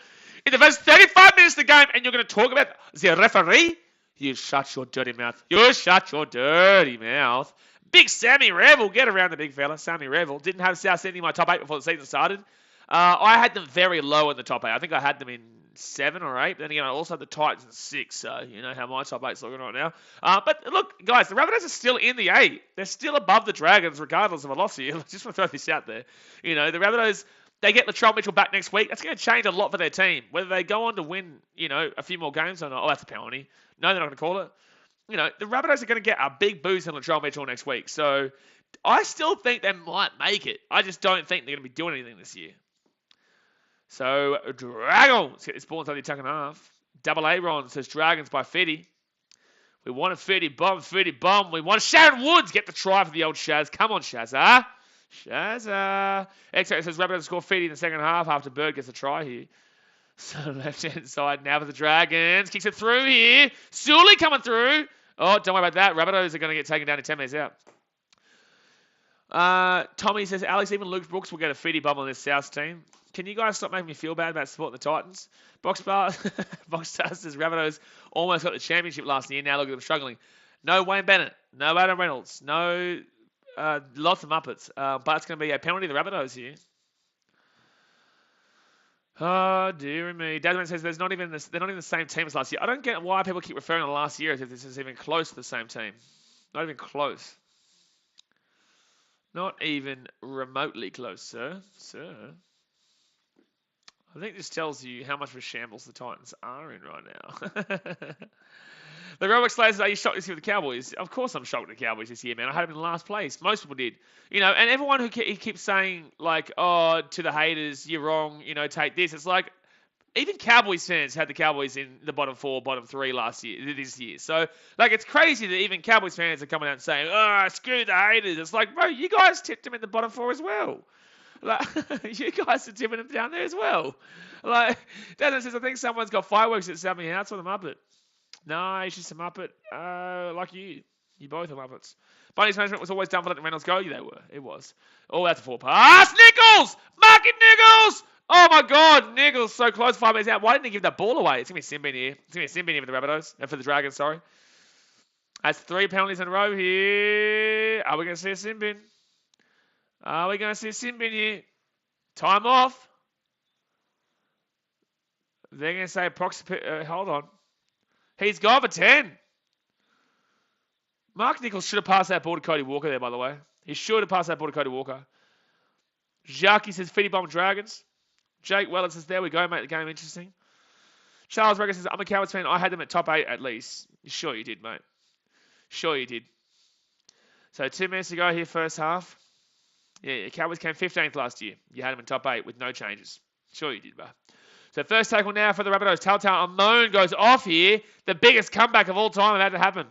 in the first 35 minutes of the game, and you're going to talk about the referee? You shut your dirty mouth. You shut your dirty mouth. Big Sammy Revel. Get around the big fella. Sammy Revel. Didn't have South Sydney in my top 8 before the season started. I had them very low in the top 8. I think I had them in 7 or 8. But then again, I also had the Titans in 6. So you know how my top 8's looking right now. But look, guys, the Rabbitohs are still in the 8. They're still above the Dragons regardless of a loss here. I just want to throw this out there. You know, the Rabbitohs, they get Latrell Mitchell back next week. That's going to change a lot for their team. Whether they go on to win, you know, a few more games or not. Oh, that's a penalty. No, they're not going to call it. You know, the Rabbitohs are going to get a big boost in Latrell Mitchell next week. So I still think they might make it. I just don't think they're going to be doing anything this year. So, Dragons get this ball inside the attack and a half. Double A-Ron says Dragons by 50. We want a 50 bomb. We want Sharon Woods get the try for the old Shaz. Come on, Shazza. X-Ray says Rabbitohs score 50 in the second half after Bird gets a try here. So, left-hand side now for the Dragons. Kicks it through here. Sully coming through. Oh, don't worry about that. Rabbitohs are going to get taken down in 10 minutes out. Tommy says, Alex, even Luke Brooks will get a 50 bomb on this South team. Can you guys stop making me feel bad about supporting the Titans? Boxstar says Rabbitohs almost got the championship last year. Now look at them struggling. No Wayne Bennett. No Adam Reynolds. No lots of Muppets. But it's going to be a penalty to the Rabbitohs here. Oh, dear me. Desmond says they're not even the same team as last year. I don't get why people keep referring to last year as if this is even close to the same team. Not even close. Not even remotely close, sir. I think this tells you how much of a shambles the Titans are in right now. The Robert Slayer says, are you shocked this year with the Cowboys? Of course I'm shocked with the Cowboys this year, man. I had them in last place. Most people did. You know, and everyone who keeps saying, like, oh, to the haters, you're wrong, you know, take this. It's like, even Cowboys fans had the Cowboys in the bottom 4, bottom 3 this year. So, like, it's crazy that even Cowboys fans are coming out and saying, oh, screw the haters. It's like, bro, you guys tipped them in the bottom 4 as well. Like, you guys are tipping them down there as well. Like, Desmond says, I think someone's got fireworks at Sammy House with a Muppet. No, it's just a Muppet. Like you. You both are Muppets. Bunny's management was always done for letting Reynolds go. Yeah, they were. It was. Oh, that's a 4 pass. Nichols! Mark it, Nichols! Oh, my God. Nichols so close, 5 minutes out. Why didn't he give that ball away? It's going to be Simbin here. It's going to be Simbin here for the Rabbitohs. For the Dragons, sorry. That's 3 penalties in a row here. Are we going to see a Simbin? Are we going to see a Simbin here? Time off. They're going to say hold on. He's gone for 10. Mark Nichols should have passed that ball to Cody Walker there, by the way. He should have passed that ball to Cody Walker. Jackie says, Fitty Bomb Dragons. Jake Weller says, there we go, make the game interesting. Charles Regan says, I'm a Cowboys fan. I had them at top 8 at least. Sure you did, mate. Sure you did. So 2 minutes to go here, first half. Yeah, Cowboys came 15th last year. You had them in top 8 with no changes. Sure you did, bro. So first tackle now for the Rabbitohs. Telltale Amon goes off here. The biggest comeback of all time had to happen.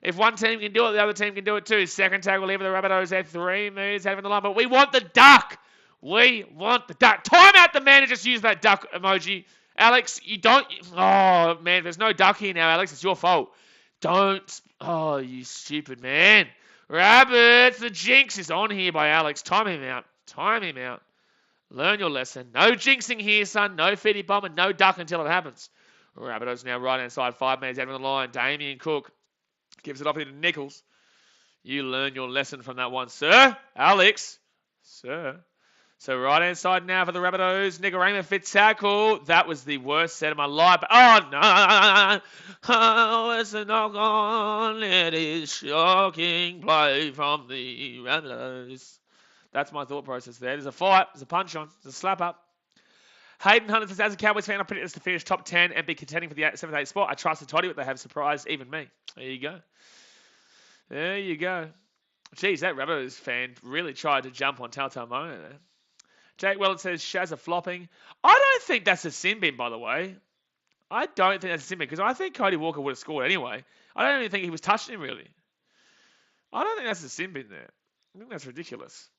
If one team can do it, the other team can do it too. Second tackle here for the Rabbitohs at 3 moves out of the line. But we want the duck. We want the duck. Time out the man who just used that duck emoji. Alex, you don't... Oh, man, there's no duck here now, Alex. It's your fault. Don't... Oh, you stupid man. Rabbits, the jinx is on here by Alex. Time him out. Time him out. Learn your lesson. No jinxing here, son. No Fitty Bomb and no duck until it happens. Rabbitohs now right-hand side, 5 minutes out of the line. Damien Cook gives it off here to Nichols. You learn your lesson from that one, sir. Alex. Sir. So right-hand side now for the Rabbitohs. Nicaragua fit tackle. That was the worst set of my life. Oh, no. Oh, it's a knock on. It is shocking play from the Rabbitohs. That's my thought process there. There's a fight. There's a punch on. There's a slap up. Hayden Hunter says, as a Cowboys fan, I predict us to finish top 10 and be contending for the 7th, 8th spot. I trusted Toddy, but they have surprised even me. There you go. There you go. Jeez, that Rabbitohs fan really tried to jump on Telltale Moment there. Jake Wellett says, Shaz are flopping. I don't think that's a sin bin, by the way. I don't think that's a sin bin, because I think Cody Walker would have scored anyway. I don't even think he was touching him, really. I don't think that's a sin bin there. I think that's ridiculous.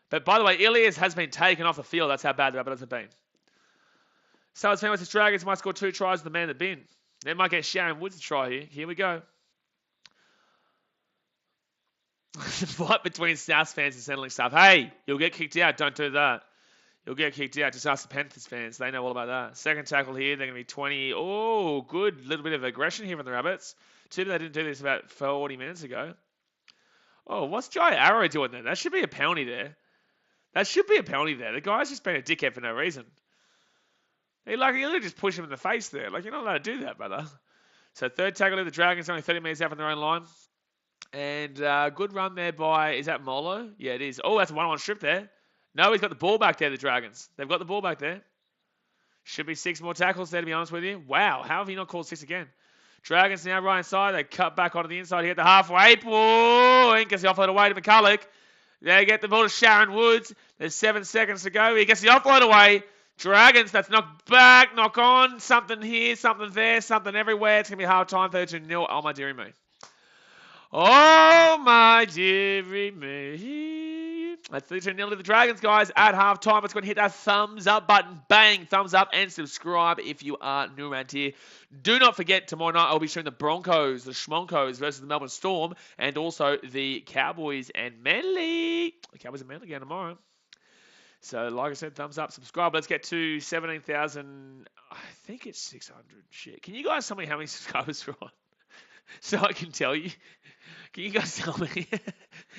But by the way, Ilias has been taken off the field. That's how bad the Rabbitohs have been. So it's famous Dragons might score 2 tries with the man in the bin. They might get Sharon Woods to try here. Here we go. Fight between South fans and settling stuff. Hey, you'll get kicked out. Don't do that. You'll get kicked out. Just ask the Panthers fans. They know all about that. Second tackle here. They're going to be 20. Oh, good. Little bit of aggression here from the Rabbits. Too bad they didn't do this about 40 minutes ago. Oh, what's Jai Arrow doing there? That should be a penalty there. The guy's just been a dickhead for no reason. You literally just push him in the face there. You're not allowed to do that, brother. So third tackle of the Dragons, only 30 metres out from their own line. And good run there by, is that Molo? Yeah, it is. Oh, that's a 1-on-1 strip there. No, he's got the ball back there, the Dragons. They've got the ball back there. Should be 6 more tackles there, to be honest with you. Wow, how have you not called 6 again? Dragons now right inside. They cut back onto the inside here at the halfway point. Gets the offload away to McCulloch. They get the ball to Sharon Woods. There's 7 seconds to go. He gets the offload away. Dragons, that's knocked back, knock on. Something here, something there, something everywhere. It's going to be half time, 13-0. Oh, my dearie me. Oh, my dearie me. That's 13-0 to the Dragons, guys. At half time, it's going to hit that thumbs up button. Bang, thumbs up, and subscribe if you are new around here. Do not forget, tomorrow night I'll be showing the Broncos, the Schmonkos versus the Melbourne Storm, and also the Cowboys and Manly. The Cowboys and Manly again tomorrow. So, like I said, thumbs up, subscribe. Let's get to 17,000. I think it's 600. Shit. Can you guys tell me how many subscribers we're on? So I can tell you. Can you guys tell me?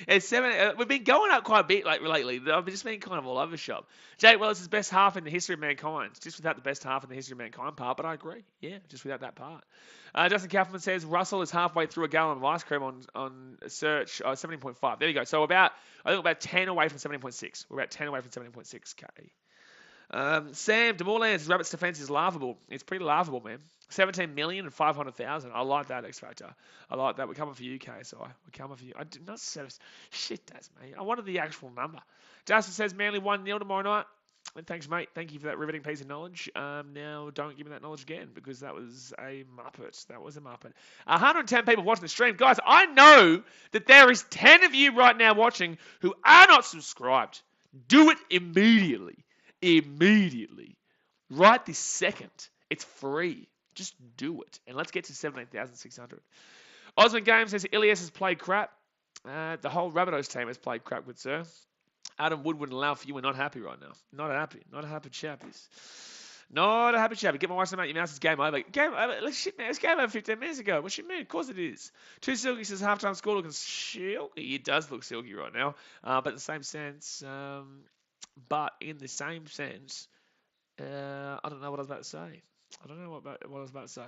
It's 7. We've been going up quite a bit lately. I've just been kind of all over the shop. Jake, well, it's his best half in the history of mankind. Just without the best half in the history of mankind part, but I agree. Yeah, just without that part. Justin Kaufman says Russell is halfway through a gallon of ice cream on search 17.5. There you go. So I think about 10 away from 17.6. We're about 10 away from 17.6k. Sam DeMorland's Rabbits defense is laughable. It's pretty laughable, man. 17 million and 500,000. I like that X Factor. I like that. We're coming for you, KSI. We're coming for you. I did not say shit, that's me. I wanted the actual number. Justin says Manly 1-0 tomorrow night. And thanks, mate. Thank you for that riveting piece of knowledge. Now, don't give me that knowledge again because that was a muppet. 110 people watching the stream. Guys, I know that there is 10 of you right now watching who are not subscribed. Do it immediately. Right this second. It's free. Just do it. And let's get to 17,600. Osmond Games says Ilias has played crap. The whole Rabbitohs team has played crap, good sir. Adam Wood wouldn't allow for you. We're not happy right now. Not happy. Not a happy chappies. Not a happy chappy. Get my wife some out your mouth. It's game over. Game over. Shit, man. It's game over 15 minutes ago. What you mean? Of course it is. Too Silky says halftime score looking silky. It does look silky right now. But in the same sense, I don't know what I was about to say.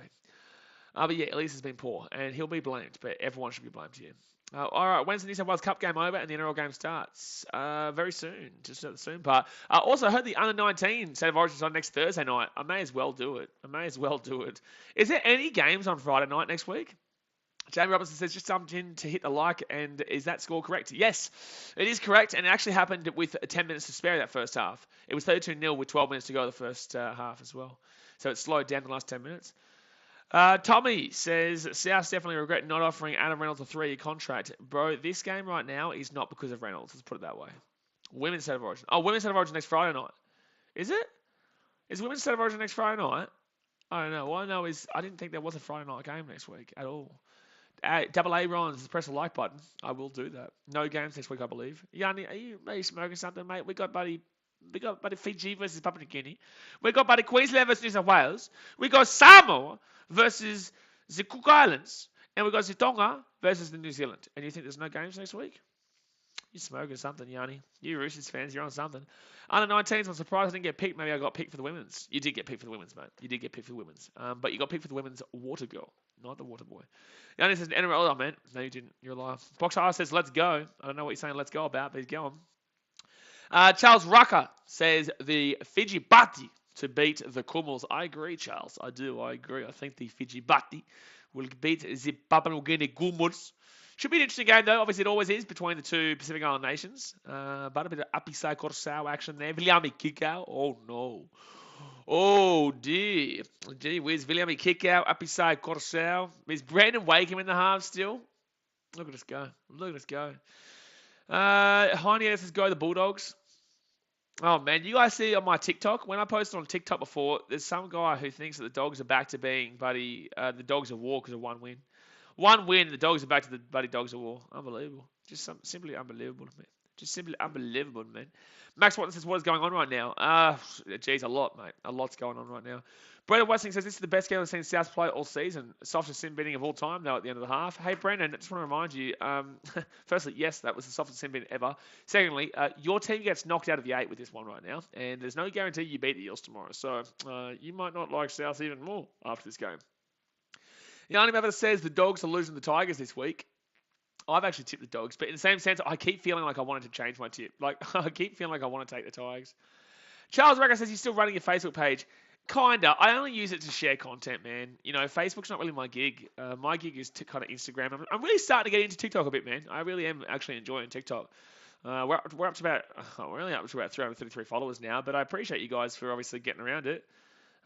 But yeah, Elise has been poor, and he'll be blamed, but everyone should be blamed here. All right, when's the New South Wales Cup game over and the NRL game starts? Very soon, just at the soon part. Also, I heard the Under-19 State of Origins on next Thursday night. I may as well do it. Is there any games on Friday night next week? Jamie Robinson says, just jumped in to hit the like, and is that score correct? Yes, it is correct, and it actually happened with 10 minutes to spare that first half. It was 32-0 with 12 minutes to go the first half as well. So it slowed down the last 10 minutes. Tommy says, South definitely regret not offering Adam Reynolds a 3-year contract. Bro, this game right now is not because of Reynolds. Let's put it that way. Women's State of Origin. Oh, Women's State of Origin next Friday night. Is it? Is Women's State of Origin next Friday night? I don't know. What I know is I didn't think there was a Friday night game next week at all. Double A Rons, press the like button. I will do that. No games next week, I believe. Yanni, are you smoking something, mate? We got buddy Fiji versus Papua New Guinea. We got buddy Queensland versus New South Wales. We got Samoa versus the Cook Islands, and we've got the Tonga versus the New Zealand. And you think there's no games next week? You're smoking something, Yanni. You Roosters fans, you're on something. Under 19s, I'm surprised I didn't get picked. Maybe I got picked for the women's. You did get picked for the women's, mate. You did get picked for the women's. But you got picked for the women's water girl, not the water boy. Yanni says, NRL, oh, man. No, you didn't. You're a liar. Box R says, let's go. I don't know what you're saying let's go about, but he's going. Charles Rucker says, the Fiji Bati to beat the Kumals. I agree, Charles. I do. I agree. I think the Fiji Bati will beat the Papua New Guinea Kumals. Should be an interesting game, though. Obviously, it always is between the two Pacific Island nations. But a bit of Apisai Corsau action there. Viliami kick out. Oh, no. Oh, dear. Gee whiz. Viliami kick out. Apisai Corsau. Is Brandon Wakeham in the half still? Look at us go. Look at us go. Heine says go the Bulldogs. Oh, man. You guys see on my TikTok, when I posted on TikTok before, there's some guy who thinks that the Dogs are back to being the Dogs of War because of one win. One win, the Dogs are back to the bloody Dogs of War. Unbelievable. Just simply unbelievable, man. Just simply unbelievable, man. Max Watson says, what is going on right now? Geez, a lot, mate. A lot's going on right now. Brendan Westing says, this is the best game I've seen South play all season. Softest sin binning of all time, though, at the end of the half. Hey, Brendan, I just want to remind you, firstly, yes, that was the softest sin bin ever. Secondly, your team gets knocked out of the 8 with this one right now, and there's no guarantee you beat the Eels tomorrow. So you might not like South even more after this game. Yanni Maverick says the Dogs are losing the Tigers this week. I've actually tipped the Dogs, but in the same sense, I keep feeling like I wanted to change my tip. Like, I keep feeling like I want to take the Tigers. Charles Racker says he's still running your Facebook page. Kinda. I only use it to share content, man. You know, Facebook's not really my gig. My gig is kind of Instagram. I'm really starting to get into TikTok a bit, man. I really am actually enjoying TikTok. We're up to about 333 followers now, but I appreciate you guys for obviously getting around it.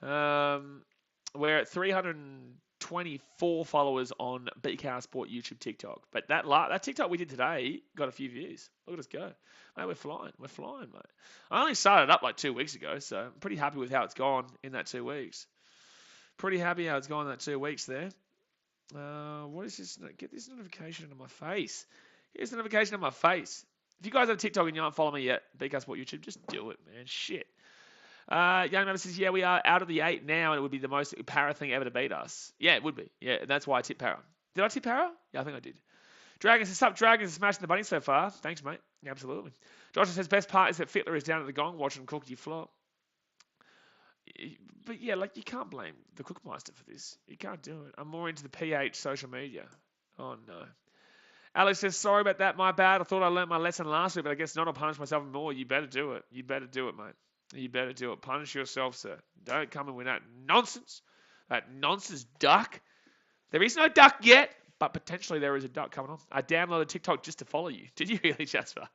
We're at 324 followers on BKR Sport YouTube TikTok. But that TikTok we did today got a few views. Look at us go. Mate, we're flying. We're flying, mate. I only started up like 2 weeks ago, so I'm pretty happy with how it's gone in that 2 weeks. Pretty happy how it's gone in that 2 weeks there. What is this? Get this notification into my face. Here's the notification on my face. If you guys have TikTok and you aren't following me yet, BKR Sport YouTube, just do it, man. Shit. Young Member says, yeah, we are out of the 8 now, and it would be the most para thing ever to beat us. Yeah, it would be. Yeah, and that's why I tipped para. Did I tip para? Yeah, I think I did. Dragons says, sup, Dragons are smashing the bunny so far. Thanks, mate. Yeah, absolutely. Joshua says, best part is that Fittler is down at the gong watching Cookie flop. But yeah, like, you can't blame the Cookmeister for this. You can't do it. I'm more into the PH social media. Oh, no. Alex says, sorry about that, my bad. I thought I learned my lesson last week, but I guess not. I'll punish myself more. You better do it. You better do it, mate. You better do it. Punish yourself, sir. Don't come in with that nonsense. That nonsense duck. There is no duck yet, but potentially there is a duck coming on. I downloaded TikTok just to follow you. Did you really, Jasper?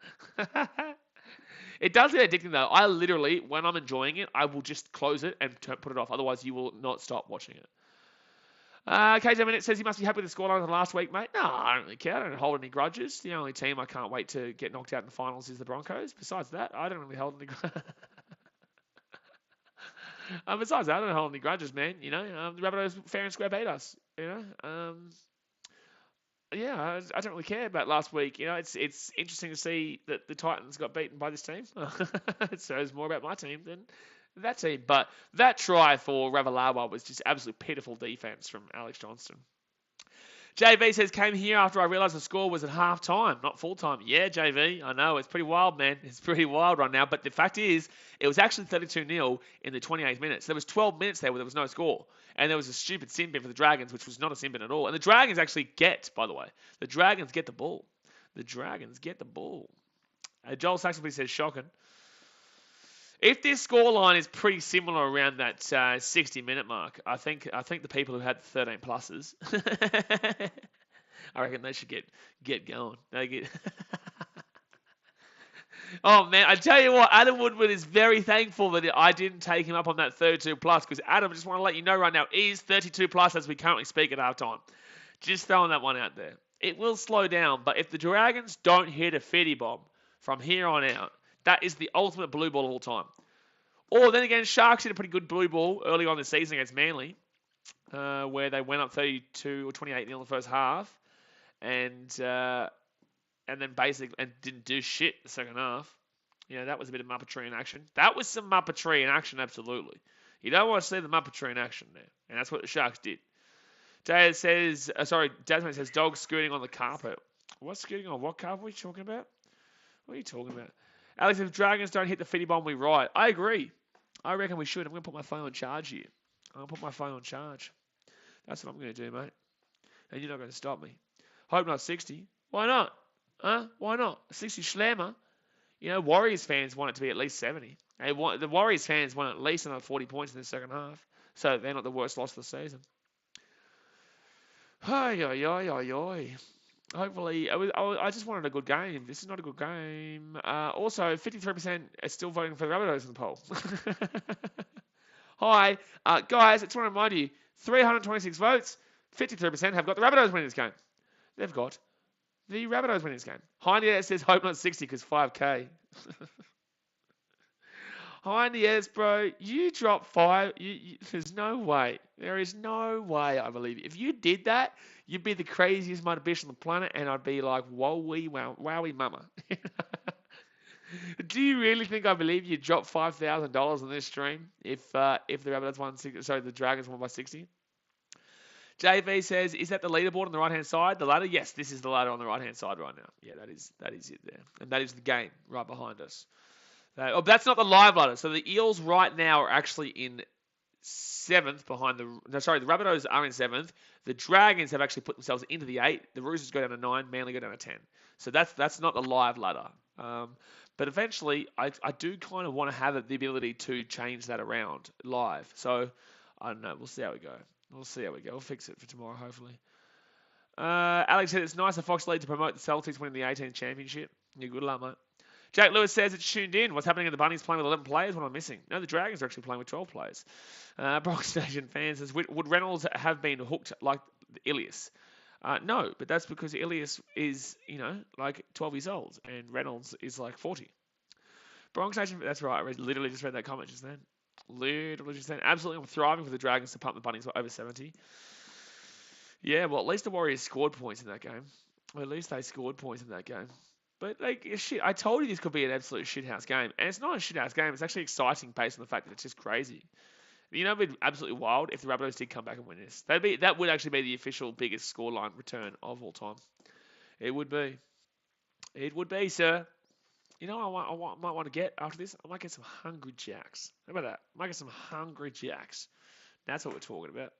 It does get addicting, though. I literally, when I'm enjoying it, I will just close it and put it off. Otherwise, you will not stop watching it. KJ Minute says he must be happy with the scoreline of last week, mate. No, I don't really care. I don't hold any grudges. The only team I can't wait to get knocked out in the finals is the Broncos. Besides that, I don't really hold any grudges. Besides that, I don't hold any grudges, man. You know, the Rabbitohs fair and square beat us. You know, yeah, I don't really care about last week. You know, it's interesting to see that the Titans got beaten by this team. It shows more about my team than that team. But that try for Ravalawa was just absolute pitiful defense from Alex Johnston. JV says, came here after I realised the score was at half-time, not full-time. Yeah, JV, I know. It's pretty wild, man. It's pretty wild right now. But the fact is, it was actually 32-0 in the 28th minutes. There was 12 minutes there where there was no score. And there was a stupid sin bin for the Dragons, which was not a sin bin at all. And the Dragons actually by the way, the Dragons get the ball. The Dragons get the ball. Joel Saxonby says, shocking. If this scoreline is pretty similar around that 60-minute mark, I think the people who had the 13 pluses, I reckon they should get going. They get. Oh man, I tell you what, Adam Woodward is very thankful that I didn't take him up on that 32 plus, because Adam, just want to let you know right now, is 32 plus as we currently speak at halftime. Just throwing that one out there. It will slow down, but if the Dragons don't hit a 50 bomb from here on out, that is the ultimate blue ball of all time. Or then again, Sharks hit a pretty good blue ball early on this season against Manly, where they went up 32 or 28 in the first half, and then basically didn't do shit the second half. You know, that was a bit of Muppetry in action. That was some Muppetry in action, absolutely. You don't want to see the Muppetry in action there, and that's what the Sharks did. Jasmine says, dog scooting on the carpet. What's scooting on? What carpet are we talking about? What are you talking about? Alex, if Dragons don't hit the fitty bomb, we ride. I agree. I reckon we should. I'm going to put my phone on charge here. I'm going to put my phone on charge. That's what I'm going to do, mate. And you're not going to stop me. Hope not 60. Why not? Huh? Why not? 60 schlemmer. You know, Warriors fans want it to be at least 70. The Warriors fans want at least another 40 points in the second half. So they're not the worst loss of the season. Hopefully, I just wanted a good game. This is not a good game. Also, 53% are still voting for the Rabbitohs in the poll. Hi, guys, I just want to remind you, 326 votes, 53% have got the Rabbitohs winning this game. They've got the Rabbitohs winning this game. Hindy says, hope not 60 because 5K. Hindy, bro, you dropped 5. There's no way. There is no way I believe you. If you did that, you'd be the craziest mother bitch on the planet, and I'd be like, wowie mama. Do you really think I believe you dropped $5,000 on this stream if the Rabbitohs won? The Dragons won by 60? JV says, is that the leaderboard on the right-hand side? The ladder? Yes, this is the ladder on the right-hand side right now. Yeah, that is it there. And that is the game right behind us. But that's not the live ladder. So the Eels right now are actually in 7th behind the Rabbitohs are in 7th. The Dragons have actually put themselves into the 8. The Roosters go down to 9. Manly go down to 10. So that's not the live ladder. But eventually, I do kind of want to have the ability to change that around live. So I don't know. We'll see how we go. We'll fix it for tomorrow, hopefully. Alex said it's nice of Fox League to promote the Celtics winning the 18 championship. You're good luck, mate. Jake Lewis says it's tuned in. What's happening in the Bunnies playing with 11 players? What am I missing? No, the Dragons are actually playing with 12 players. Bronx Nation fans says, would Reynolds have been hooked like Ilias? No, but that's because Ilias is, like 12 years old and Reynolds is like 40. Bronx Nation, that's right. I literally just read that comment just then. Absolutely, I'm thriving for the Dragons to pump the Bunnies over 70. Yeah, well, at least the Warriors scored points in that game. Well, at least they scored points in that game. But, shit, I told you this could be an absolute shithouse game. And it's not a shithouse game. It's actually exciting based on the fact that it's just crazy. It'd be absolutely wild if the Rabbitohs did come back and win this. That would actually be the official biggest scoreline return of all time. It would be. It would be, sir. You know I might want to get after this? I might get some Hungry Jacks. How about that? I might get some Hungry Jacks. That's what we're talking about.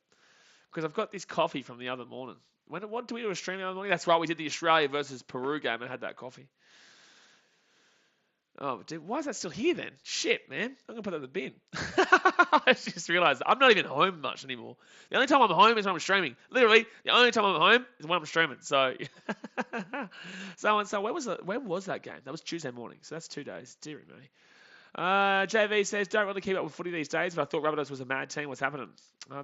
Because I've got this coffee from the other morning. What did we do a stream the other morning? That's right, we did the Australia versus Peru game and had that coffee. Oh, dude, why is that still here then? Shit, man. I'm going to put that in the bin. I just realised I'm not even home much anymore. The only time I'm home is when I'm streaming. Literally, the only time I'm home is when I'm streaming. So, when was that game? That was Tuesday morning. So that's 2 days. Dear me. JV says, don't really keep up with footy these days, but I thought Rabbitohs was a mad team. What's happening?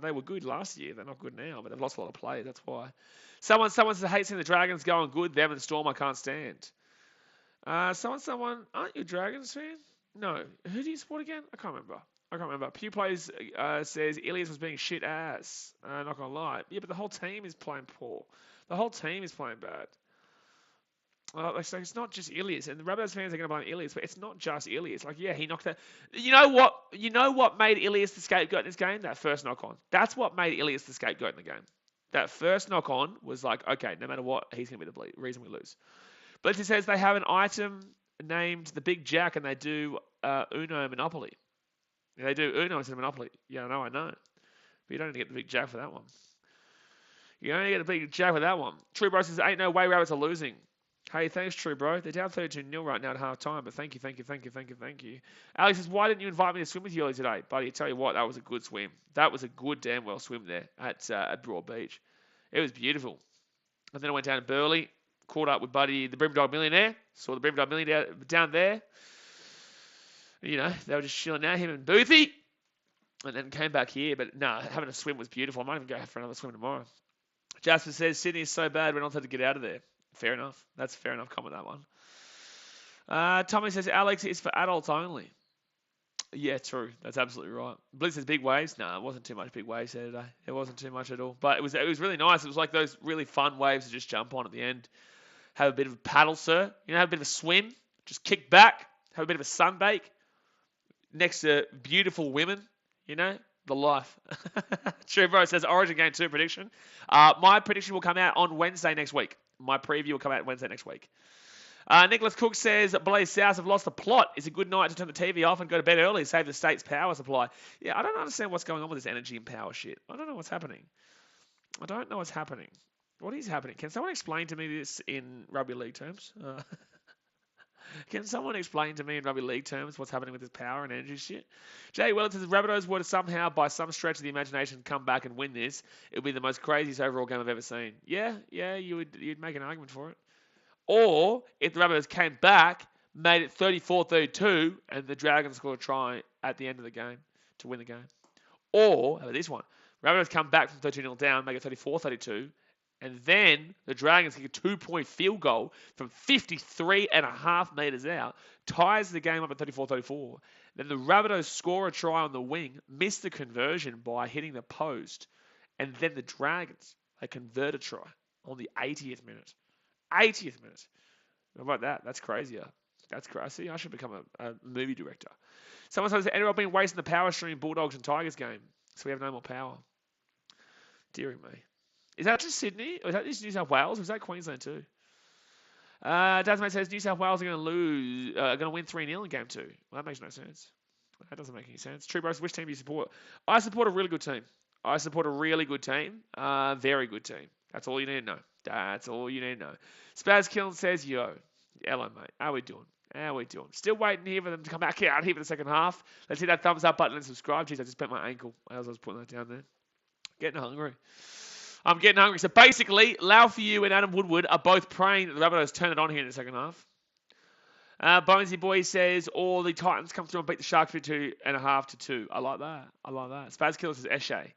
They were good last year. They're not good now, but they've lost a lot of players. That's why. Someone says, I hate seeing the Dragons going good. Them and Storm I can't stand. Someone, aren't you a Dragons fan? No. Who do you support again? I can't remember. Pew Plays says, Ilias was being shit ass. Not gonna lie. Yeah, but the whole team is playing poor. The whole team is playing bad. So it's not just Ilias, and the Rabbitohs fans are going to blame Ilias, but it's not just Ilias. He knocked that. You know what made Ilias the scapegoat in this game? That first knock on. That's what made Ilias the scapegoat in the game. That first knock on was like, okay, no matter what, he's going to be the reason we lose. Blitzy says they have an item named the Big Jack, and they do Uno Monopoly. They do Uno instead of Monopoly. Yeah, I know. But you don't need to get the Big Jack for that one. You only get the Big Jack for that one. True Bro says, ain't no way Rabbits are losing. Hey, thanks, True Bro. They're down 32-0 right now at half time, but thank you. Alex says, why didn't you invite me to swim with you earlier today? Buddy, I tell you what, that was a good swim. That was a good damn well swim there at Broad Beach. It was beautiful. And then I went down to Burleigh, caught up with Buddy, the Brimdog Millionaire. Saw the Brimdog Millionaire down there. They were just chilling out, him and Boothie. And then came back here, but having a swim was beautiful. I might even go for another swim tomorrow. Jasper says, Sydney is so bad, Reynolds had to get out of there. Fair enough. That's a fair enough comment, that one. Tommy says, Alex, it's for adults only. Yeah, true. That's absolutely right. Blitz says big waves. No, it wasn't too much big waves there today. It wasn't too much at all. But it was really nice. It was like those really fun waves to just jump on at the end. Have a bit of a paddle, sir. Have a bit of a swim. Just kick back. Have a bit of a sunbake. Next to beautiful women. The life. True, bro says Origin Game 2 prediction. My prediction will come out on Wednesday next week. My preview will come out Wednesday next week. Nicholas Cook says Blaze South have lost the plot. It's a good night to turn the TV off and go to bed early, save the state's power supply. Yeah, I don't understand what's going on with this energy and power shit. I don't know what's happening. What is happening? Can someone explain to me this in rugby league terms? Can someone explain to me in rugby league terms what's happening with this power and energy shit? Jay Wellington says, Rabbitohs were to somehow, by some stretch of the imagination, come back and win this, it would be the most craziest overall game I've ever seen. Yeah, you'd make an argument for it. Or, if the Rabbitohs came back, made it 34-32, and the Dragons scored a try at the end of the game to win the game. Or, how about this one? Rabbitohs come back from 13-0 down, make it 34-32, and then the Dragons kick a 2-point field goal from 53.5 metres out, ties the game up at 34-34. Then the Rabbitohs score a try on the wing, miss the conversion by hitting the post, and then the Dragons, they convert a try on the 80th minute. 80th minute. How about that? That's crazier. That's crazy. I should become a movie director. Someone says the NRL been wasting the power stream Bulldogs and Tigers game, so we have no more power. Deary me. Is that just Sydney? Or is that just New South Wales? Or is that Queensland too? Dasmate says New South Wales are going to win 3-0 in game 2. Well, that makes no sense. That doesn't make any sense. True Bros, which team do you support? I support a really good team. Very good team. That's all you need to know. Spaz Killen says, yo, hello, mate. How we doing? Still waiting here for them to come back out here for the second half. Let's hit that thumbs up button and subscribe. Jeez, I just bent my ankle as I was putting that down there. Getting hungry. I'm getting hungry. So basically, Lau for you and Adam Woodward are both praying that the Rabbitohs turn it on here in the second half. Bonesy Boy says, all the Titans come through and beat the Sharks for 2.5-2. I like that. Spaz Killer says, Eshe.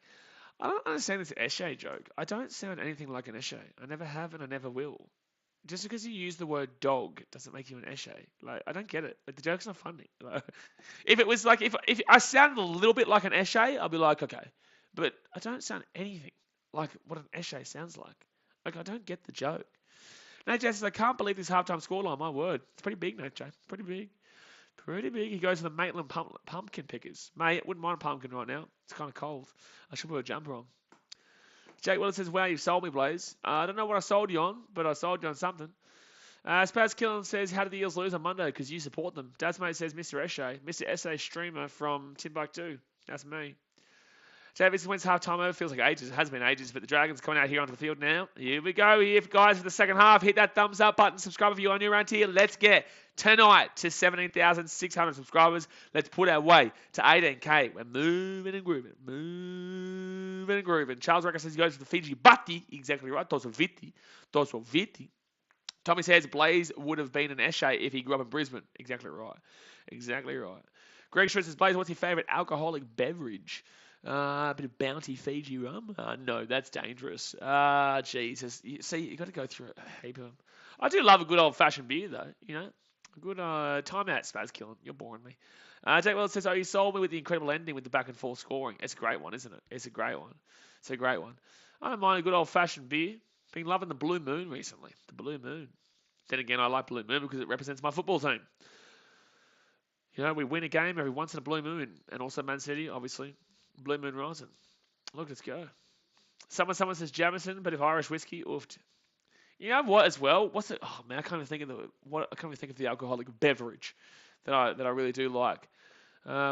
I don't understand this Eshe joke. I don't sound anything like an Eshe. I never have and I never will. Just because you use the word dog doesn't make you an Eshe. Like, I don't get it. Like, the joke's not funny. Like, if it was like, if I sounded a little bit like an Eshe, I'll be like, okay. But I don't sound anything like what an Eshe sounds like. Like, I don't get the joke. Nate J says, I can't believe this halftime scoreline. My word. It's pretty big, Nate J. Pretty big. He goes to the Maitland pumpkin pickers. Mate, wouldn't mind a pumpkin right now. It's kind of cold. I should put a jumper on. Jake Willis says, wow, you sold me, Blaze. I don't know what I sold you on, but I sold you on something. Spaz Killen says, how did the Eels lose on Monday? Because you support them. Dasmate says, Mr. Eshe. Mr. Eshe streamer from Timbuktu. That's me. Davis wins half-time over. Feels like ages. It has been ages, but the Dragons coming out here onto the field now. Here we go. Here, guys, for the second half. Hit that thumbs up button. Subscribe if you're new around here. Let's get tonight to 17,600 subscribers. Let's put our way to 18K. We're moving and grooving. Charles Recker says he goes to the Fiji Batti. Exactly right. Toso Vitti. Tommy says Blaze would have been an Eshe if he grew up in Brisbane. Exactly right. Greg Schwartz says, Blaze, what's your favourite alcoholic beverage? A bit of Bounty Fiji rum. No, that's dangerous. Jesus. See, you got to go through a heap of them. I do love a good old-fashioned beer, though. You know, a good timeout, Spaz Killen. You're boring me. Jake Wells says, you sold me with the incredible ending with the back and forth scoring. It's a great one, isn't it? It's a great one. I don't mind a good old-fashioned beer. Been loving the Blue Moon recently. The Blue Moon. Then again, I like Blue Moon because it represents my football team. You know, we win a game every once in a Blue Moon. And also Man City, obviously. Blue Moon Rising. Look, let's go. Someone says Jamison, but if Irish whiskey, oofed. You know what as well? What's it? Oh man, I can't even think of the alcoholic beverage that I really do like.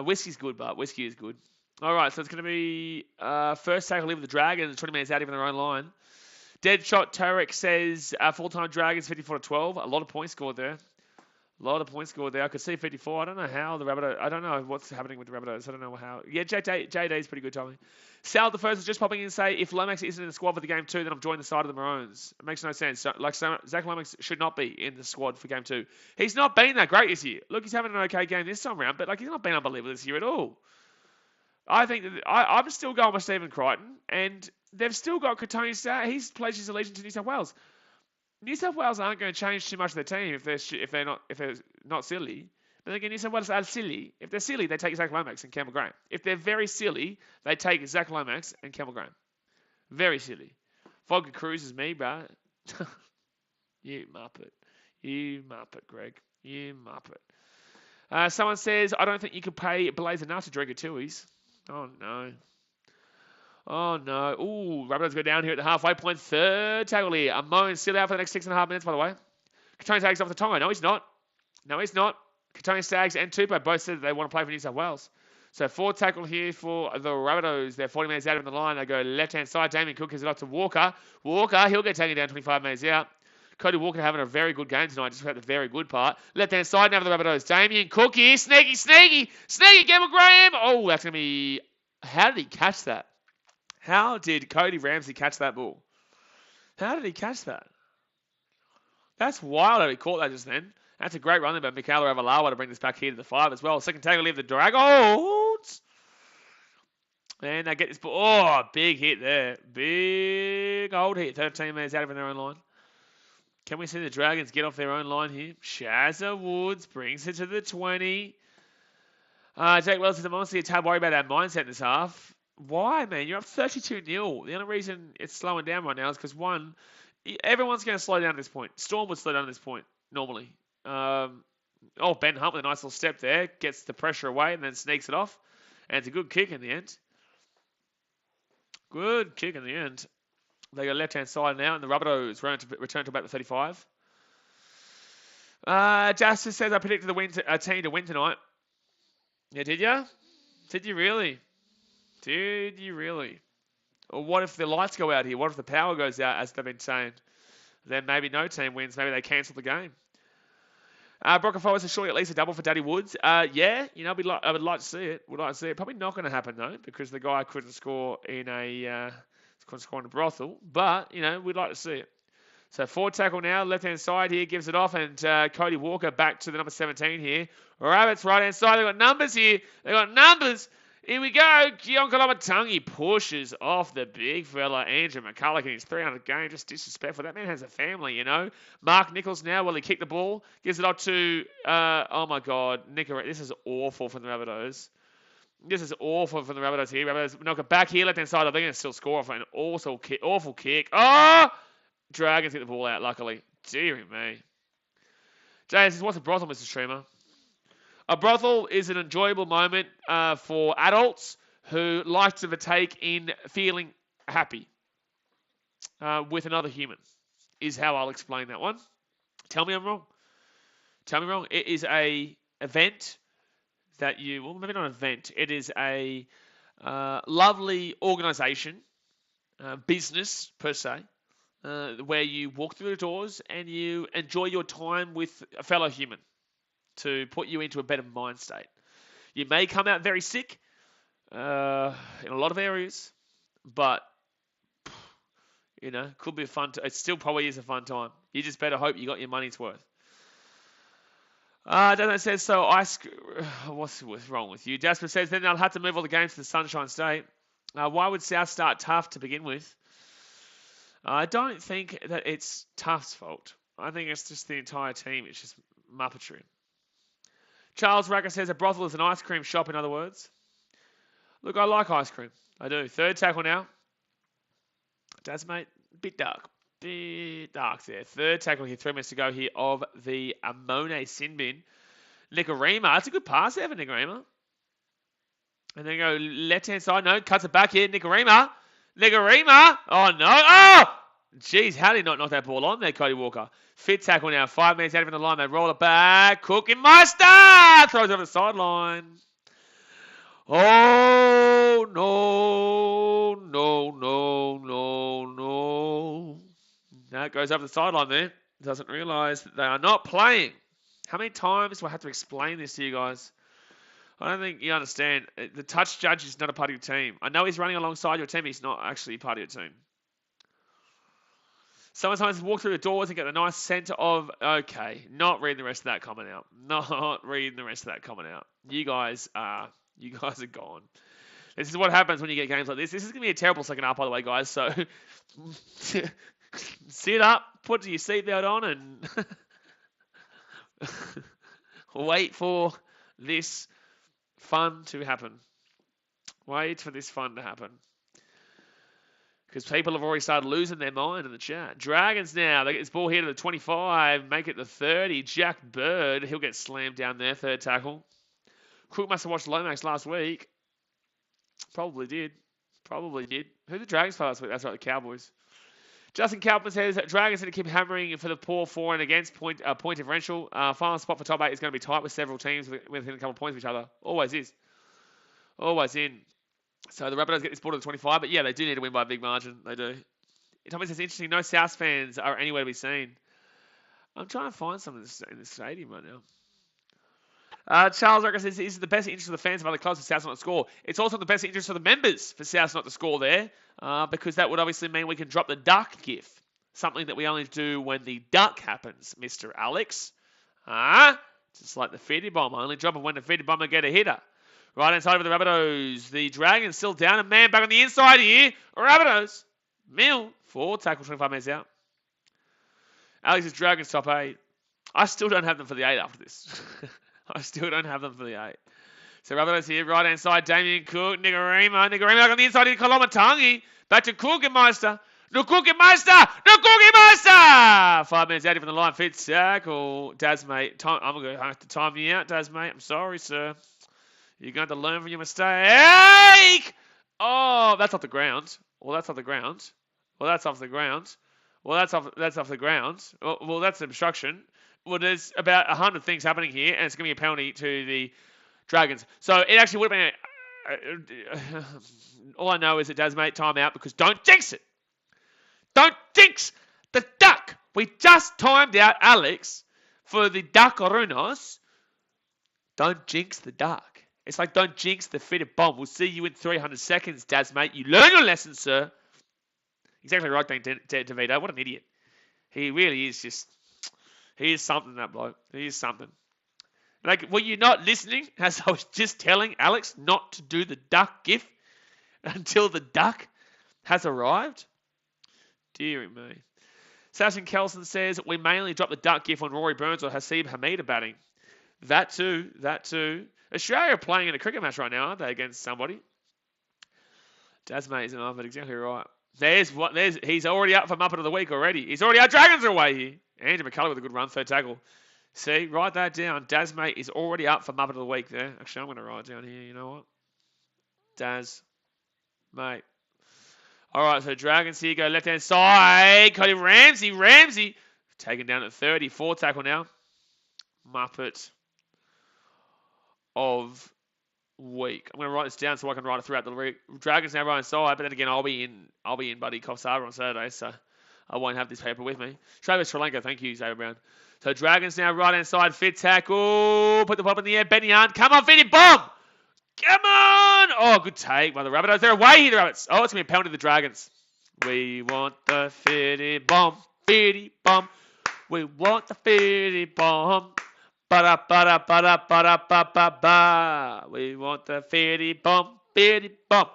Whiskey's good, but whiskey is good. All right, so it's going to be first take. I live with the Dragons. 20 minutes out, even their own line. Deadshot Tarek says full-time Dragons 54-12. A lot of points scored there. I could see 54. I don't know how the Rabbitohs. I don't know what's happening with the Rabbitohs. I don't know how. Yeah, JD's pretty good, Tommy. Sal the first is just popping in and say, if Lomax isn't in the squad for the game 2, then I'm joining the side of the Maroons. It makes no sense. Zach Lomax should not be in the squad for game 2. He's not been that great this year. Look, he's having an okay game this time around, but he's not been unbelievable this year at all. I think that I'm still going with Stephen Crichton, and they've still got Katoni Star. He's pledged his allegiance to New South Wales. New South Wales aren't going to change too much of their team if they're not silly. But again, New South Wales are silly. If they're silly, they take Zach Lomax and Campbell Graham. If they're very silly, they take Zach Lomax and Campbell Graham. Very silly. Vodka Cruz is me, bro. You muppet, Greg. You muppet. Someone says, I don't think you could pay Blaze enough to drink a Tuies. Oh, no. Oh, no. Ooh, Rabbitohs go down here at the halfway point. Third tackle here. Amon's still out for the next 6.5 minutes, by the way. Katoni Staggs off the Tonga. No, he's not. No, he's not. Katoni Staggs and Tupou both said that they want to play for New South Wales. So fourth tackle here for the Rabbitohs. They're 40 metres out of the line. They go left-hand side. Damien Cook gives it up to Walker. Walker, he'll get taken down 25 metres out. Cody Walker having a very good game tonight, just about the very good part. Left-hand side now for the Rabbitohs. Damien Cook here. Sneaky, Gamble Graham. Oh, that's going to be... How did he catch that? How did Cody Ramsey catch that ball? How did he catch that? That's wild how he caught that just then. That's a great run there by Mikhailo Avalawa to bring this back here to the 5 as well. Second tackle, leave the Dragons. And they get this ball. Oh, big hit there. Big old hit. 13 metres out of their own line. Can we see the Dragons get off their own line here? Shazza Woods brings it to the 20. Jake Wells says, I'm honestly a tad worried about our mindset in this half. Why, man? You're up 32-0. The only reason it's slowing down right now is because, one, everyone's going to slow down at this point. Storm would slow down at this point, normally. Ben Hunt with a nice little step there. Gets the pressure away and then sneaks it off. And it's a good kick in the end. Good kick in the end. They go left-hand side now, and the Rabbitohs return to about the 35. Justice says, I predicted a team to win tonight. Yeah, did you? Did you really? Did you really? Or what if the lights go out here? What if the power goes out, as they've been saying? Then maybe no team wins. Maybe they cancel the game. Brock Forward says, surely at least a double for Daddy Woods. Yeah, I would like to see it. Would like to see it. Probably not going to happen, though, because the guy couldn't score in a brothel. But, we'd like to see it. So forward tackle now, left-hand side here, gives it off, and Cody Walker back to the number 17 here. Rabbits right-hand side, they've got numbers here. They've got numbers. Here we go. Keon Kalamatangi pushes off the big fella, Andrew McCulloch, in his 300 game. Just disrespectful. That man has a family, Mark Nichols now, he kicked the ball. Gives it up to, oh my God, this is awful from the Rabbitohs. This is awful from the Rabbitohs here. Rabbitohs knock it back here, left-hand side. I think they're going to still score off an awful kick. Oh! Dragons get the ball out, luckily. Dear me. Jay says, what's a brothel, Mr. Streamer? A brothel is an enjoyable moment for adults who like to partake in feeling happy with another human, is how I'll explain that one. Tell me I'm wrong. Tell me wrong. It is a event that well, maybe not an event. It is a lovely organisation, business per se, where you walk through the doors and you enjoy your time with a fellow human to put you into a better mind state. You may come out very sick in a lot of areas, but could be a fun. It still probably is a fun time. You just better hope you got your money's worth. Dana says so. What's wrong with you? Jasper says then they'll have to move all the games to the Sunshine State. Why would South start tough to begin with? I don't think that it's Tufts' fault. I think it's just the entire team. It's just muppetry. Charles Racker says a brothel is an ice cream shop, in other words. Look, I like ice cream. I do. Third tackle now. Does, mate. Bit dark there. Third tackle here. 3 minutes to go here of the Amone Sinbin. Nicarima. That's a good pass there for Nicarima. And then go left-hand side. No, cuts it back here. Nicarima. Oh, no. Oh! Jeez, how did he not knock that ball on there, Cody Walker? Fit tackle now. 5 minutes out of the line. They roll it back. Cook and Meister throws over the sideline. Oh, no. That goes over the sideline there. Doesn't realise that they are not playing. How many times do I have to explain this to you guys? I don't think you understand. The touch judge is not a part of your team. I know he's running alongside your team, but he's not actually a part of your team. Sometimes walk through the doors and get the nice scent of, okay, not reading the rest of that comment out. You guys are gone. This is what happens when you get games like this. This is going to be a terrible second half, by the way, guys. So sit up, put your seatbelt on, and wait for this fun to happen. Wait for this fun to happen. Because people have already started losing their mind in the chat. Dragons now. They get this ball here to the 25. Make it the 30. Jack Bird. He'll get slammed down there. Third tackle. Crook must have watched Lomax last week. Probably did. Who the Dragons play last week? That's right, the Cowboys. Justin Kalpman says Dragons need to keep hammering for the poor for and against point differential. Final spot for top 8 is going to be tight with several teams within a couple of points of each other. Always is. Always in. So the Rabbitohs get this ball to the 25, but yeah, they do need to win by a big margin. They do. Tommy says, interesting, no South fans are anywhere to be seen. I'm trying to find some in this stadium right now. Charles Rucker says, this is the best interest of the fans of other clubs for South not to score. It's also the best interest of the members for South not to score there, because that would obviously mean we can drop the duck gif. Something that we only do when the duck happens, Mr. Alex. Just like the feedy bomb. I only drop it when the feedy bomber get a hitter. Right hand side of the Rabbitohs. The Dragons still down. A man back on the inside here. Rabbitohs. Mill. 4 tackle, 25 minutes out. Alex's Dragons top 8. I still don't have them for the 8 after this. I still don't have them for the 8. So Rabbitohs here. Right hand side. Damien Cook. Nigarima back on the inside. Kolomatangi. Back to Cookenmeister. No Cookenmeister! 5 minutes out from the line. Fitz tackle. Daz, mate. I'm going to have to time you out, Daz, mate. I'm sorry, sir. You're going to learn from your mistake. Oh, that's off the ground. Well, that's off the ground. Well, that's off the ground. Well, that's off the ground. Well, that's obstruction. Well, there's about 100 things happening here, and it's going to be a penalty to the Dragons. So it actually would have been all I know is it does make time out because don't jinx it. Don't jinx the duck. We just timed out Alex for the Duckarunos. Don't jinx the duck. It's like don't jinx the fitted bomb. We'll see you in 300 seconds, Daz, mate. You learn your lesson, sir. Exactly right, DeVito. What an idiot. He really is just... He is something, that bloke. He is something. Like, were you not listening as I was just telling Alex not to do the duck gif until the duck has arrived? Dear me. Sashin Kelson says, we mainly drop the duck gif on Rory Burns or Hasib Hamida batting. That too. Australia are playing in a cricket match right now, aren't they, against somebody? Daz, mate, isn't but exactly right. He's already up for Muppet of the Week already. He's already our Dragons are away here. Andrew McCullough with a good run, 3rd tackle. See, write that down. Daz, mate, is already up for Muppet of the Week there. Actually, I'm going to write it down here. You know what? Daz, mate. All right, so Dragons here go left-hand side. Cody Ramsey. Taken down at 30. 4th tackle now. Muppet of Week. I'm going to write this down so I can write it throughout the week. Dragons now right side, but then again, I'll be in Buddy Coffs Harbour on Saturday, so I won't have this paper with me. Travis Sri Lanka, thank you, Xavier Brown. So Dragons now right hand side, fit tackle, put the ball in the air, Benny Hunt, come on, Fitty, bomb! Come on! Oh, good take by the Rabbitohs. They're away here, the Rabbits. Oh, it's going to be a penalty to the Dragons. We want the Fitty bomb, Fitty bomb. We want the Fitty bomb. Ba-da-ba-da-ba-da-ba-da-ba-ba. We want the Fitty bomb, Fitty bomb.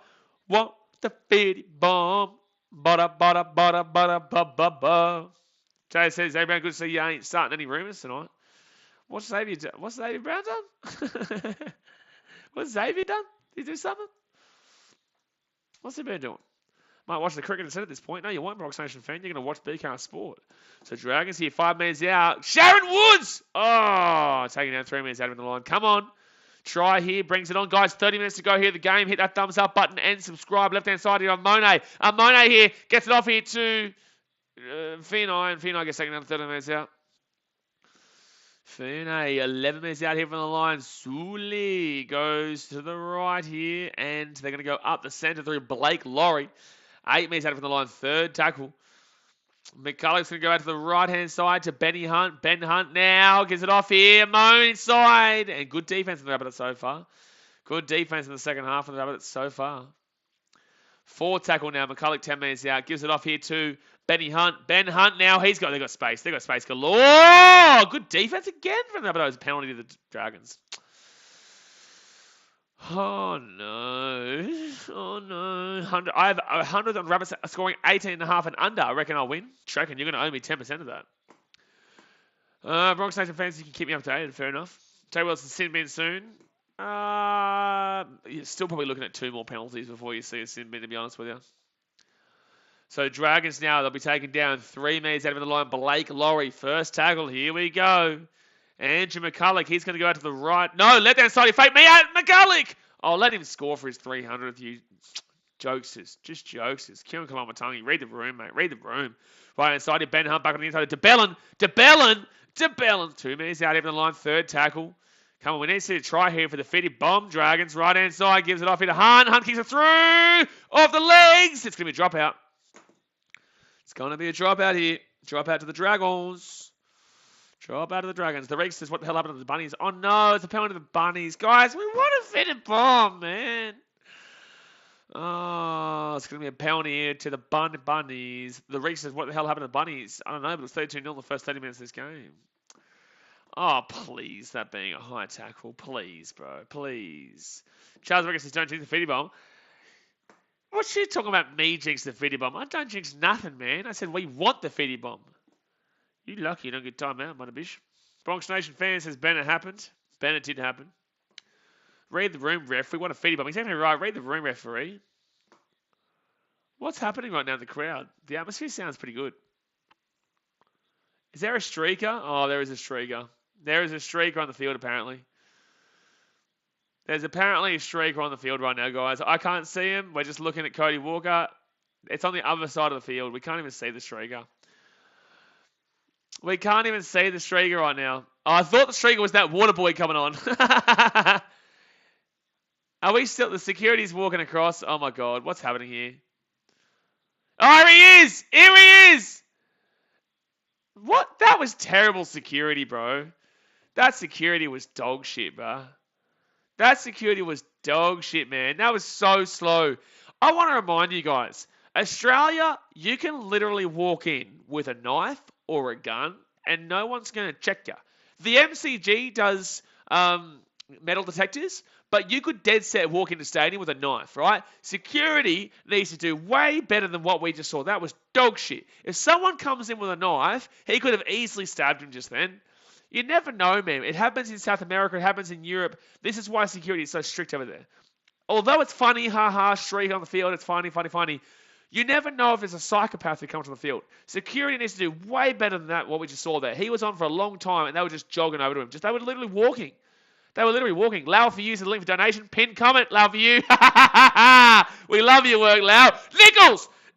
Want the Fitty bomb. Ba-da-ba-da-ba-da-ba-da-ba-ba-ba. Jay says, hey, Brown, good to see you ain't starting any rumours tonight. What's Xavier Brown done? What's Xavier done? Did he do something? What's he been doing? Might watch the cricket instead at this point. No, you won't, Bronx Nation fan. You're going to watch BKR Sport. So Dragons here, 5 minutes out. Sharon Woods! Oh, taking down 3 minutes out of the line. Come on. Try here, brings it on. Guys, 30 minutes to go here. The game. Hit that thumbs up button and subscribe. Left-hand side here on Monet. Monet here gets it off here to Finai. And Finai gets taken down 30 minutes out. Finai, 11 minutes out here from the line. Suli goes to the right here. And they're going to go up the centre through Blake Laurie. 8 minutes out from the line. 3rd tackle. McCulloch's going to go out to the right-hand side to Benny Hunt. Ben Hunt now gets it off here. Moan inside. And good defense in the Rabbitohs so far. Good defense in the second half of the Rabbitohs so far. 4th tackle now. McCulloch 10 minutes out. Gives it off here to Benny Hunt. Ben Hunt now. They've got space. They've got space galore. Good defense again from the Rabbitohs. Penalty to the Dragons. Oh, no. Oh, no. 100. I have 100 on Rabbits scoring 18.5 and under. I reckon I'll win. Reckon you're going to owe me 10% of that. Bronx Nation fans, you can keep me updated. Fair enough. Jay Wilson, sin bin soon. You're still probably looking at 2 more penalties before you see a sin bin, to be honest with you. So Dragons now, they'll be taking down 3 minutes out of the line. Blake Laurie, 1st tackle. Here we go. Andrew McCulloch, he's going to go out to the right. No, left-hand side, he faked me out. McCulloch! I'll let him score for his 300th, you jokesters. Just jokesters. Kieran Kalamatangi, read the room, mate. Read the room. Right inside, Ben Hunt back on the inside. DeBellin. 2 minutes out, even the line, third tackle. Come on, we need to see a try here for the fitty bomb. Dragons, right hand side, gives it off here to Hunt. Hunt kicks it through. Off the legs. It's going to be a dropout. It's going to be a dropout here. Dropout to the Dragons. Drop out of the Dragons. The Reeks says, what the hell happened to the Bunnies? Oh no, it's a penalty to the Bunnies. Guys, we want a fitted bomb, man. Oh, it's going to be a penalty here to the Bunnies. The Reeks says, what the hell happened to the Bunnies? I don't know, but it was 32-0 the first 30 minutes of this game. Oh, please, that being a high tackle. Please, bro. Please. Charles Ricketts says, don't jinx the fitty bomb. What's she talking about me jinx the fitty bomb? I don't jinx nothing, man. I said we want the fitty bomb. You lucky you don't get time out, Muddabish. Bronx Nation fan says Bennett happened. Bennett did happen. Read the room, ref. We want a feedy bomb. He's exactly right. Read the room, referee. What's happening right now in the crowd? The atmosphere sounds pretty good. Is there a streaker? Oh, there is a streaker. There is a streaker on the field, apparently. There's apparently a streaker on the field right now, guys. I can't see him. We're just looking at Cody Walker. It's on the other side of the field. We can't even see the streaker. We can't even see the streaker right now. Oh, I thought the streaker was that water boy coming on. Are we still... The security's walking across. Oh, my God. What's happening here? Oh, here he is! Here he is! What? That was terrible security, bro. That security was dog shit, bro. That security was dog shit, man. That was so slow. I want to remind you guys, Australia, you can literally walk in with a knife or a gun and no one's going to check you. The MCG does metal detectors, but you could dead set walk into the stadium with a knife, right? Security needs to do way better than what we just saw. That was dog shit. If someone comes in with a knife, he could have easily stabbed him just then. You never know, man. It happens in South America. It happens in Europe. This is why security is so strict over there. Although it's funny, haha, streak on the field, it's funny. You never know if there's a psychopath who comes on the field. Security needs to do way better than that, what we just saw there. He was on for a long time, and they were just jogging over to him. They were literally walking. Lau for you is the link for donation. Pin comment, Lau for you. We love your work, Lau.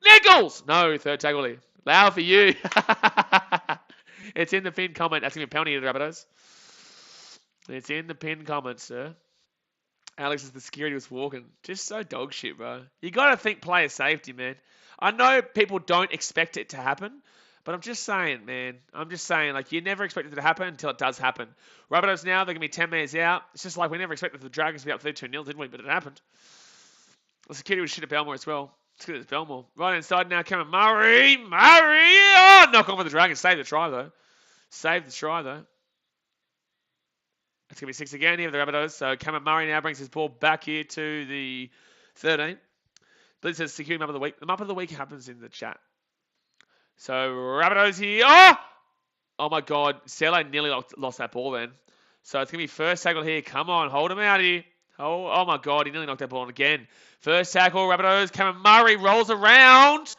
Nichols! No, third tackle here. Lau for you. It's in the pinned comment. That's going to be a penalty to the Rabbitohs. It's in the pinned comment, sir. Alex says the security was walking. Just so dog shit, bro. You got to think player safety, man. I know people don't expect it to happen, but I'm just saying, man. Like, you never expect it to happen until it does happen. Rabbitohs now, they're going to be 10 minutes out. It's just like we never expected the Dragons to be up 32-0, didn't we? But it happened. The security was shit at Belmore as well. Let's get this Belmore. Right inside now, coming Murray! Oh, knock on for the Dragons. Save the try, though. It's going to be 6 again here for the Rabbitohs. So Cameron Murray now brings his ball back here to the 13. Blitz says security map of the week. The map of the week happens in the chat. So Rabbitohs here. Oh my God. Sele nearly lost that ball then. So it's going to be first tackle here. Come on. Hold him out here. Oh my God. He nearly knocked that ball on again. First tackle. Rabbitohs. Cameron Murray rolls around.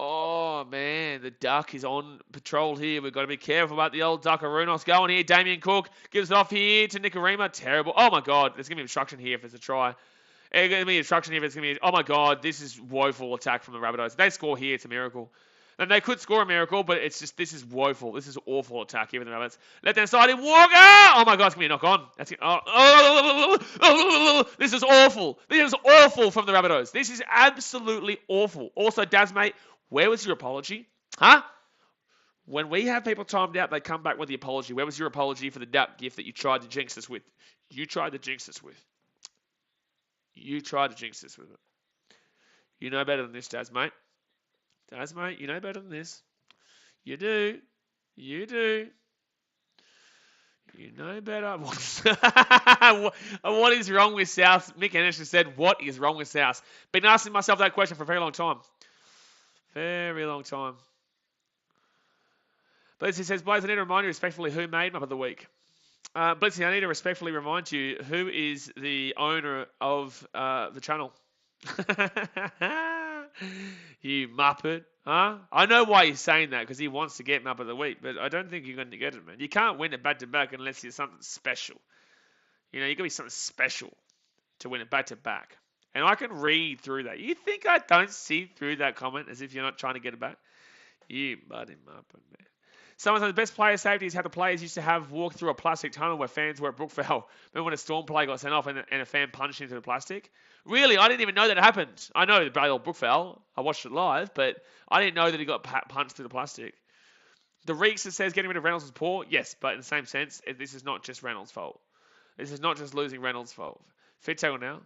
Oh, man, the Duck is on patrol here. We've got to be careful about the old Duckarunos going here. Damien Cook gives it off here to Nicarima. Terrible. Oh, my God. There's going to be obstruction here if it's a try. There's going to be obstruction here if it's going to be... Oh, my God. This is woeful attack from the Rabbitohs. If they score here, it's a miracle. And they could score a miracle, but it's just... This is woeful. This is awful attack here with the Rabbitohs. Left hand side in Walker. Oh, my God. It's going to be a knock on. This is awful. This is awful from the Rabbitohs. This is absolutely awful. Also, Daz, mate... Where was your apology? Huh? When we have people timed out, they come back with the apology. Where was your apology for the duck gift that you tried to jinx us with? You tried to jinx us with it. You know better than this, Daz, mate. Daz, mate, you know better than this. You do. You know better. What is wrong with South? Mick Anderson said, what is wrong with South? Been asking myself that question for a very long time. Very long time. Blitzy says, Blaze, I need to remind you respectfully who made Map of the Week. Blitzy, I need to respectfully remind you who is the owner of the channel. You muppet. Huh? I know why he's saying that, because he wants to get Map of the Week, but I don't think you're going to get it, man. You can't win it back-to-back unless you're something special. You know, you got to be something special to win it back-to-back. And I can read through that. You think I don't see through that comment as if you're not trying to get it back? You buddy muppet, man. Someone said the best player safety is how the players used to have walked through a plastic tunnel where fans were at Brookvale. Remember when a Storm player got sent off and a fan punched into the plastic? Really? I didn't even know that happened. I know the Battle of Brookvale. I watched it live, but I didn't know that he got punched through the plastic. The Reeks that says getting rid of Reynolds was poor. Yes, but in the same sense, this is not just Reynolds' fault. This is not just losing Reynolds' fault. Fit tackle now.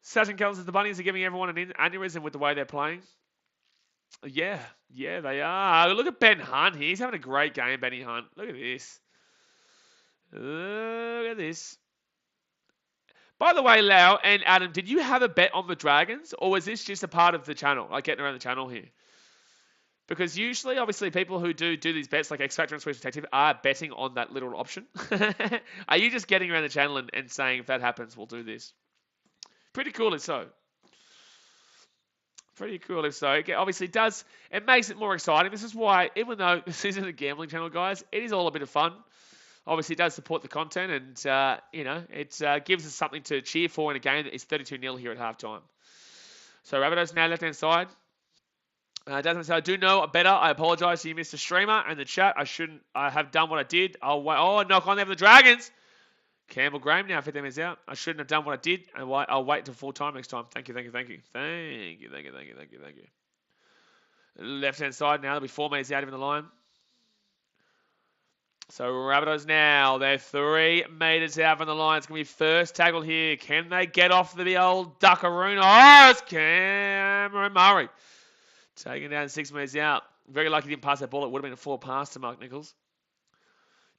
Sachin Kelly says the Bunnies are giving everyone an aneurysm with the way they're playing. Yeah, they are. Look at Ben Hunt here. He's having a great game, Benny Hunt. Look at this. Look at this. By the way, Lau and Adam, did you have a bet on the Dragons, or was this just a part of the channel, like getting around the channel here? Because usually, obviously, people who do these bets, like X Factor and Swiss Detective, are betting on that little option. Are you just getting around the channel and saying, if that happens, we'll do this? Pretty cool if so. Pretty cool if so. It obviously does. It makes it more exciting. This is why, even though this isn't a gambling channel, guys, it is all a bit of fun. Obviously, it does support the content, and it gives us something to cheer for in a game that is 32-0 here at halftime. So Rabbitohs now left-hand side. Doesn't say I do know better. I apologise to you, Mr. Streamer, and the chat. I have done what I did. I'll wait. Oh, knock on there for the Dragons. Campbell Graham now 15 minutes out. I shouldn't have done what I did, and I'll wait until full time next time. Thank you. Left-hand side now. There'll be 4 meters out of the line. So Rabbitohs now. They're 3 meters out from the line. It's going to be first tackle here. Can they get off the old Duckaroon? Oh, it's Cameron Murray. Taking down 6 meters out. Very lucky he didn't pass that ball. It would have been a 4 pass to Mark Nichols.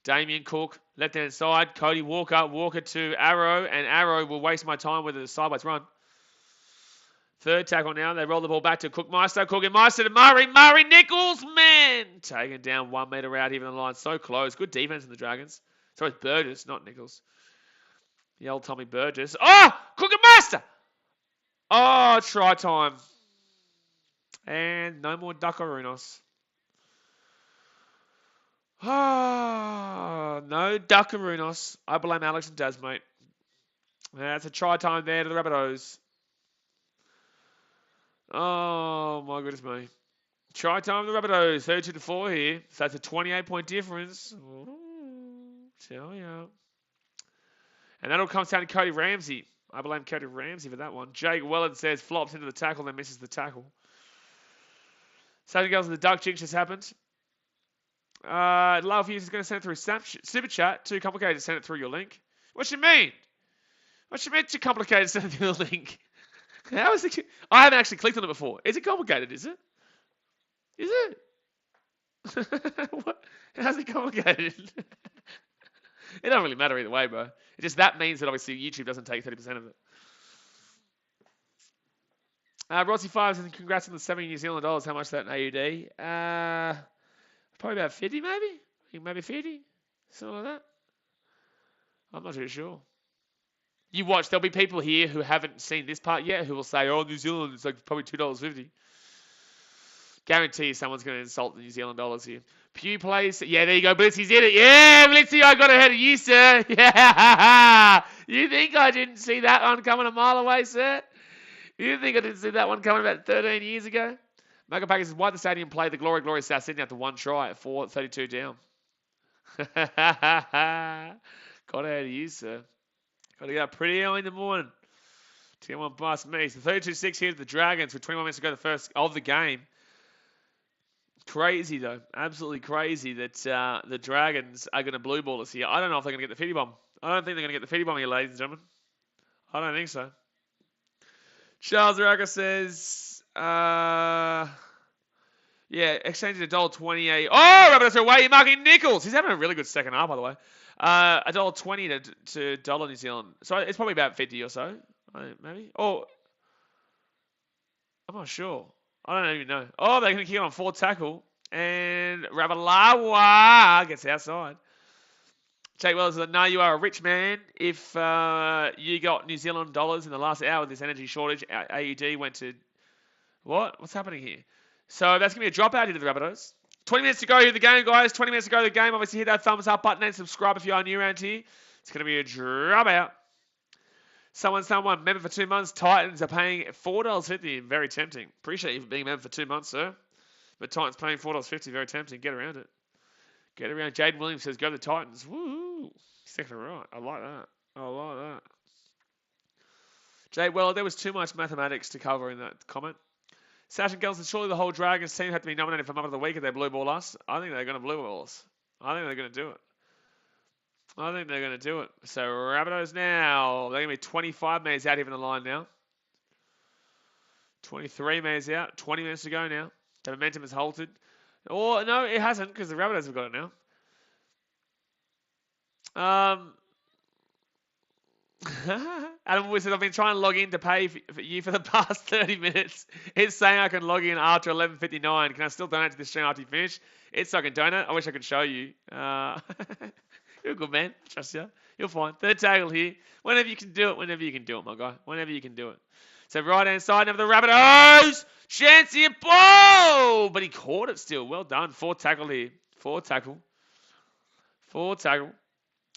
Damien Cook, left-hand side. Cody Walker. Walker to Arrow. And Arrow will waste my time with a sideways run. Third tackle now. They roll the ball back to Cookmeister. Cook and Meister to Murray. Murray Nichols, man. Taken down 1 meter out even on the line. So close. Good defense in the Dragons. So it's Burgess, not Nichols. The old Tommy Burgess. Oh! Cook and Meister! Oh, try time. And no more Duckarunos. Oh, no Duckarunos. I blame Alex and Daz, mate. That's a try time there to the Rabbitohs. Oh, my goodness me. Try time to the Rabbitohs. 32-4 here. So that's a 28-point difference. Tell ya. And that all comes down to Cody Ramsey. I blame Cody Ramsey for that one. Jake Wellen says flops into the tackle, then misses the tackle. Something else in the Duck Jinx just happened. Love is going to send it through Super Chat. Too complicated to send it through your link. What you mean? What you mean too complicated to send it through your link? How is it? I haven't actually clicked on it before. Is it complicated? Is it? Is it? What? How's it complicated? It don't really matter either way, bro. It just that means that obviously YouTube doesn't take 30% of it. Rossi 5 says congrats on the $70 New Zealand dollars. How much is that in AUD? Probably about 50 maybe? Maybe 50? Something like that. I'm not too sure. You watch, there'll be people here who haven't seen this part yet who will say, oh, New Zealand, it's like probably $2.50. Guarantee someone's going to insult the New Zealand dollars here. Pew plays. Yeah, there you go. Blitzy's in it. Yeah, Blitzy, I got ahead of you, sir. Yeah. You think I didn't see that one coming a mile away, sir? You think I didn't see that one coming about 13 years ago? Michael Packer says, why the stadium play the Glory South Sydney after 1 try at 4:32 down? Got ahead of you, sir. Got to get up pretty early in the morning to get one past me. So 32-6 here to the Dragons with 21 minutes to go, the first of the game. Crazy, though. Absolutely crazy that the Dragons are going to blue ball us here. I don't know if they're going to get the 50 bomb. I don't think they're going to get the 50 bomb here, ladies and gentlemen. I don't think so. Charles Raka says, yeah, exchange at $1.28. Oh, Rabbitohs are away. Marking Nichols. He's having a really good second half, by the way. $1.20 to dollar New Zealand. So it's probably about 50 or so, maybe. Oh, I'm not sure. I don't even know. Oh, they're going to kick on 4 tackle. And Ravalawa gets outside. Jake Wells says, no, you are a rich man. If you got New Zealand dollars in the last hour with this energy shortage, AUD went to... What? What's happening here? So that's going to be a dropout here to the Rabbitohs. 20 minutes to go here in the game, guys. 20 minutes to go to the game. Obviously, hit that thumbs up button and subscribe if you are new around here. It's going to be a dropout. Someone, member for 2 months. Titans are paying $4.50. Very tempting. Appreciate you for being a member for 2 months, sir. But Titans paying $4.50. Very tempting. Get around it. Get around. Jaden Williams says, go to the Titans. Woo! Second right. I like that. I like that. Jay, well, there was too much mathematics to cover in that comment. Sash and Gelson, surely the whole Dragons team had to be nominated for Mum of the Week if they blue ball us. I think they're going to blue ball us. I think they're going to do it. I think they're going to do it. So Rabbitohs now. They're going to be 25 minutes out here in the line now. 23 minutes out. 20 minutes to go now. The momentum has halted. Or, no, it hasn't because the Rabbitohs have got it now. Adam Wood said, I've been trying to log in to pay for you for the past 30 minutes. It's saying I can log in after 11:59. Can I still donate to this stream after you finish? It's so I can donate. I wish I could show you. You're a good man. Trust you. You're fine. Third tackle here. Whenever you can do it, my guy. Whenever you can do it. So right-hand side of the Rabbitohs. Chance here. Oh! But he caught it still. Well done. Fourth tackle here. Fourth tackle.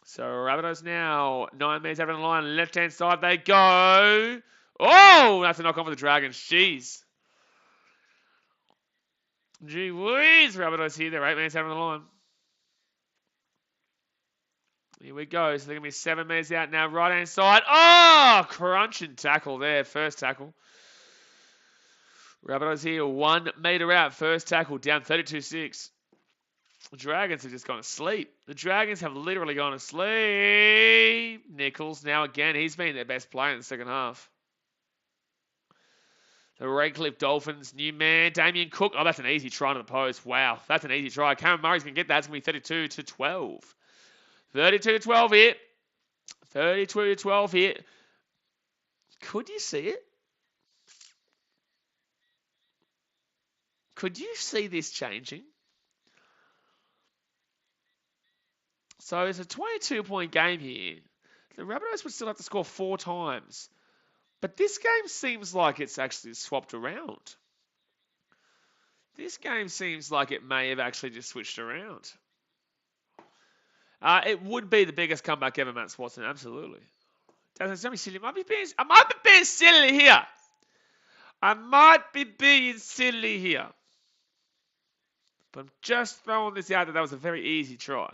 So Rabbitohs now. 9 minutes out of the line. Left-hand side they go. Oh! That's a knock on for the Dragons. Jeez. Gee whiz. Rabbitohs here. They're 8 minutes out of the line. Here we go. So they're going to be 7 minutes out now. Right-hand side. Oh! Crunching tackle there. First tackle. Rabbitohs here. 1 metre out. First tackle. Down 32-6. The Dragons have just gone to sleep. The Dragons have literally gone to sleep. Nichols now again. He's been their best player in the second half. The Redcliffe Dolphins. New man. Damien Cook. Oh, that's an easy try on the post. Wow. That's an easy try. Cameron Murray's going to get that. It's going to be 32-12. 32-12 here. 32-12 here. Could you see it? Could you see this changing? So it's a 22-point game here. The Rabbitohs would still have to score 4 times. But this game seems like it's actually swapped around. This game seems like it may have actually just switched around. It would be the biggest comeback ever, Matt Swatson. Absolutely. Don't be silly. I might be being silly here. I might be being silly here. But I'm just throwing this out that was a very easy try.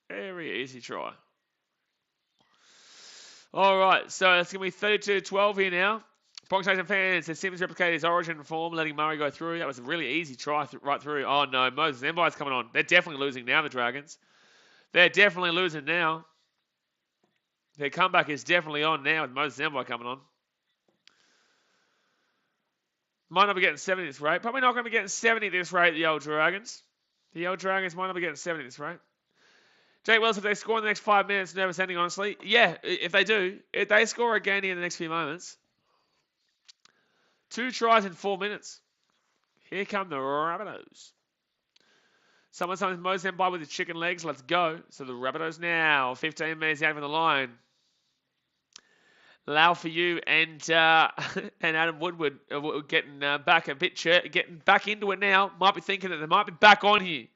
Very easy try. All right, so it's going to be 32-12 here now. Bronx Nation fans, as Simmons replicated his origin form, letting Murray go through. That was a really easy try right through. Oh, no, Moses Mbai's coming on. They're definitely losing now, the Dragons. They're definitely losing now. Their comeback is definitely on now with Moses Mbai coming on. Might not be getting 70 at this rate. Probably not going to be getting 70 at this rate, the old Dragons. The old Dragons might not be getting 70 at this rate. Jake Wells, if they score in the next 5 minutes, nervous ending, honestly. Yeah, if they do. If they score again in the next few moments. 2 tries in 4 minutes. Here come the Rabbitohs. Someone's Moses Mbai with his chicken legs. Let's go. So the Rabbitohs now. 15 minutes out from the line. Lau for you and Adam Woodward getting back a bit, getting back into it now. Might be thinking that they might be back on here.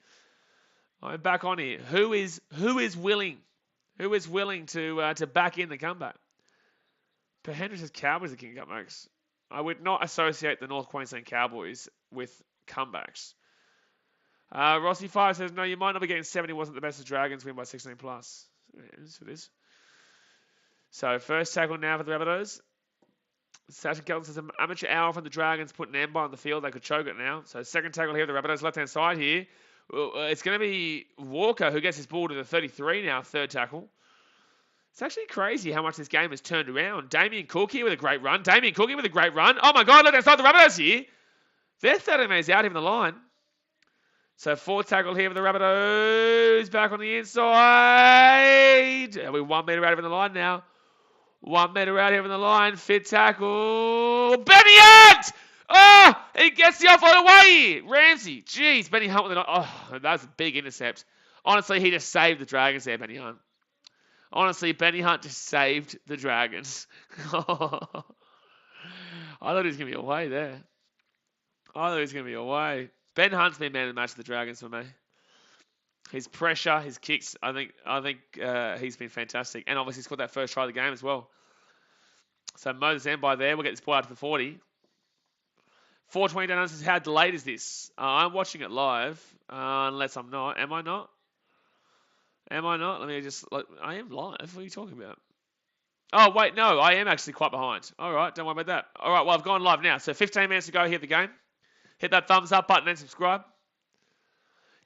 I'm back on here. Who is willing? Who is willing to back in the comeback? Per Henry says Cowboys are king comebacks. I would not associate the North Queensland Cowboys with comebacks. Rossi 5 says, no, you might not be getting 70. Wasn't the best of Dragons win by 16 plus. It is. So first tackle now for the Rabbitohs. Sasha Kelton says an amateur hour from the Dragons putting Mbai on the field. They could choke it now. So second tackle here, the Rabbitohs left-hand side here. It's going to be Walker who gets his ball to the 33 now, third tackle. It's actually crazy how much this game has turned around. Damien Cook here with a great run. Oh my God, left-hand side, the Rabbitohs here. They're 30 minutes out in the line. So fourth tackle here for the Rabbitohs. Back on the inside. We're 1 metre out of the line now. 1 metre out here from the line. Fifth tackle. Benny Hunt! Oh, he gets the offload away. Ramsey. Jeez, Benny Hunt with an... Oh, that was a big intercept. Honestly, he just saved the Dragons there, Benny Hunt. Honestly, Benny Hunt just saved the Dragons. I thought he was going to be away there. Ben Hunt's been man of the match of the Dragons for me. His pressure, his kicks, I think he's been fantastic. And obviously scored that first try of the game as well. So Moses and by there, we'll get this ball out to the 40. 4:20 down says, how delayed is this? I'm watching it live, unless I'm not. Am I not? Am I not? Let me just... I am live. What are you talking about? Oh, wait, no. I am actually quite behind. All right, don't worry about that. All right, well, I've gone live now. So 15 minutes to go here at the game. Hit that thumbs up button and subscribe.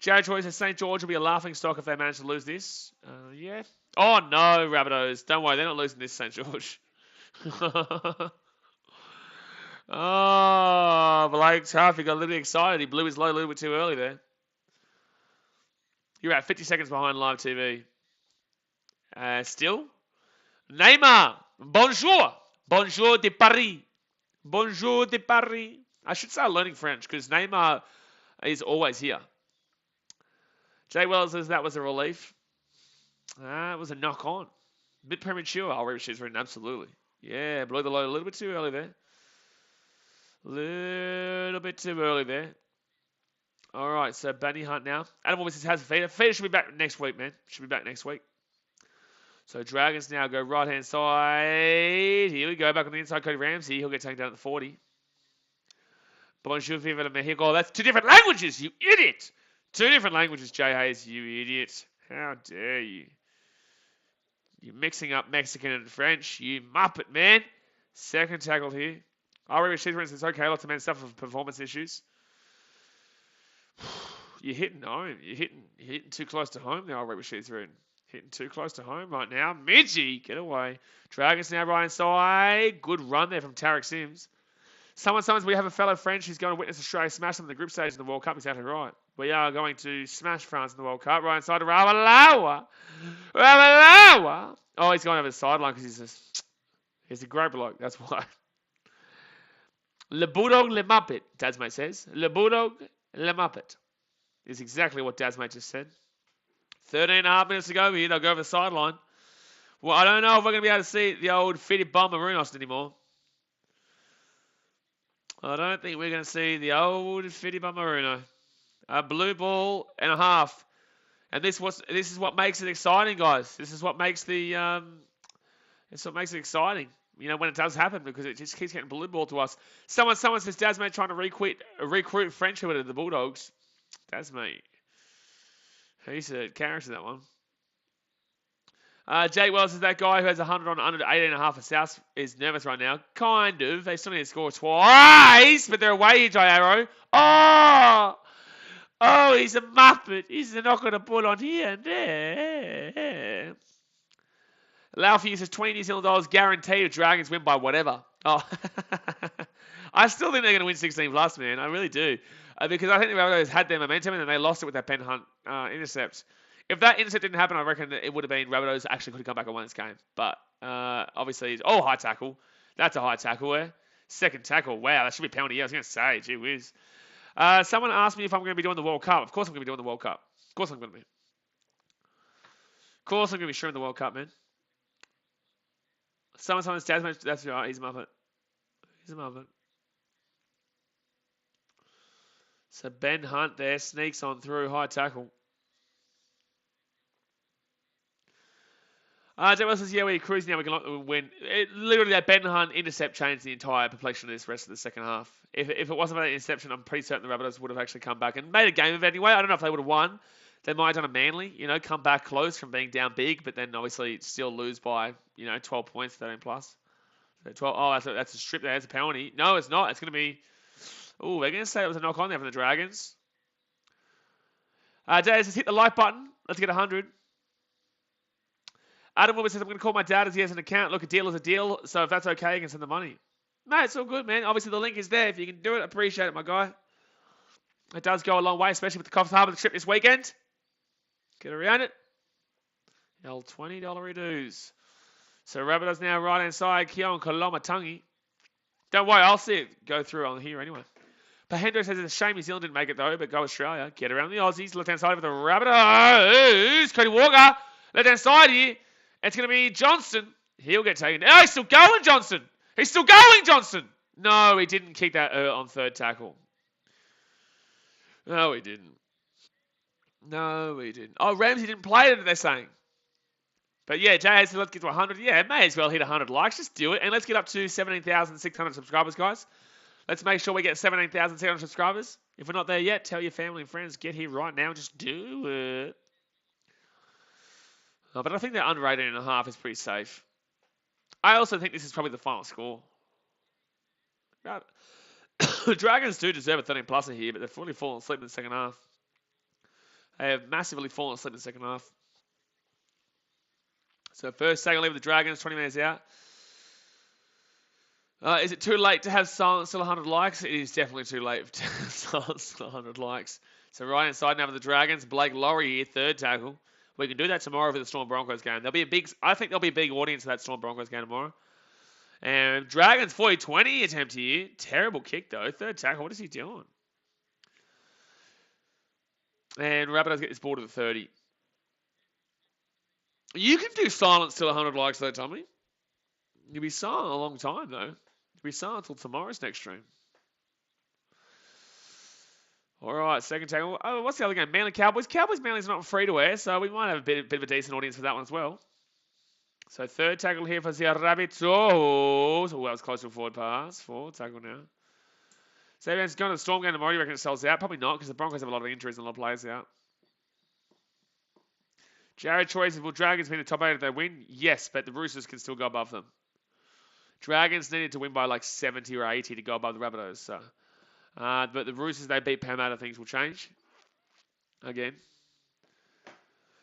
Jared Troy says St George will be a laughing stock if they manage to lose this. Yeah. Oh, no, Rabbitohs. Don't worry, they're not losing this, St George. Oh, Blake Tuff, he got a little bit excited. He blew his load a little bit too early there. You're at 50 seconds behind live TV. Still? Neymar. Bonjour. Bonjour de Paris. Bonjour de Paris. I should start learning French because Neymar is always here. Jay Wells says that was a relief. It was a knock on. A bit premature. I'll read she's written. Absolutely. Yeah, blew the load a little bit too early there. Little bit too early there. All right, so Bunny Hunt now. Adam Wilson has a feeder. Feeder should be back next week, man. Should be back next week. So Dragons now go right-hand side. Here we go, back on the inside. Cody Ramsey. He'll get taken down at the 40. Bonjour, Viva Mexico. That's 2 different languages, you idiot. 2 different languages, Jay Hayes, you idiot. How dare you? You're mixing up Mexican and French, you muppet, man. Second tackle here. I'll read she's written, it's okay, lots of men suffer from performance issues. You're hitting home. You're hitting too close to home now, I'll read she's written. Hitting too close to home right now. Midgie, get away. Dragons now right inside. Good run there from Tarek Sims. Someone summons, we have a fellow French who's going to witness Australia smash them in the group stage in the World Cup. Exactly right. We are going to smash France in the World Cup. Right inside to Ravalawa. Ravalawa. Oh, he's going over the sideline because he's a great bloke. That's why. Le Bulldog, Le Muppet, Dadsmate says. Le Bulldog, Le Muppet. Is exactly what Dadsmate just said. 13 and a half minutes to go here. They'll go over the sideline. Well, I don't know if we're going to be able to see the old Fitty Bomberunos anymore. I don't think we're going to see the old Fitty Bomberuno. A blue ball and a half. And this is what makes it exciting, guys. This is what makes it's what makes it exciting. You know, when it does happen, because it just keeps getting blue ball to us. Someone says Dasmate trying to recruit French to the Bulldogs. Dasmate. He's a character, that one. Jay Wells is that guy who has 100 on under 18.5 for South is nervous right now. Kind of. They still need to score twice, but they're away here, Jay Arrow. Oh, he's a muppet. He's not going to pull on here and there. Laufey uses 20 New Zealand dollars guaranteed if Dragons win by whatever. Oh, I still think they're going to win 16 plus, man. I really do. Because I think the Rabbitohs had their momentum and then they lost it with that Ben Hunt intercept. If that intercept didn't happen, I reckon it would have been Rabbitohs actually could have come back and won this game. But obviously, high tackle. That's a high tackle there. Second tackle. Wow, that should be a penalty. I was going to say, gee whiz. Someone asked me if I'm going to be doing the World Cup. Of course I'm going to be doing the World Cup. Of course I'm going to be. Of course I'm going to be sharing the World Cup, man. Someone's Tasman. That's right. He's a muppet. He's a muppet. So Ben Hunt there sneaks on through. High tackle. Jay says, yeah, we're cruising now. We can win. Literally, that Ben Hunt intercept changed the entire complexion of this rest of the second half. If it wasn't for that interception, I'm pretty certain the Rabbitohs would have actually come back and made a game of it anyway. I don't know if they would have won. They might have done a Manly, come back close from being down big, but then obviously still lose by, 12 points, 13 plus. So 12. Oh, that's a strip there. That's a penalty. No, it's not. It's going to be... Oh, they're going to say it was a knock on there from the Dragons. Jay says, hit the like button. Let's get 100. Adam Wilbur says, I'm going to call my dad as he has an account. Look, a deal is a deal. So if that's okay, you can send the money. No, it's all good, man. Obviously, the link is there. If you can do it, I appreciate it, my guy. It does go a long way, especially with the Coffs Harbour trip this weekend. Get around it. L $20 dues. So Rabbitohs now right-hand side. Keon Kolomatangi. Don't worry, I'll see it go through on here anyway. Pahendo says it's a shame New Zealand didn't make it though, but go Australia. Get around the Aussies. Left-hand side for the Rabbitohs. Cody Walker. Left-hand side here. It's going to be Johnson. He'll get taken. Oh, he's still going, Johnson. He's still going, Johnson. No, he didn't kick that on third tackle. No, he didn't. No, we didn't. Oh, Ramsey didn't play it, they're saying. But yeah, Jay said, let's get to 100. Yeah, it may as well hit 100 likes. Just do it. And let's get up to 17,600 subscribers, guys. Let's make sure we get 17,600 subscribers. If we're not there yet, tell your family and friends, get here right now. Just do it. But I think that underrated and a half is pretty safe. I also think this is probably the final score. Dragons do deserve a 13 pluser here, but they've fully fallen asleep in the second half. They have massively fallen asleep in the second half. So first second leave with the Dragons, 20 minutes out. Is it too late to have silence still 100 likes? It is definitely too late to have silence still 100 likes. So right inside now with the Dragons, Blake Laurie here, third tackle. We can do that tomorrow for the Storm Broncos game. I think there'll be a big audience for that Storm Broncos game tomorrow. And Dragons 40-20 attempt here. Terrible kick though. Third tackle. What is he doing? And Rabbitohs get this ball to the 30. You can do silence till 100 likes though, Tommy. You'll be silent a long time though. You'll be silent till tomorrow's next stream. All right, second tackle. Oh, what's the other game? Manly Cowboys. Manly's not free to air, so we might have a bit of a decent audience for that one as well. So third tackle here for the Rabbitohs. Oh, that was close to a forward pass. Forward tackle now. So everyone's going to the Storm game tomorrow. You reckon it sells out? Probably not, because the Broncos have a lot of injuries and a lot of players out. Jared Troy says, will Dragons be in the top 8 if they win? Yes, but the Roosters can still go above them. Dragons needed to win by like 70 or 80 to go above the Rabbitohs. So. But the Roosters, they beat Parramatta, things will change. Again.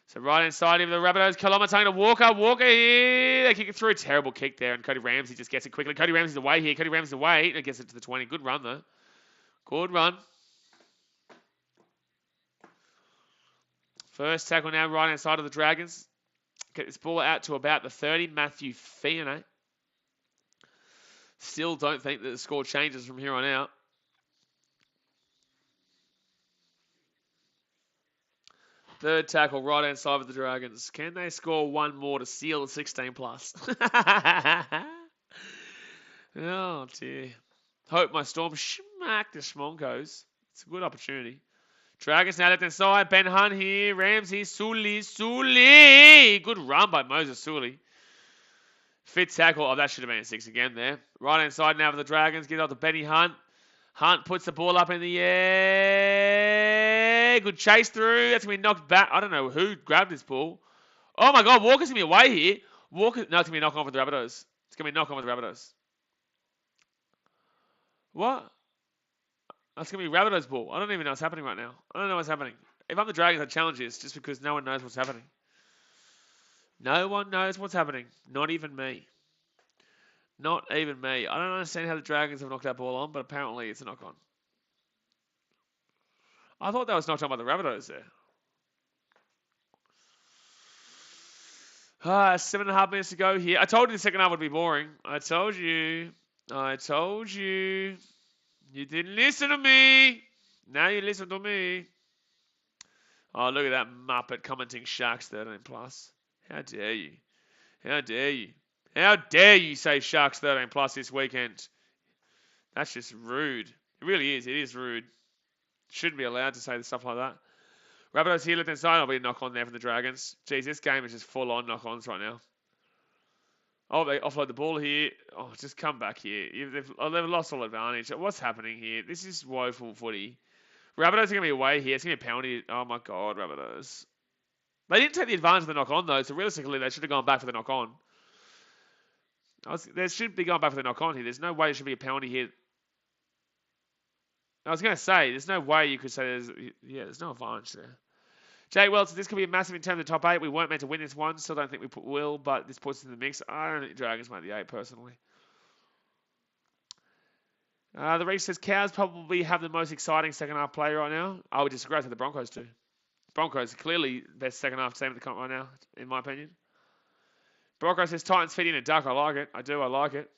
So right inside of the Rabbitohs, Kolomatanga to Walker. Walker here. They kick it through. A terrible kick there. And Cody Ramsey just gets it quickly. Cody Ramsey's away here. Cody Ramsey's away. And gets it to the 20. Good run, though. Good run. First tackle now right inside of the Dragons. Get this ball out to about the 30. Matthew Fiona. Still don't think that the score changes from here on out. Third tackle right hand side of the Dragons. Can they score one more to seal the 16 plus? Oh dear. Hope my Storm smack the Schmonkos. It's a good opportunity. Dragons now left hand side. Ben Hunt here. Ramsey. Sully. Good run by Moses Sully. Fifth tackle. Oh, that should have been a 6 again there. Right hand side now for the Dragons. Get off to Benny Hunt. Hunt puts the ball up in the air. Good chase through. That's going to be knocked back. I don't know who grabbed this ball. Oh my God, Walker's going to be away here. No, it's going to be a knock on for the Rabbitohs. It's going to be a knock on for the Rabbitohs. What? That's going to be Rabbitohs ball. I don't even know what's happening right now. I don't know what's happening. If I'm the Dragons, I'd challenge this just because no one knows what's happening. No one knows what's happening. Not even me. Not even me. I don't understand how the Dragons have knocked that ball on, but apparently it's a knock on. I thought that was knocked on by the Rabbitohs there. 7.5 minutes to go here. I told you the second half would be boring. I told you. You didn't listen to me. Now you listen to me. Oh, look at that Muppet commenting Sharks 13 plus. How dare you? How dare you? How dare you say Sharks 13 plus this weekend? That's just rude. It really is. It is rude. Shouldn't be allowed to say stuff like that. Rabbitohs here left hand side. I'll be a knock on there for the Dragons. Jeez, this game is just full on knock ons right now. Oh, they offload the ball here. Oh, just come back here. They've lost all advantage. What's happening here? This is woeful footy. Rabbitohs are going to be away here. It's going to be a penalty. Oh my God, Rabbitohs. They didn't take the advantage of the knock on though, so realistically they should have gone back for the knock on. They should be going back for the knock on here. There's no way there should be a penalty here. I was going to say, there's no way you could say there's no advantage there. Jay Wells, this could be a massive in terms of the top 8. We weren't meant to win this one. Still don't think we will, but this puts us in the mix. I don't think Dragons make the 8 personally. The Reach says Cows probably have the most exciting second half play right now. I would disagree. I think the Broncos do. Broncos are clearly the best second half team in the comp right now, in my opinion. Broncos says Titans feeding a duck. I like it. I do. I like it.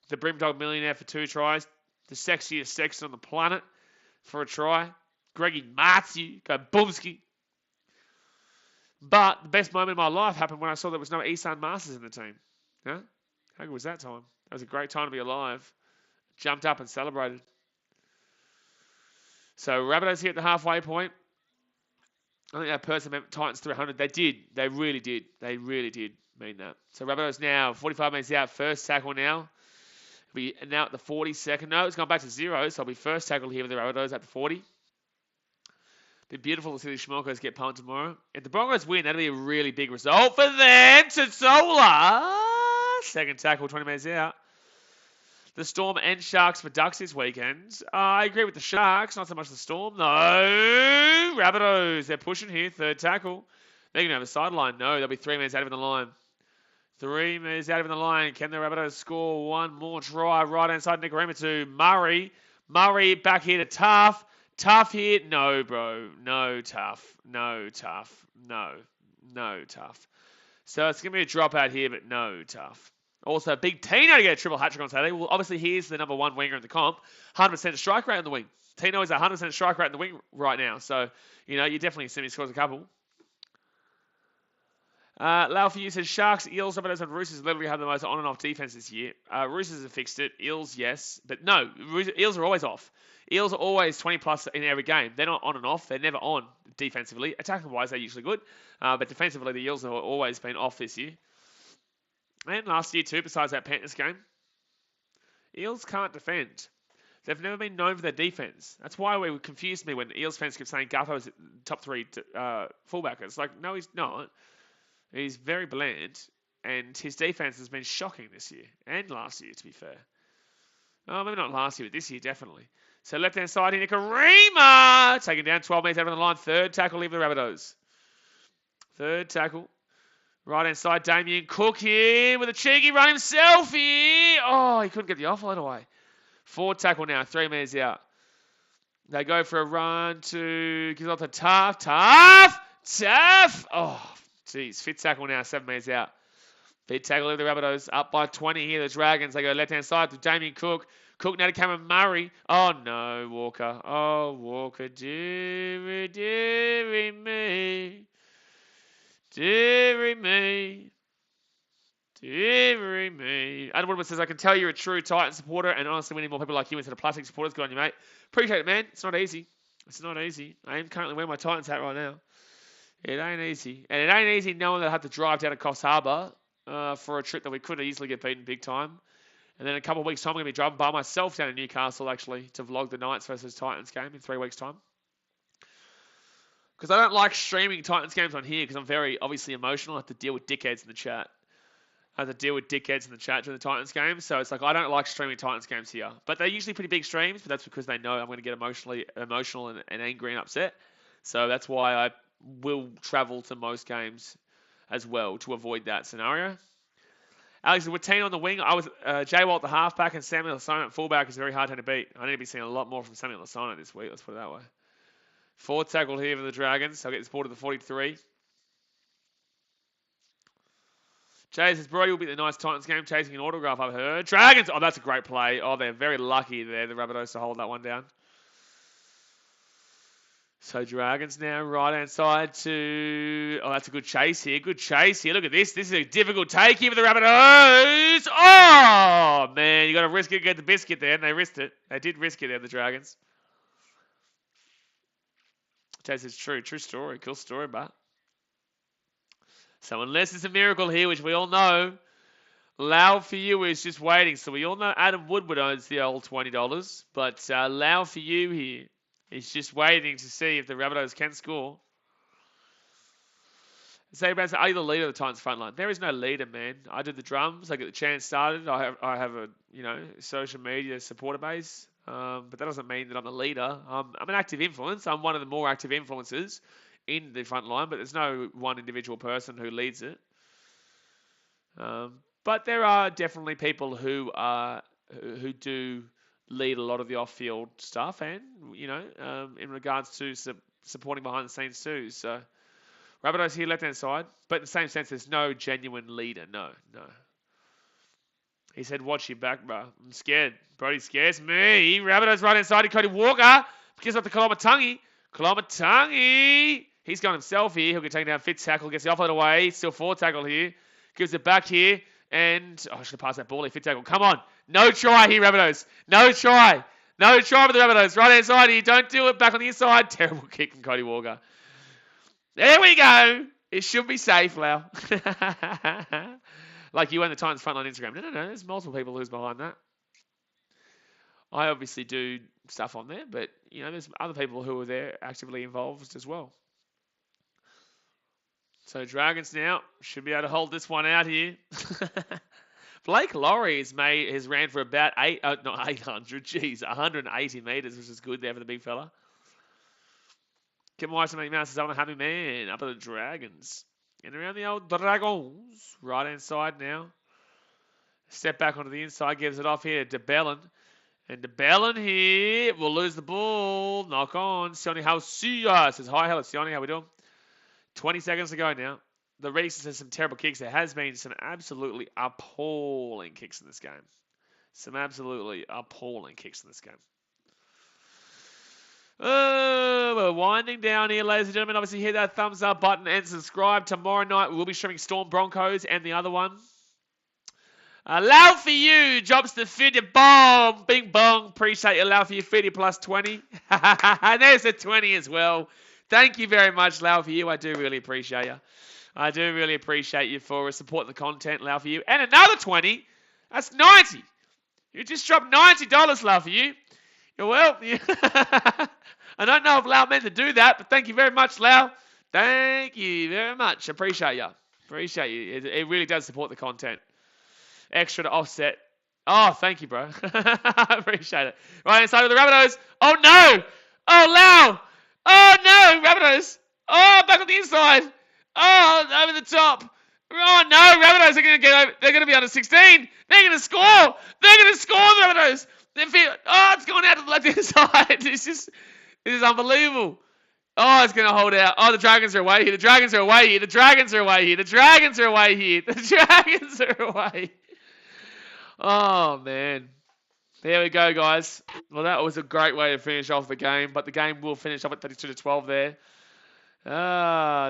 The Brimdog millionaire for 2 tries. The sexiest sexton on the planet for a try. Greggy Matthew. Go Boomski. But the best moment of my life happened when I saw there was no Isan Masters in the team. Yeah? How good was that time? That was a great time to be alive. Jumped up and celebrated. So Rabbitohs here at the halfway point. I think that person meant Titans 300. They did. They really did. They really did mean that. So Rabbitohs now, 45 minutes out. First tackle now. Be now at the 42nd. No, it's gone back to 0. So it'll be first tackle here with the Rabbitohs at the 40. Be beautiful to see the Schmockers get pumped tomorrow. If the Broncos win, that'll be a really big result for them. Totola. Second tackle, 20 minutes out. The Storm and Sharks for Ducks this weekend. I agree with the Sharks, not so much the Storm. No. Rabbitohs, they're pushing here. Third tackle. They're going to have a sideline. No, they'll be 3 minutes out of the line. 3 minutes out of the line. Can the Rabbitohs score one more try? Right inside NRL to Murray. Murray back here to Tough. Tough here. No, bro. No, Tough. No, Tough. No. No, Tough. So it's going to be a dropout here, but no, Tough. Also, Big Tino to get a triple hat-trick on Saturday. Well, obviously, he's the number one winger in the comp. 100% strike rate on the wing. Tino is 100% strike rate in the wing right now. So, you definitely assume he scores a couple. Lau for you says, Sharks, Eels, Rabbitohs, and Roosters literally have the most on and off defense this year. Roosters have fixed it. Eels, yes. But no, Eels are always off. Eels are always 20 plus in every game. They're not on and off. They're never on defensively. Attacking-wise, they're usually good. But defensively, the Eels have always been off this year. And last year too, besides that Panthers game. Eels can't defend. They've never been known for their defense. That's why it confused me when Eels fans kept saying Gutho was top 3 fullback. It's like, no, he's not. He's very bland. And his defense has been shocking this year. And last year, to be fair. Oh, maybe not last year, but this year, definitely. So left-hand side here, NRL. Taking down 12 metres out of the line. Third tackle, leave the Rabbitohs. Third tackle. Right-hand side, Damien Cook here with a cheeky run himself here. Oh, he couldn't get the offload away. Fourth tackle now, 3 minutes out. They go for a run to, gives off to Tough. Tough! Oh, jeez. Fifth tackle now, 7 minutes out. Fifth tackle of the Rabbitohs, up by 20 here. The Dragons, they go left-hand side to Damien Cook. Cook now to Cameron Murray. Oh, no, Walker. Oh, Walker, dearie me. Deary me. Deary me. Adam Woodward says, I can tell you're a true Titan supporter and honestly we need more people like you instead of plastic supporters. Good on you, mate. Appreciate it, man. It's not easy. It's not easy. I am currently wearing my Titans hat right now. It ain't easy. And it ain't easy knowing that I have to drive down to Coffs Harbour for a trip that we could easily get beaten big time. And then in a couple of weeks' time, I'm going to be driving by myself down to Newcastle, actually, to vlog the Knights versus Titans game in 3 weeks' time. Because I don't like streaming Titans games on here because I'm very obviously emotional. I have to deal with dickheads in the chat. During the Titans game. So it's like I don't like streaming Titans games here. But they're usually pretty big streams, but that's because they know I'm going to get emotional and angry and upset. So that's why I will travel to most games as well to avoid that scenario. Alex, with Tina on the wing, I was Jay Walt the halfback and Samuel Lasona at fullback is very hard to beat. I need to be seeing a lot more from Samuel Lasona this week. Let's put it that way. Fourth tackle here for the Dragons. I'll get this ball to the 43. Jay says, Brody will be the nice Titans game, chasing an autograph, I've heard. Dragons! Oh, that's a great play. Oh, they're very lucky there, the Rabbitohs, to hold that one down. So Dragons now, right-hand side to... Oh, that's a good chase here. Good chase here. Look at this. This is a difficult take here for the Rabbitohs. Oh, man. You got to risk it to get the biscuit there, and they risked it. They did risk it there, the Dragons. Chase is true. True story. Cool story, but... So unless it's a miracle here, which we all know, Lau for you is just waiting. So we all know Adam Woodward owns the old $20, but Lau for you here is just waiting to see if the Rabbitohs can score. Say, Brad, are you the leader of the Titans front line? There is no leader, man. I do the drums. I get the chant started. I have a social media supporter base, but that doesn't mean that I'm the leader. I'm an active influence. I'm one of the more active influencers in the front line, but there's no one individual person who leads it. But there are definitely people who do lead a lot of the off-field stuff, and in regards to supporting behind the scenes too. So Rabbitohs here, left-hand side, but in the same sense, there's no genuine leader. No. He said, "Watch your back, bro. I'm scared. Brody scares me." Rabbitohs right-hand side to Cody Walker. Gives up to Koloamatangi. He's gone himself here. He'll get taken down. Fifth tackle. Gets the offload away. Still fourth tackle here. Gives it back here. And, I should have passed that ball here. Fifth tackle. Come on. No try here, Rabbitohs. No try. For the Rabbitohs. Right-hand side here. Don't do it. Back on the inside. Terrible kick from Cody Walker. There we go. It should be safe, Lau. Like you and the Titans front on Instagram. No. There's multiple people who's behind that. I obviously do stuff on there, but there's other people who are there actively involved as well. So Dragons now should be able to hold this one out here. Blake Laurie has ran for about 800, 180 metres, which is good there for the big fella. Kevin White and Mouse is on a happy man up at the Dragons. And around the old Dragons, right hand side now. Step back onto the inside, gives it off here to DeBellin. And DeBellin here will lose the ball. Knock on. Sione, how see ya? Says, hi, hello, Sione, how we doing? 20 seconds to go now. The Reeses has some terrible kicks. There has been some absolutely appalling kicks in this game. Some absolutely appalling kicks in this game. We're winding down here, ladies and gentlemen. Obviously, hit that thumbs up button and subscribe. Tomorrow night, we'll be streaming Storm Broncos and the other one. Allow for you. Drops the 50 bomb. Bing bong. Appreciate you. Allow for you. 50 plus 20. And there's a 20 as well. Thank you very much, Lau, for you. I do really appreciate you. I do really appreciate you for supporting the content, Lau, for you. And another 20. That's 90. You just dropped $90, Lau, for you. Well, I don't know if Lau meant to do that, but thank you very much, Lau. Thank you very much. Appreciate you. Appreciate you. It really does support the content. Extra to offset. Oh, thank you, bro. I appreciate it. Right inside of the Rabbitohs. Oh, no. Oh, Lau. Oh, no, Rabbitohs. Oh, back on the inside. Oh, over the top. Oh, no, Rabbitohs are going to get over. They're going to be under 16. They're going to score. They're going to score, the Rabbitohs. Oh, it's going out to the left-hand side. It is unbelievable. Oh, it's going to hold out. Oh, the Dragons are away here. The Dragons are away here. The Dragons are away here. The Dragons are away here. The Dragons are away. Oh, man. There we go, guys. Well, that was a great way to finish off the game, but the game will finish off at 32-12 there.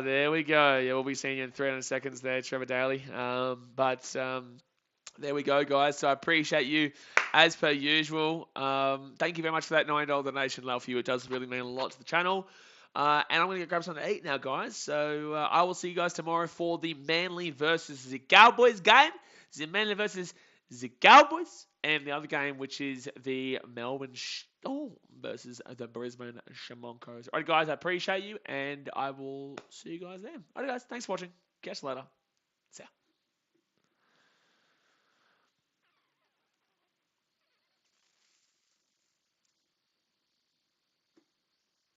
There we go. Yeah, we'll be seeing you in 300 seconds there, Trevor Daly. There we go, guys. So I appreciate you as per usual. Thank you very much for that $9 donation, love for you. It does really mean a lot to the channel. And I'm going to go grab something to eat now, guys. So I will see you guys tomorrow for the Manly versus the Cowboys game. The Manly versus the Cowboys. And the other game, which is the Melbourne Storm versus the Brisbane Shamonkos. All right, guys, I appreciate you, and I will see you guys then. All right, guys, thanks for watching. Catch you later. See ya.